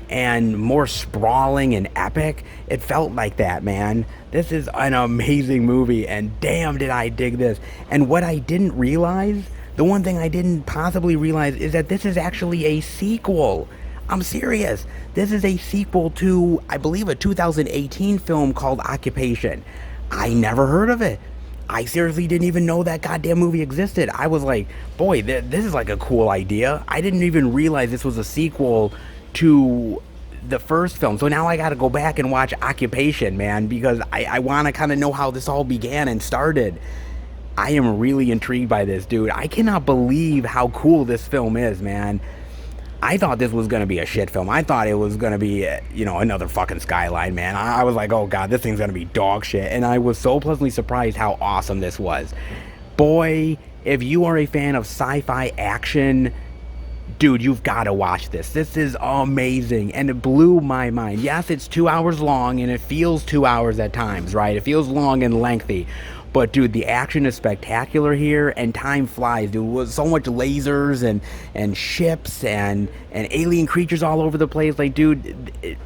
and more sprawling and epic. It felt like that, man. This is an amazing movie, and damn did I dig this. And what I didn't realize, the one thing I didn't possibly realize, is that this is actually a sequel. I'm serious. This is a sequel to, I believe, a 2018 film called Occupation. I never heard of it. I seriously didn't even know that goddamn movie existed. I was like, boy, this is like a cool idea. I didn't even realize this was a sequel to the first film. So now I gotta go back and watch Occupation, man, because I want to kind of know how this all began and started. I am really intrigued by this, dude. I cannot believe how cool this film is, man. I thought this was going to be a shit film. I thought it was going to be, you know, another fucking Skyline, man. I was like, oh god, this thing's going to be dog shit. And I was so pleasantly surprised how awesome this was. Boy, if you are a fan of sci-fi action, dude, you've got to watch this. This is amazing, and it blew my mind. Yes, it's 2 hours long, and it feels 2 hours at times, right? It feels long and lengthy. But, dude, the action is spectacular here, and time flies, dude. With so much lasers and ships and alien creatures all over the place. Like, dude,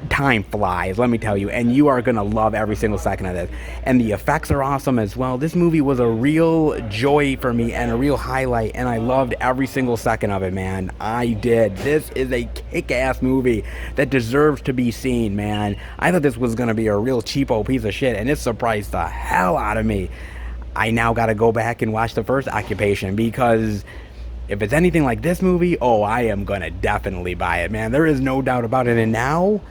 time flies, let me tell you, and you are gonna love every single second of this. And the effects are awesome as well. This movie was a real joy for me and a real highlight, and I loved every single second of it, man. I did. This is a kick-ass movie that deserves to be seen, man. I thought this was gonna be a real cheapo piece of shit, and it surprised the hell out of me. I now gotta go back and watch the first Occupation, because if it's anything like this movie, oh, I am gonna definitely buy it, man. There is no doubt about it. And now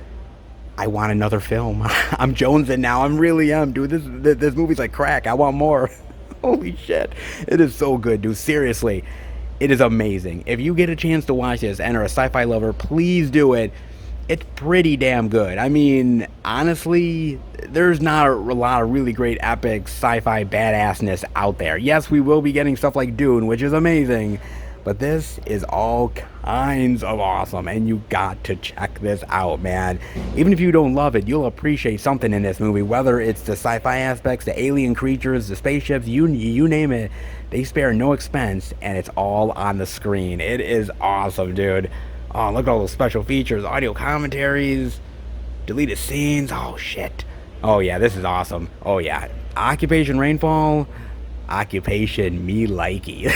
I want another film. I'm jonesing now. I really am, dude. This movie's like crack. I want more. Holy shit. It is so good, dude. Seriously. It is amazing. If you get a chance to watch this and are a sci-fi lover, please do it. It's pretty damn good. I mean, honestly, there's not a lot of really great epic sci-fi badassness out there. Yes, we will be getting stuff like Dune, which is amazing, but this is all kinds of awesome, and you got to check this out, man. Even if you don't love it, you'll appreciate something in this movie, whether it's the sci-fi aspects, the alien creatures, the spaceships, you name it. They spare no expense, and it's all on the screen. It is awesome, dude. Oh, look at all those special features, audio commentaries, deleted scenes. Oh, shit. Oh, yeah, this is awesome. Oh, yeah. Occupation Rainfall. Occupation me likey.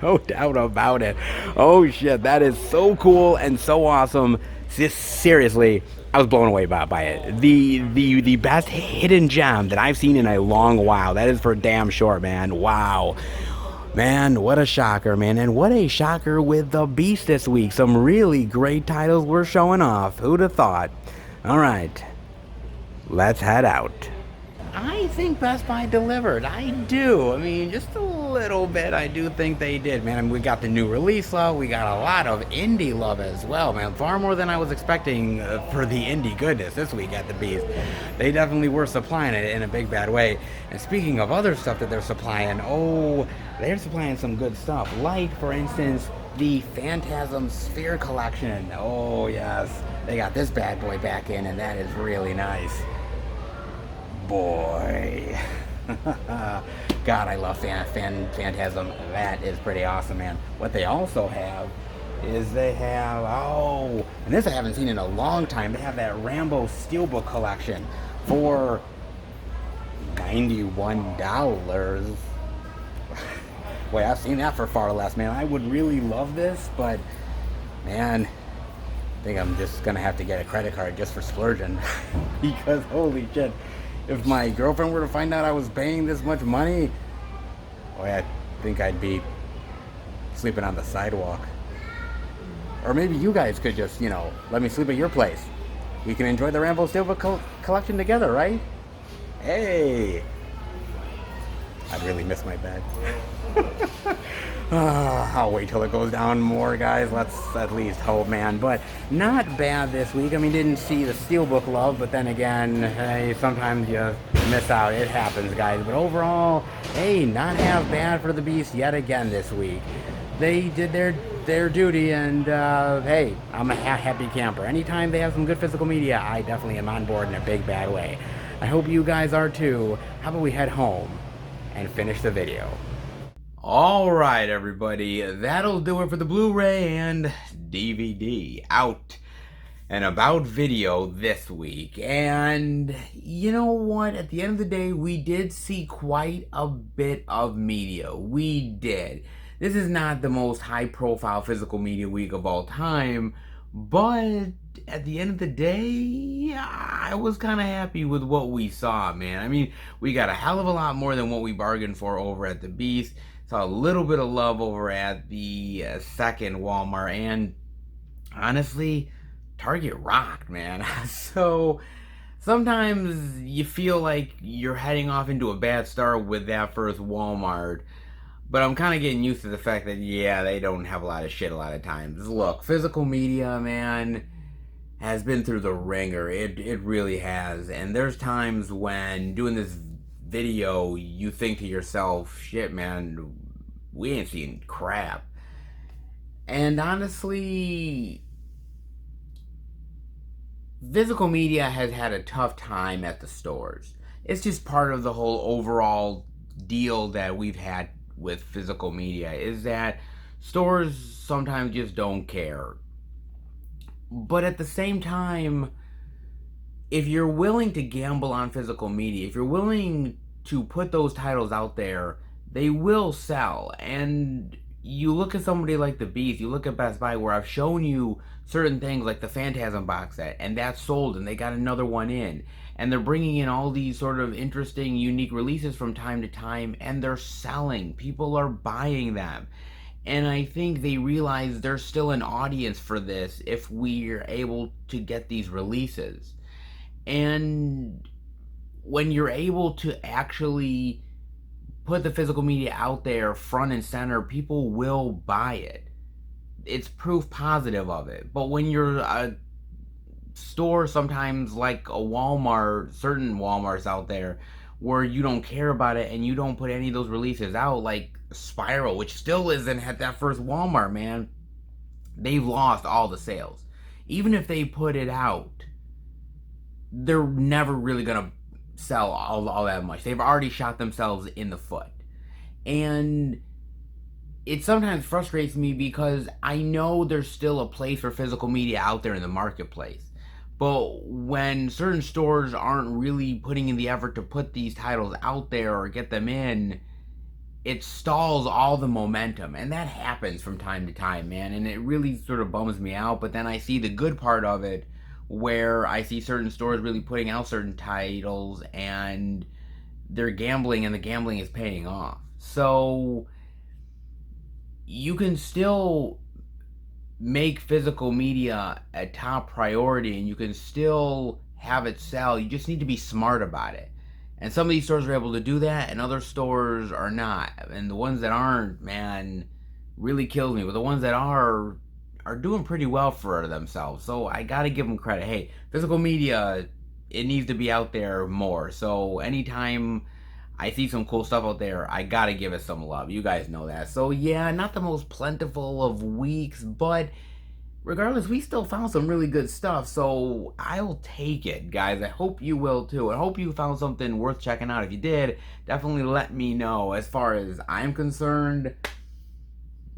No doubt about it. Oh shit, that is so cool and so awesome. Seriously, I was blown away by it. The best hidden gem that I've seen in a long while. That is for damn sure, man. Wow. Man, what a shocker, man. And what a shocker with The Beast this week. Some really great titles were showing off. Who'd have thought? Alright, let's head out. I think Best Buy delivered. I do. I mean, just a little bit. I do think they did, man. I mean, we got the new release love. We got a lot of indie love as well, man. Far more than I was expecting for the indie goodness this week at the Beast. They definitely were supplying it in a big bad way. And speaking of other stuff that they're supplying, oh, they're supplying some good stuff. Like, for instance, the Phantasm Sphere collection. Oh, yes. They got this bad boy back in, and that is really nice. Boy. God, I love Phantasm. That is pretty awesome, man. What they also have is they have, oh, and this I haven't seen in a long time. They have that Rambo Steelbook collection for $91. Boy, I've seen that for far less, man. I would really love this, but, man, I think I'm just going to have to get a credit card just for splurging. Because, holy shit. If my girlfriend were to find out I was paying this much money, boy, I think I'd be sleeping on the sidewalk. Or maybe you guys could just, you know, let me sleep at your place. We can enjoy the Rambo Steelbook collection together, right? Hey! I'd really miss my bed. I'll wait till it goes down more, guys. Let's at least hope, man. But not bad this week. I mean, didn't see the Steelbook love, but then again, hey, sometimes you miss out. It happens, guys. But overall, hey, not half bad for the Beast yet again this week. They did their duty, and hey, I'm a happy camper. Anytime they have some good physical media, I definitely am on board in a big bad way. I hope you guys are too. How about we head home and finish the video? Alright, everybody, that'll do it for the Blu-ray and DVD out and about video this week. And you know what? At the end of the day, we did see quite a bit of media. We did. This is not the most high-profile physical media week of all time, but at the end of the day, I was kind of happy with what we saw, man. I mean, we got a hell of a lot more than what we bargained for over at the Beast. Saw a little bit of love over at the second Walmart, and honestly, Target rocked, man. So sometimes you feel like you're heading off into a bad start with that first Walmart, but I'm kind of getting used to the fact that, yeah, they don't have a lot of shit a lot of times. Look, physical media, man, has been through the ringer. It really has. And there's times when doing this video, you think to yourself, shit, man, we ain't seen crap. And honestly, physical media has had a tough time at the stores. It's just part of the whole overall deal that we've had with physical media, is that stores sometimes just don't care. But at the same time, if you're willing to gamble on physical media, if you're willing to put those titles out there, they will sell. And you look at somebody like the Beast, you look at Best Buy, where I've shown you certain things like the Phantasm box set, and that's sold, and they got another one in. And they're bringing in all these sort of interesting, unique releases from time to time, and they're selling. People are buying them. And I think they realize there's still an audience for this if we're able to get these releases. And when you're able to actually put the physical media out there front and center, people will buy it. It's proof positive of it. But when you're a store, sometimes like a Walmart, certain Walmarts out there, where you don't care about it and you don't put any of those releases out, like Spiral, which still isn't at that first Walmart, man, they've lost all the sales. Even if they put it out, they're never really gonna sell all that much. They've already shot themselves in the foot. And it sometimes frustrates me because I know there's still a place for physical media out there in the marketplace. But when certain stores aren't really putting in the effort to put these titles out there or get them in, it stalls all the momentum. And that happens from time to time, man. And it really sort of bums me out. But then I see the good part of it, where I see certain stores really putting out certain titles and they're gambling, and the gambling is paying off. So you can still make physical media a top priority, and you can still have it sell. You just need to be smart about it. And some of these stores are able to do that, and other stores are not. And the ones that aren't, man, really kills me. But the ones that are doing pretty well for themselves. So I gotta give them credit. Hey, physical media, it needs to be out there more. So anytime I see some cool stuff out there, I gotta give it some love. You guys know that. So yeah, not the most plentiful of weeks, but regardless, we still found some really good stuff. So I'll take it, guys. I hope you will too. I hope you found something worth checking out. If you did, definitely let me know. As far as I'm concerned,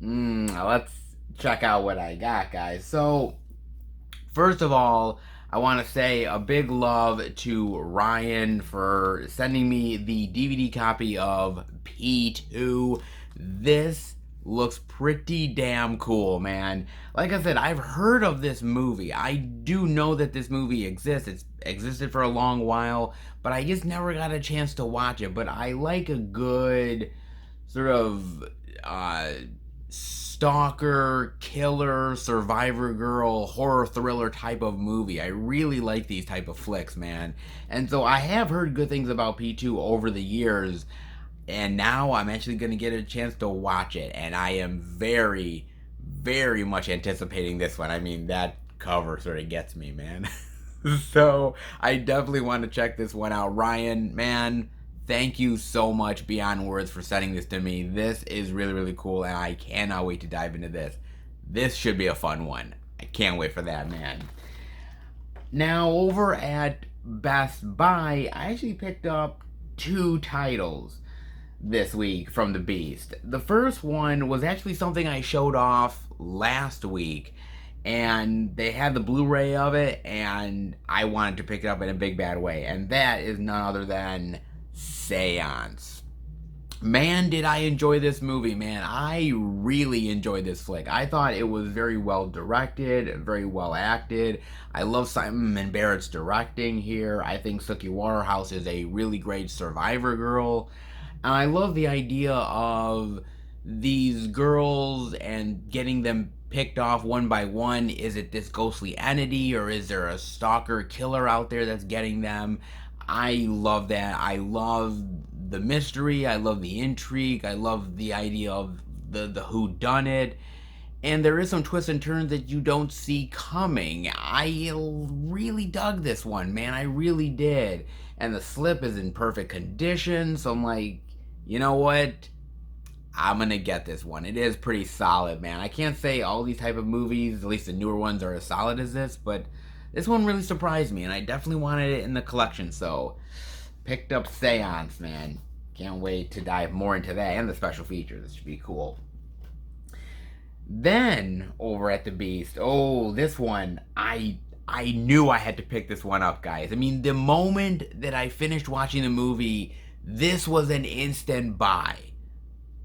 let's check out what I got, guys. So first of all, I want to say a big love to Ryan for sending me the DVD copy of P2. This looks pretty damn cool, man. Like I said, I've heard of this movie. I do know that this movie exists. It's existed for a long while, but I just never got a chance to watch it. But I like a good sort of stalker, killer, survivor girl, horror thriller type of movie. I really like these type of flicks, man. And so I have heard good things about P2 over the years, and now I'm actually going to get a chance to watch it, and I am very, very much anticipating this one. I mean, that cover sort of gets me, man. So I definitely want to check this one out. Ryan, man, thank you so much beyond words for sending this to me. This is really, really cool, and I cannot wait to dive into this. This should be a fun one. I can't wait for that, man. Now, over at Best Buy, I actually picked up 2 titles this week from the Beast. The first one was actually something I showed off last week, and they had the Blu-ray of it, and I wanted to pick it up in a big bad way, and that is none other than Seance. Man, did I enjoy this movie, man. I really enjoyed this flick. I thought it was very well directed, very well acted. I love Simon Barrett's directing here. I think Suki Waterhouse is a really great survivor girl. And I love the idea of these girls and getting them picked off one by one. Is it this ghostly entity, or is there a stalker killer out there that's getting them? I love that. I love the mystery. I love the intrigue. I love the idea of the whodunit. And there is some twists and turns that you don't see coming. I really dug this one, man. I really did. And the slip is in perfect condition. So I'm like, you know what? I'm going to get this one. It is pretty solid, man. I can't say all these type of movies, at least the newer ones, are as solid as this, but this one really surprised me, and I definitely wanted it in the collection, so picked up Seance, man. Can't wait to dive more into that and the special features. This should be cool. Then, over at the Beast, oh, this one, I I knew I had to pick this one up, guys. I mean, the moment that I finished watching the movie, this was an instant buy.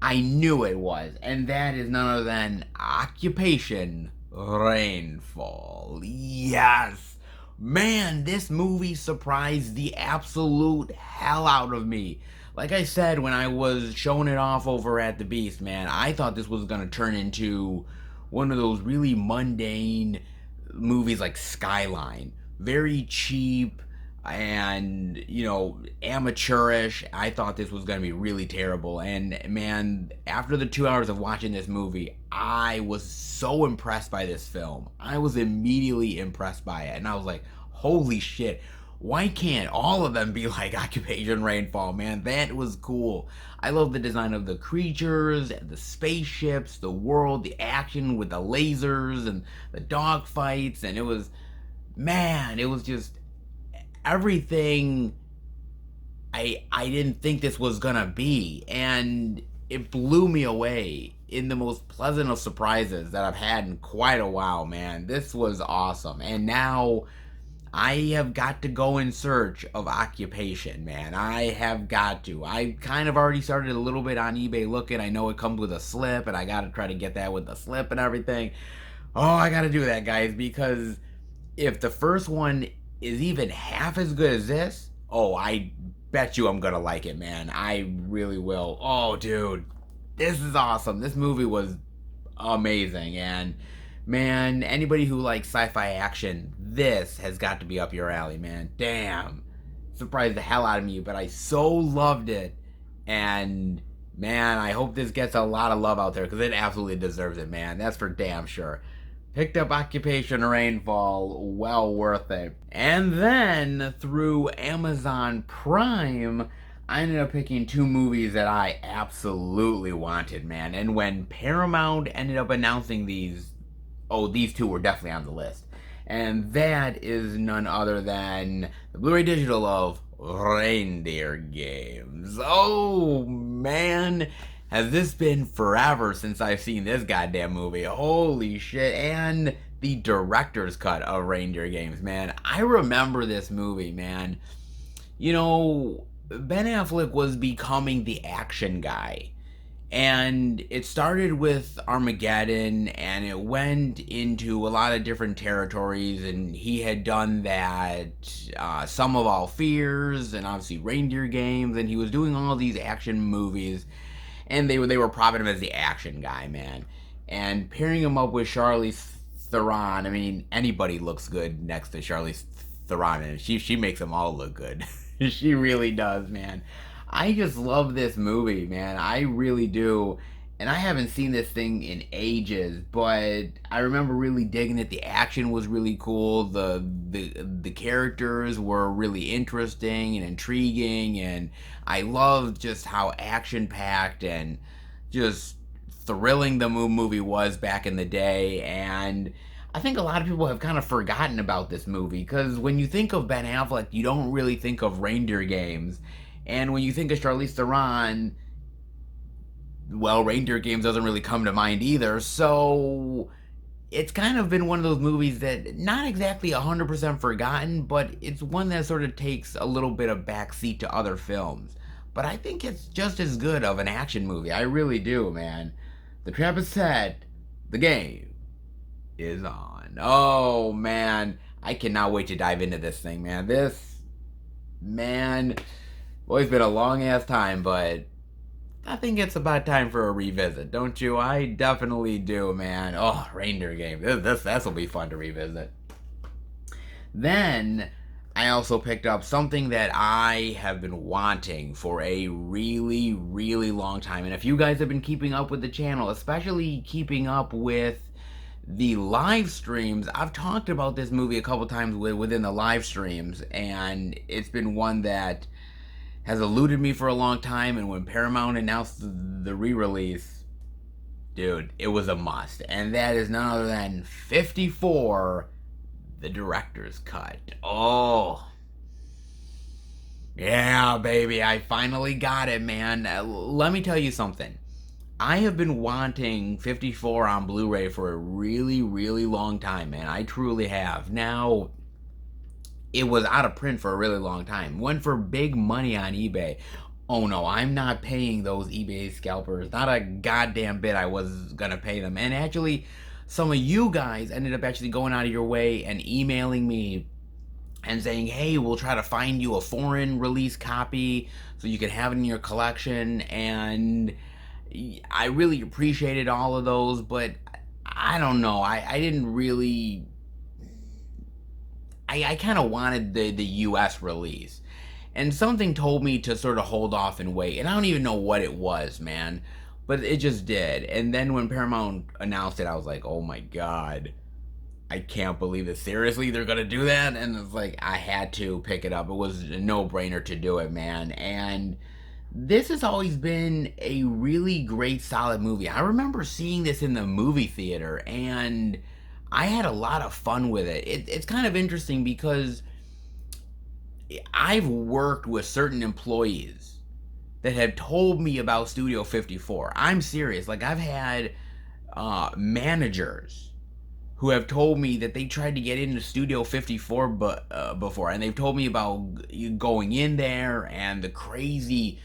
I knew it was, and that is none other than Occupation Rainfall. Yes! Man, this movie surprised the absolute hell out of me. Like I said when I was showing it off over at the Beast, man, I thought this was gonna turn into one of those really mundane movies like Skyline. Very cheap and, amateurish. I thought this was going to be really terrible. And man, after the 2 hours of watching this movie, I was so impressed by this film. I was immediately impressed by it. And I was like, holy shit. Why can't all of them be like Occupation Rainfall, man? That was cool. I love the design of the creatures, the spaceships, the world, the action with the lasers and the dogfights, and it was just everything I didn't think this was gonna be, and it blew me away in the most pleasant of surprises that I've had in quite a while, man. This was awesome, and now I have got to go in search of Occupation, man. I have got to. I kind of already started a little bit on eBay looking. I know it comes with a slip, and I got to try to get that with the slip and everything. Oh, I got to do that, guys, because if the first one is even half as good as this, oh, I bet you I'm going to like it, man. I really will. Oh, dude, this is awesome. This movie was amazing, and man, anybody who likes sci-fi action, this has got to be up your alley, man. Damn. Surprised the hell out of me, but I so loved it. And man, I hope this gets a lot of love out there, because it absolutely deserves it, man. That's for damn sure. Picked up Occupation Rainfall, well worth it. And then, through Amazon Prime, I ended up picking two movies that I absolutely wanted, man. And when Paramount ended up announcing these two were definitely on the list. And that is none other than the Blu-ray digital of Reindeer Games. Oh, man. Has this been forever since I've seen this goddamn movie. Holy shit. And the director's cut of Reindeer Games, man. I remember this movie, man. Ben Affleck was becoming the action guy. And it started with Armageddon, and it went into a lot of different territories, and he had done that, Sum of All Fears, and obviously Reindeer Games, and he was doing all these action movies, and they were propping him as the action guy, man. And pairing him up with Charlize Theron, I mean, anybody looks good next to Charlize Theron, and she makes them all look good. She really does, man. I just love this movie, man. I really do. And I haven't seen this thing in ages, but I remember really digging it. The action was really cool. The characters were really interesting and intriguing, and I loved just how action-packed and just thrilling the movie was back in the day. And I think a lot of people have kind of forgotten about this movie, because when you think of Ben Affleck, you don't really think of Reindeer Games. And when you think of Charlize Theron, well, Reindeer Games doesn't really come to mind either. So it's kind of been one of those movies that not exactly 100% forgotten, but it's one that sort of takes a little bit of backseat to other films. But I think it's just as good of an action movie. I really do, man. The trap is set. The game is on. Oh, man. I cannot wait to dive into this thing, man. Well, it's been a long-ass time, but I think it's about time for a revisit, don't you? I definitely do, man. Oh, Reindeer Games. This will be fun to revisit. Then, I also picked up something that I have been wanting for a really, really long time. And if you guys have been keeping up with the channel, especially keeping up with the live streams, I've talked about this movie a couple times within the live streams, and it's been one that has eluded me for a long time, and when Paramount announced the re-release, dude, it was a must. And that is none other than 54, the director's cut. Oh, yeah, baby, I finally got it, man. Let me tell you something. I have been wanting 54 on Blu-ray for a really, really long time, man. I truly have. Now, it was out of print for a really long time. Went for big money on eBay. Oh no, I'm not paying those eBay scalpers. Not a goddamn bit I was gonna pay them. And actually, some of you guys ended up actually going out of your way and emailing me and saying, hey, we'll try to find you a foreign release copy so you can have it in your collection. And I really appreciated all of those, but I don't know. I didn't really. I kind of wanted the US release. And something told me to sort of hold off and wait. And I don't even know what it was, man. But it just did. And then when Paramount announced it, I was like, oh my God. I can't believe it. Seriously, they're gonna do that? And it's like, I had to pick it up. It was a no-brainer to do it, man. And this has always been a really great, solid movie. I remember seeing this in the movie theater, and I had a lot of fun with it. It's kind of interesting because I've worked with certain employees that have told me about Studio 54. I'm serious. Like, I've had managers who have told me that they tried to get into Studio 54 before, and they've told me about going in there and the crazy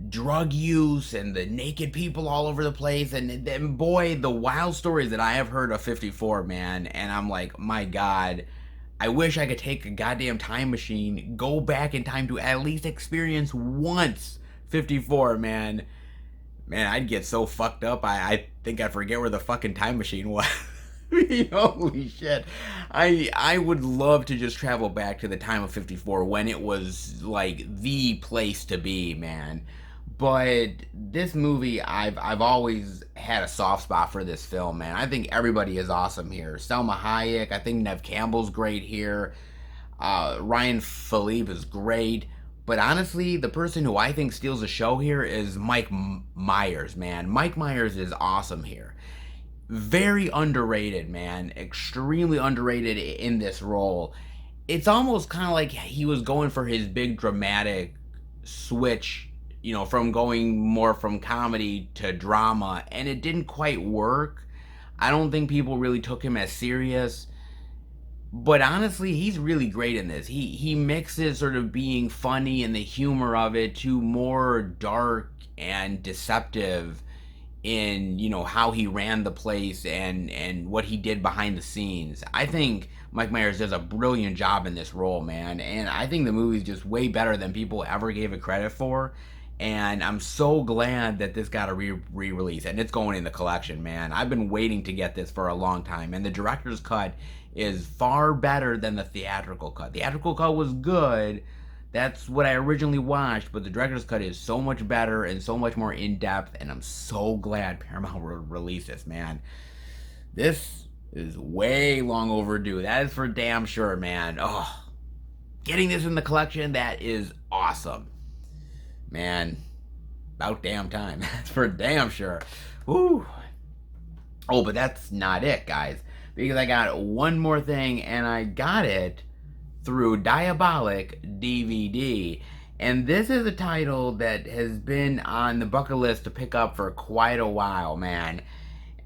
drug use and the naked people all over the place, and then boy, the wild stories that I have heard of 54, man. And I'm like, my God, I wish I could take a goddamn time machine, go back in time to at least experience once 54, man. Man, I'd get so fucked up, I think I'd forget where the fucking time machine was. Holy shit. I would love to just travel back to the time of 54 when it was like the place to be, man. But this movie, I've always had a soft spot for this film, man. I think everybody is awesome here. Selma Hayek, I think Nev Campbell's great here. Ryan Philippe is great. But honestly, the person who I think steals the show here is Mike Myers, man. Mike Myers is awesome here. Very underrated, man. Extremely underrated in this role. It's almost kind of like he was going for his big dramatic switch, from going more from comedy to drama, and it didn't quite work. I don't think people really took him as serious. But honestly, he's really great in this. He mixes sort of being funny and the humor of it to more dark and deceptive in how he ran the place and what he did behind the scenes. I think Mike Myers does a brilliant job in this role, man, and I think the movie's just way better than people ever gave it credit for. And I'm so glad that this got a re-release, and it's going in the collection, man. I've been waiting to get this for a long time, and the director's cut is far better than the theatrical cut. The theatrical cut was good. That's what I originally watched, but the director's cut is so much better and so much more in-depth, and I'm so glad Paramount released this, man. This is way long overdue. That is for damn sure, man. Oh, getting this in the collection, that is awesome. Man, about damn time. That's for damn sure. Woo. Oh, but that's not it, guys, because I got one more thing, and I got it through Diabolic DVD. And this is a title that has been on the bucket list to pick up for quite a while, man.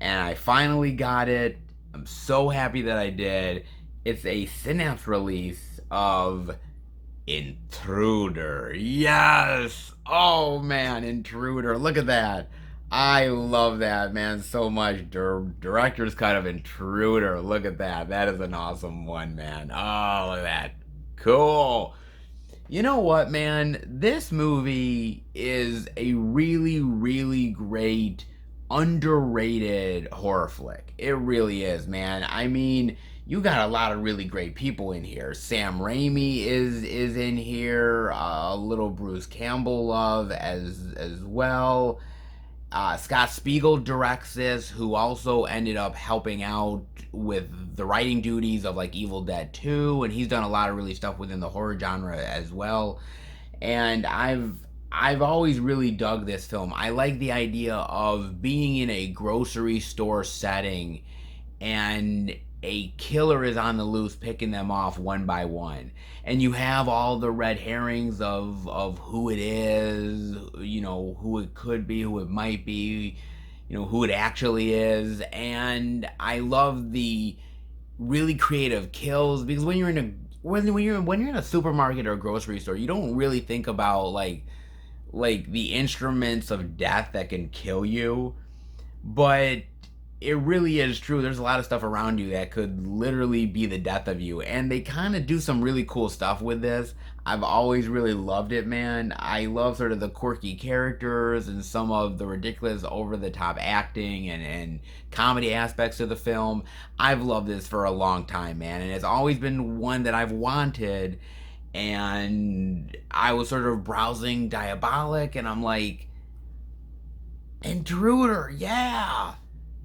And I finally got it. I'm so happy that I did. It's a Synapse release of Intruder. Yes! Oh man, Intruder. Look at that. I love that, man, so much. Director's cut of Intruder. Look at that. That is an awesome one, man. Oh, look at that. Cool. You know what, man? This movie is a really, really great, underrated horror flick. It really is, man. I mean, you got a lot of really great people in here. Sam Raimi is in here. A little Bruce Campbell love as well. Scott Spiegel directs this, who also ended up helping out with the writing duties of like Evil Dead 2, and he's done a lot of really stuff within the horror genre as well. And I've always really dug this film. I like the idea of being in a grocery store setting and a killer is on the loose picking them off one by one, and you have all the red herrings of who it is, who it could be, who it might be, who it actually is. And I love the really creative kills, because when you're in a supermarket or a grocery store, you don't really think about like the instruments of death that can kill you, but it really is true. There's a lot of stuff around you that could literally be the death of you, and they kind of do some really cool stuff with this. I've always really loved it, man. I love sort of the quirky characters and some of the ridiculous, over-the-top acting and comedy aspects of the film. I've loved this for a long time, man, and it's always been one that I've wanted. And I was sort of browsing Diabolic, and I'm like, Intruder, yeah!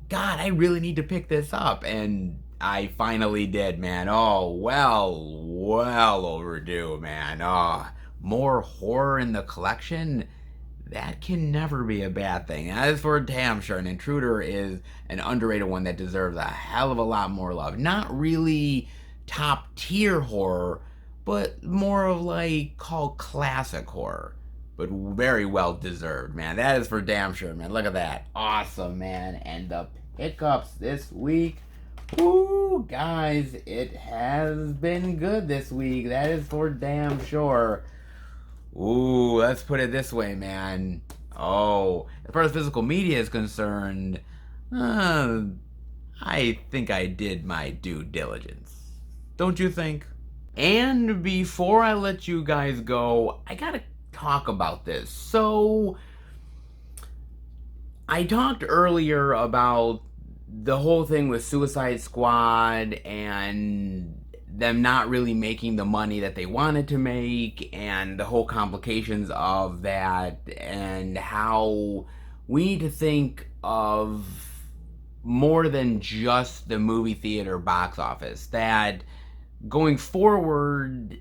God, I really need to pick this up. And I finally did, man. Oh, well overdue, man. Oh, more horror in the collection? That can never be a bad thing. That is for damn sure. An Intruder is an underrated one that deserves a hell of a lot more love. Not really top tier horror, but more of like called classic horror. But very well deserved, man. That is for damn sure, man. Look at that. Awesome, man. And the pickups this week. Woo, guys, it has been good this week. That is for damn sure. Ooh, let's put it this way, man. Oh, as far as physical media is concerned, I think I did my due diligence. Don't you think? And before I let you guys go, I gotta talk about this. So, I talked earlier about the whole thing with Suicide Squad and them not really making the money that they wanted to make, and the whole complications of that, and how we need to think of more than just the movie theater box office. That going forward,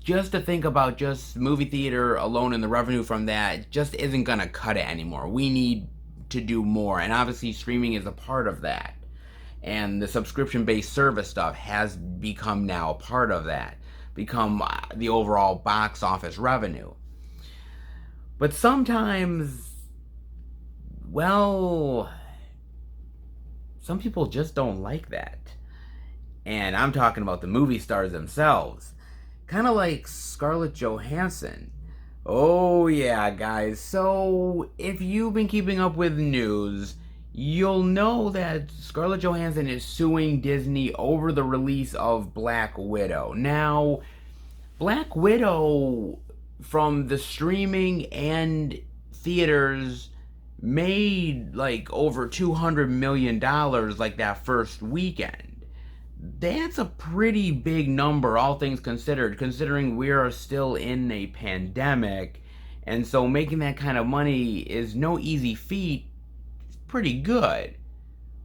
just to think about just movie theater alone and the revenue from that just isn't going to cut it anymore. We need to do more, and obviously streaming is a part of that. And the subscription-based service stuff has become now a part of that, become the overall box office revenue. But sometimes, well, some people just don't like that. And I'm talking about the movie stars themselves. Kind of like Scarlett Johansson. Oh yeah, guys. So, if you've been keeping up with news, you'll know that Scarlett Johansson is suing Disney over the release of Black Widow. Now, Black Widow, from the streaming and theaters, made like over $200 million like that first weekend. That's a pretty big number, all things considered, considering we are still in a pandemic. And so making that kind of money is no easy feat. It's pretty good.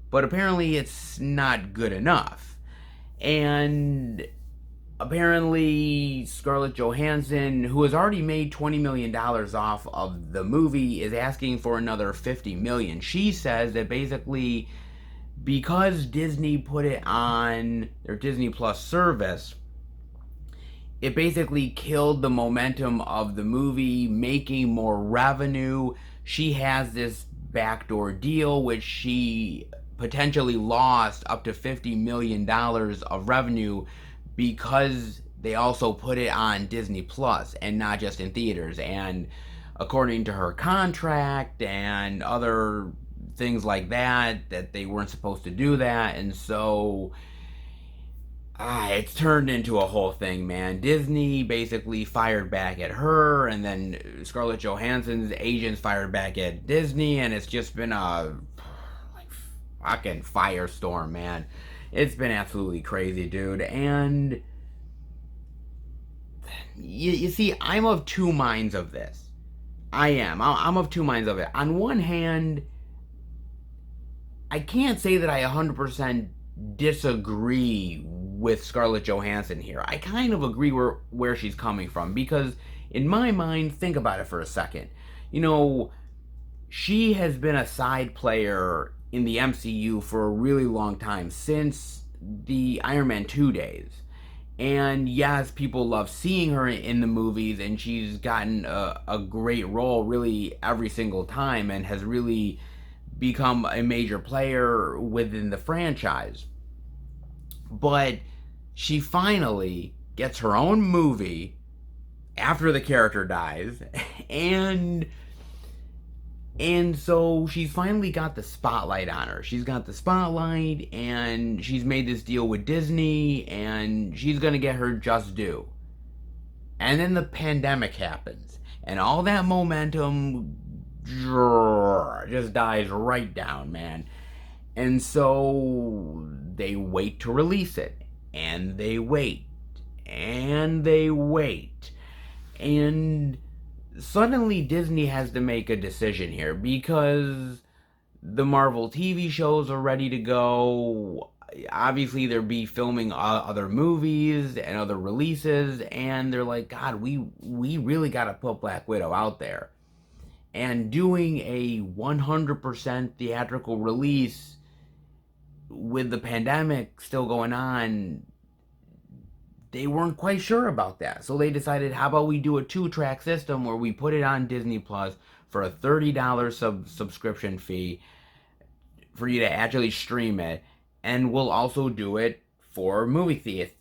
But apparently it's not good enough. And apparently Scarlett Johansson, who has already made $20 million off of the movie, is asking for another $50 million. She says that basically, because Disney put it on their Disney Plus service, it basically killed the momentum of the movie making more revenue. She has this backdoor deal, which she potentially lost up to $50 million of revenue, because they also put it on Disney Plus and not just in theaters. And according to her contract and other things like that, that they weren't supposed to do that. And so it's turned into a whole thing, man. Disney basically fired back at her, and then Scarlett Johansson's agents fired back at Disney, and it's just been a fucking firestorm, man. It's been absolutely crazy, dude. And you see, I'm of two minds of this. I'm of two minds of it. On one hand, I can't say that I 100% disagree with Scarlett Johansson here. I kind of agree where she's coming from, because in my mind, think about it for a second. She has been a side player in the MCU for a really long time, since the Iron Man 2 days. And yes, people love seeing her in the movies, and she's gotten a great role really every single time and has really become a major player within the franchise. But she finally gets her own movie after the character dies, and so she's finally got the spotlight on her. She's got the spotlight, and she's made this deal with Disney, and she's gonna get her just due. And then the pandemic happens, and all that momentum just dies right down, man. And so they wait to release it, and they wait, and they wait, and suddenly Disney has to make a decision here, because the Marvel TV shows are ready to go. Obviously, they'll be filming other movies and other releases, and they're like, God, we really got to put Black Widow out there. And doing a 100% theatrical release with the pandemic still going on, they weren't quite sure about that. So they decided, how about we do a 2-track system where we put it on Disney Plus for a $30 subscription fee for you to actually stream it, and we'll also do it for movie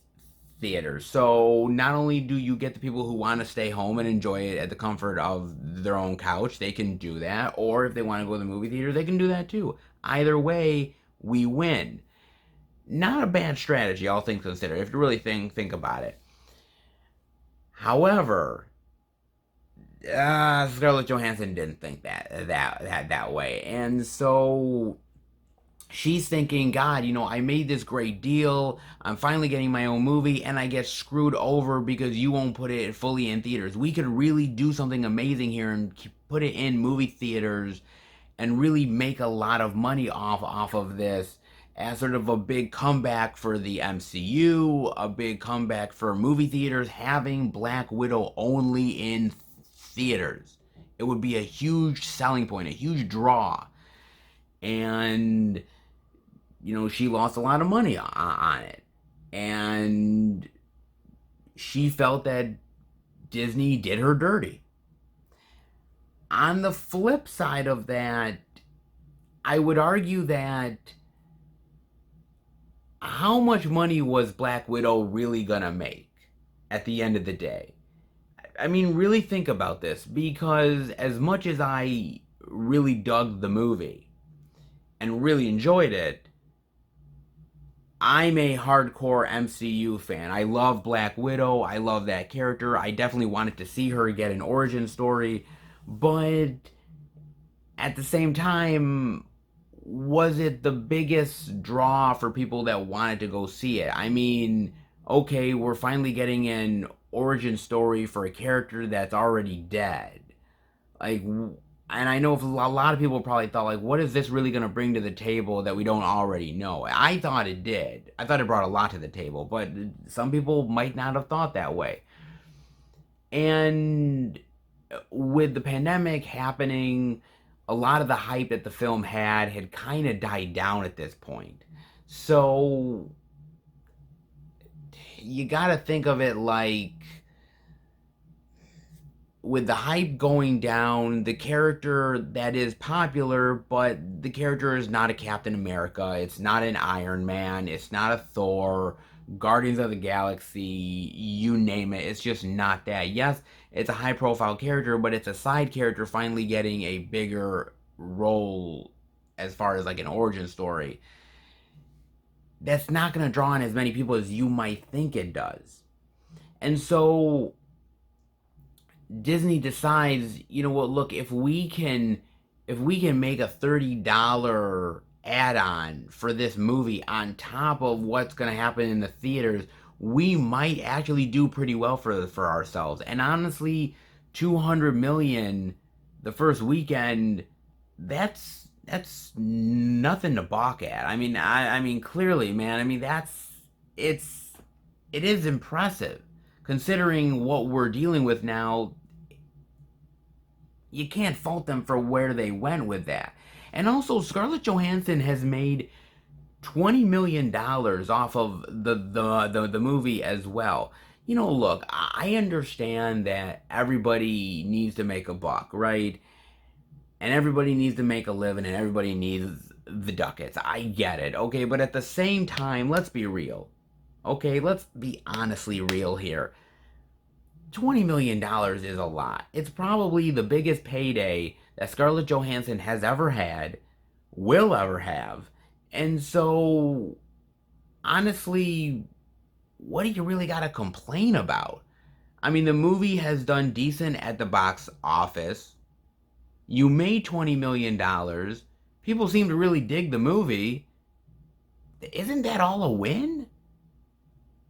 theaters. So not only do you get the people who want to stay home and enjoy it at the comfort of their own couch, they can do that, or if they want to go to the movie theater, they can do that too. Either way, we win. Not a bad strategy, all things considered, if you really think about it. However, Scarlett Johansson didn't think that way, and so she's thinking, God, I made this great deal. I'm finally getting my own movie, and I get screwed over because you won't put it fully in theaters. We could really do something amazing here and put it in movie theaters and really make a lot of money off of this, as sort of a big comeback for the MCU, a big comeback for movie theaters, having Black Widow only in theaters. It would be a huge selling point, a huge draw. And, she lost a lot of money on it. And she felt that Disney did her dirty. On the flip side of that, I would argue that how much money was Black Widow really gonna make at the end of the day? I mean, really think about this, because as much as I really dug the movie and really enjoyed it, I'm a hardcore MCU fan. I love Black Widow. I love that character. I definitely wanted to see her get an origin story, but at the same time, was it the biggest draw for people that wanted to go see it? I mean, okay, we're finally getting an origin story for a character that's already dead. And I know a lot of people probably thought, what is this really going to bring to the table that we don't already know? I thought it did. I thought it brought a lot to the table, but some people might not have thought that way. And with the pandemic happening, a lot of the hype that the film had kind of died down at this point. So you gotta think of it like, with the hype going down, the character that is popular, but the character is not a Captain America, it's not an Iron Man, it's not a Thor, Guardians of the Galaxy, you name it, it's just not that. Yes, it's a high profile character, but it's a side character finally getting a bigger role as far as an origin story. That's not going to draw in as many people as you might think it does. And so Disney decides, look, if we can make a $30 add-on for this movie on top of what's going to happen in the theaters, we might actually do pretty well for ourselves. And honestly, $200 million the first weekend, that's nothing to balk at. I mean, clearly, man. I mean, it is impressive considering what we're dealing with now. You can't fault them for where they went with that. And also, Scarlett Johansson has made $20 million off of the movie as well. You know, look, I understand that everybody needs to make a buck, right? And everybody needs to make a living and everybody needs the ducats. I get it, okay? But at the same time, let's be real. Okay, let's be honestly real here. $20 million is a lot. It's probably the biggest payday that Scarlett Johansson has ever had, will ever have. And so, honestly, what do you really got to complain about? I mean, the movie has done decent at the box office. You made $20 million. People seem to really dig the movie. Isn't that all a win?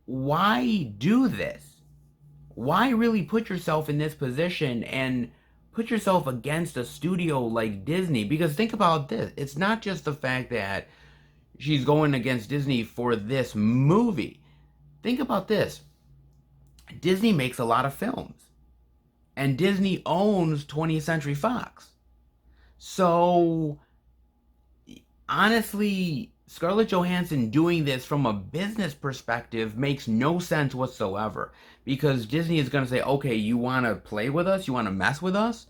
Why do this? Why really put yourself in this position and put yourself against a studio like Disney? Because think about this. It's not just the fact that she's going against Disney for this movie. Think about this. Disney makes a lot of films. And Disney owns 20th Century Fox. So, honestly, Scarlett Johansson doing this from a business perspective makes no sense whatsoever. Because Disney is going to say, okay, you want to play with us? You want to mess with us?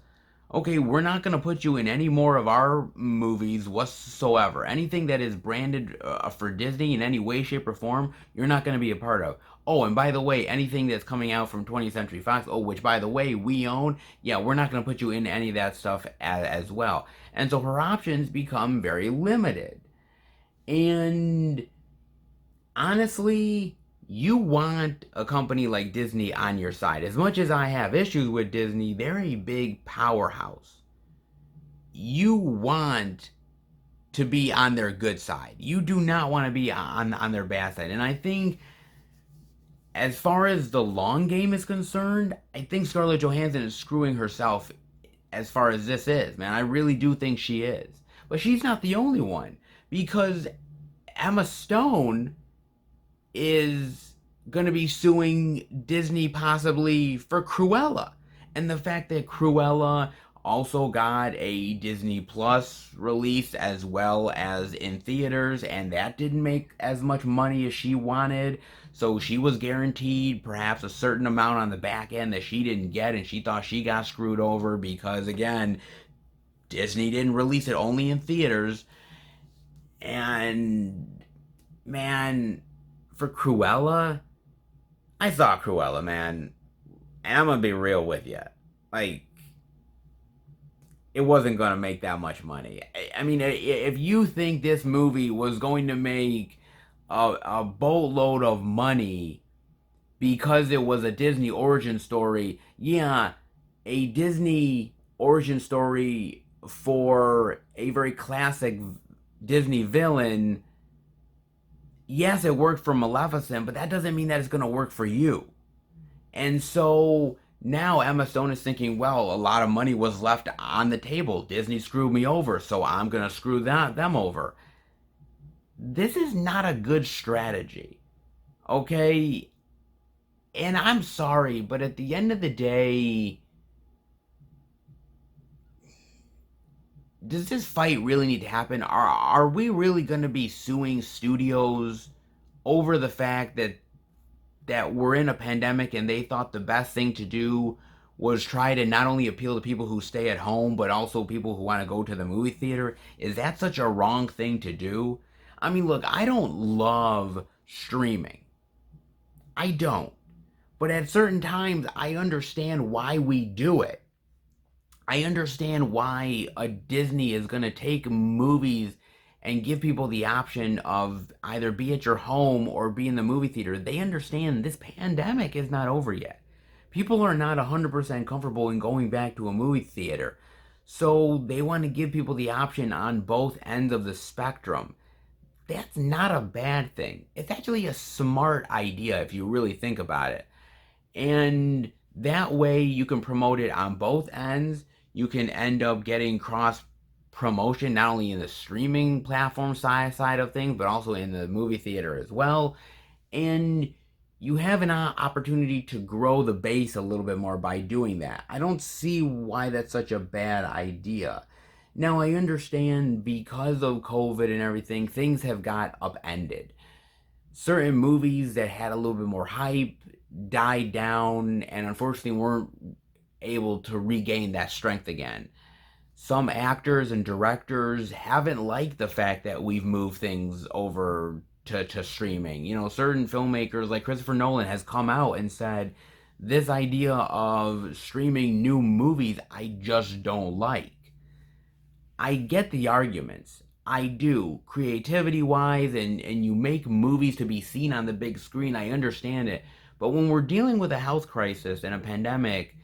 Okay, we're not going to put you in any more of our movies whatsoever. Anything that is branded for Disney in any way, shape, or form, you're not going to be a part of. Oh, and by the way, anything that's coming out from 20th Century Fox, oh, which by the way, we own, yeah, we're not going to put you in any of that stuff as well. And so her options become very limited. And honestly, you want a company like Disney on your side. As much as I have issues with Disney, they're a big powerhouse. You want to be on their good side. You do not want to be on their bad side. And I think as far as the long game is concerned, I think Scarlett Johansson is screwing herself as far as this is, man. I really do think she is. But she's not the only one. Because Emma Stone is going to be suing Disney possibly for Cruella. And the fact that Cruella also got a Disney Plus release as well as in theaters, and that didn't make as much money as she wanted. So she was guaranteed perhaps a certain amount on the back end that she didn't get, and she thought she got screwed over because, again, Disney didn't release it, only in theaters. And, man, for Cruella, I saw Cruella, man. And I'm gonna be real with you. Like, it wasn't gonna make that much money. I mean, if you think this movie was going to make a boatload of money because it was a Disney origin story, yeah, a Disney origin story for a very classic Disney villain, yes, it worked for Maleficent, but that doesn't mean that it's going to work for you. And so now Emma Stone is thinking, well, a lot of money was left on the table. Disney screwed me over, so I'm going to screw them over. This is not a good strategy, okay? And I'm sorry, but at the end of the day, does this fight really need to happen? Are we really going to be suing studios over the fact that we're in a pandemic and they thought the best thing to do was try to not only appeal to people who stay at home, but also people who want to go to the movie theater? Is that such a wrong thing to do? I mean, look, I don't love streaming. I don't. But at certain times, I understand why we do it. I understand why a Disney is going to take movies and give people the option of either be at your home or be in the movie theater. They understand this pandemic is not over yet. People are not 100% comfortable in going back to a movie theater. So they want to give people the option on both ends of the spectrum. That's not a bad thing. It's actually a smart idea if you really think about it. And that way you can promote it on both ends. You can end up getting cross promotion not only in the streaming platform side of things, but also in the movie theater as well. And you have an opportunity to grow the base a little bit more by doing that. I don't see why that's such a bad idea. Now, I understand because of COVID and everything, things have got upended. Certain movies that had a little bit more hype died down and unfortunately weren't able to regain that strength again. Some actors and directors haven't liked the fact that we've moved things over to streaming. You know, certain filmmakers like Christopher Nolan has come out and said, this idea of streaming new movies, I just don't like. I get the arguments. I do. Creativity wise, and you make movies to be seen on the big screen, I understand it. But when we're dealing with a health crisis and a pandemic,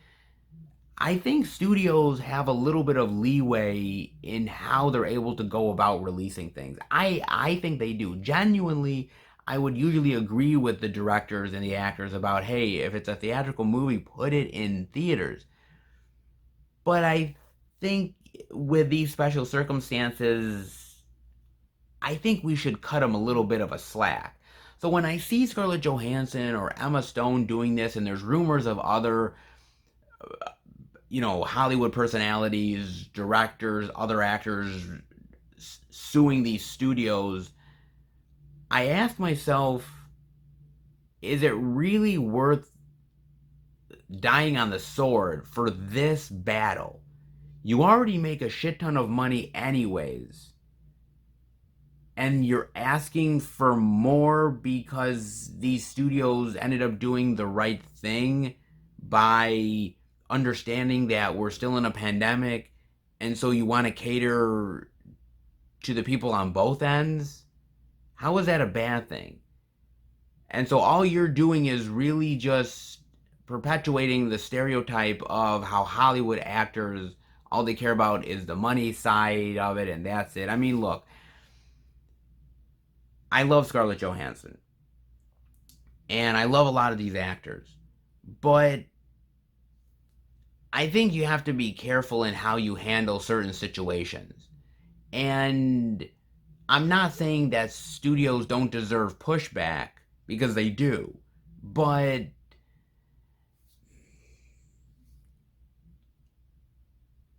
I think studios have a little bit of leeway in how they're able to go about releasing things. I think they do. Genuinely, I would usually agree with the directors and the actors about, hey, if it's a theatrical movie, put it in theaters. But I think with these special circumstances, I think we should cut them a little bit of a slack. So when I see Scarlett Johansson or Emma Stone doing this, and there's rumors of other Hollywood personalities, directors, other actors suing these studios, I ask myself, is it really worth dying on the sword for this battle? You already make a shit ton of money anyways, and you're asking for more because these studios ended up doing the right thing by understanding that we're still in a pandemic, and so you want to cater to the people on both ends? How is that a bad thing? And so all you're doing is really just perpetuating the stereotype of how Hollywood actors, all they care about is the money side of it, and that's it. I mean, look, I love Scarlett Johansson, and I love a lot of these actors, but I think you have to be careful in how you handle certain situations. And I'm not saying that studios don't deserve pushback, because they do. But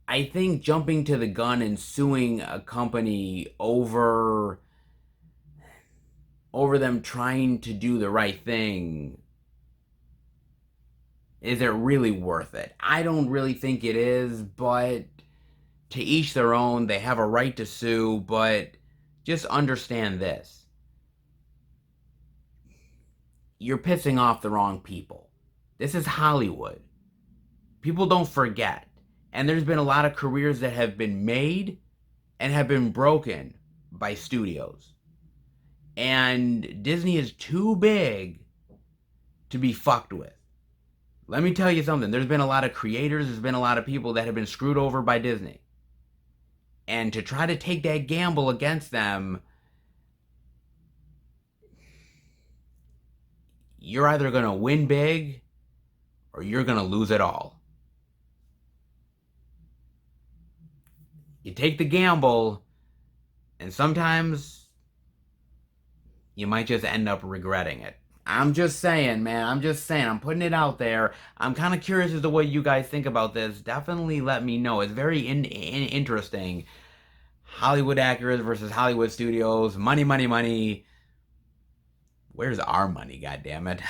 I think jumping to the gun and suing a company over them trying to do the right thing, is it really worth it? I don't really think it is, but to each their own. They have a right to sue, but just understand this. You're pissing off the wrong people. This is Hollywood. People don't forget. And there's been a lot of careers that have been made and have been broken by studios. And Disney is too big to be fucked with. Let me tell you something. There's been a lot of creators, there's been a lot of people that have been screwed over by Disney. And to try to take that gamble against them, you're either going to win big or you're going to lose it all. You take the gamble, and sometimes you might just end up regretting it. I'm just saying, man. I'm just saying. I'm putting it out there. I'm kind of curious as to what you guys think about this. Definitely let me know. It's very interesting. Hollywood actors versus Hollywood studios. Money, money, money. Where's our money, goddammit?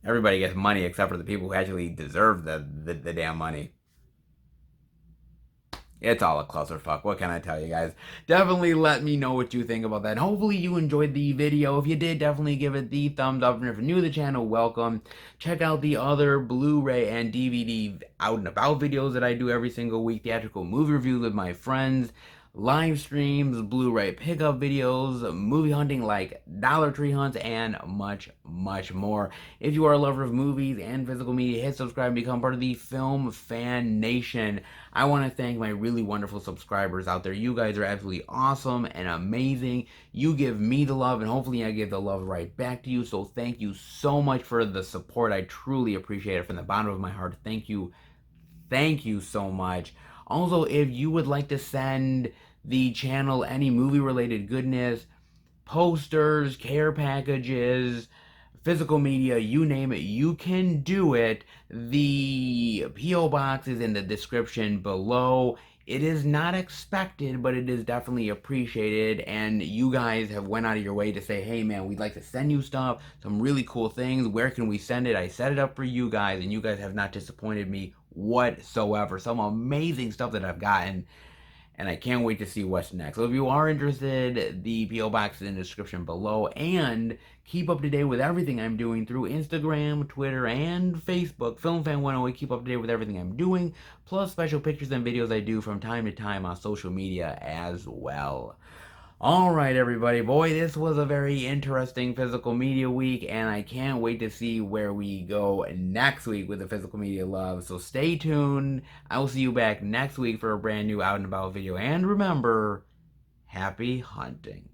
Everybody gets money except for the people who actually deserve the damn money. It's all a clusterfuck. What can I tell you guys? Definitely let me know what you think about that. And hopefully you enjoyed the video. If you did, definitely give it the thumbs up. And if you're new to the channel, welcome. Check out the other Blu-ray and DVD out and about videos that I do every single week. Theatrical movie reviews with my friends. Live streams, Blu-ray pickup videos, movie hunting like Dollar Tree hunts, and much, much more. If you are a lover of movies and physical media, hit subscribe and become part of the Film Fan Nation. I want to thank my really wonderful subscribers out there. You guys are absolutely awesome and amazing. You give me the love, and hopefully I give the love right back to you. So thank you so much for the support. I truly appreciate it from the bottom of my heart. Thank you. Thank you so much. Also, if you would like to send the channel any movie-related goodness, posters, care packages, physical media, you name it, you can do it. The P.O. box is in the description below. It is not expected, but it is definitely appreciated, and you guys have went out of your way to say, hey man, we'd like to send you stuff, some really cool things. Where can we send it? I set it up for you guys, and you guys have not disappointed me whatsoever. Some amazing stuff that I've gotten, and I can't wait to see what's next. So if you are interested, the P.O. box is in the description below, and keep up to date with everything I'm doing through Instagram, Twitter, and Facebook. FilmFan108, keep up to date with everything I'm doing, plus special pictures and videos I do from time to time on social media as well. Alright everybody, boy, this was a very interesting physical media week, and I can't wait to see where we go next week with the physical media love. So stay tuned. I will see you back next week for a brand new out and about video, and remember, happy hunting.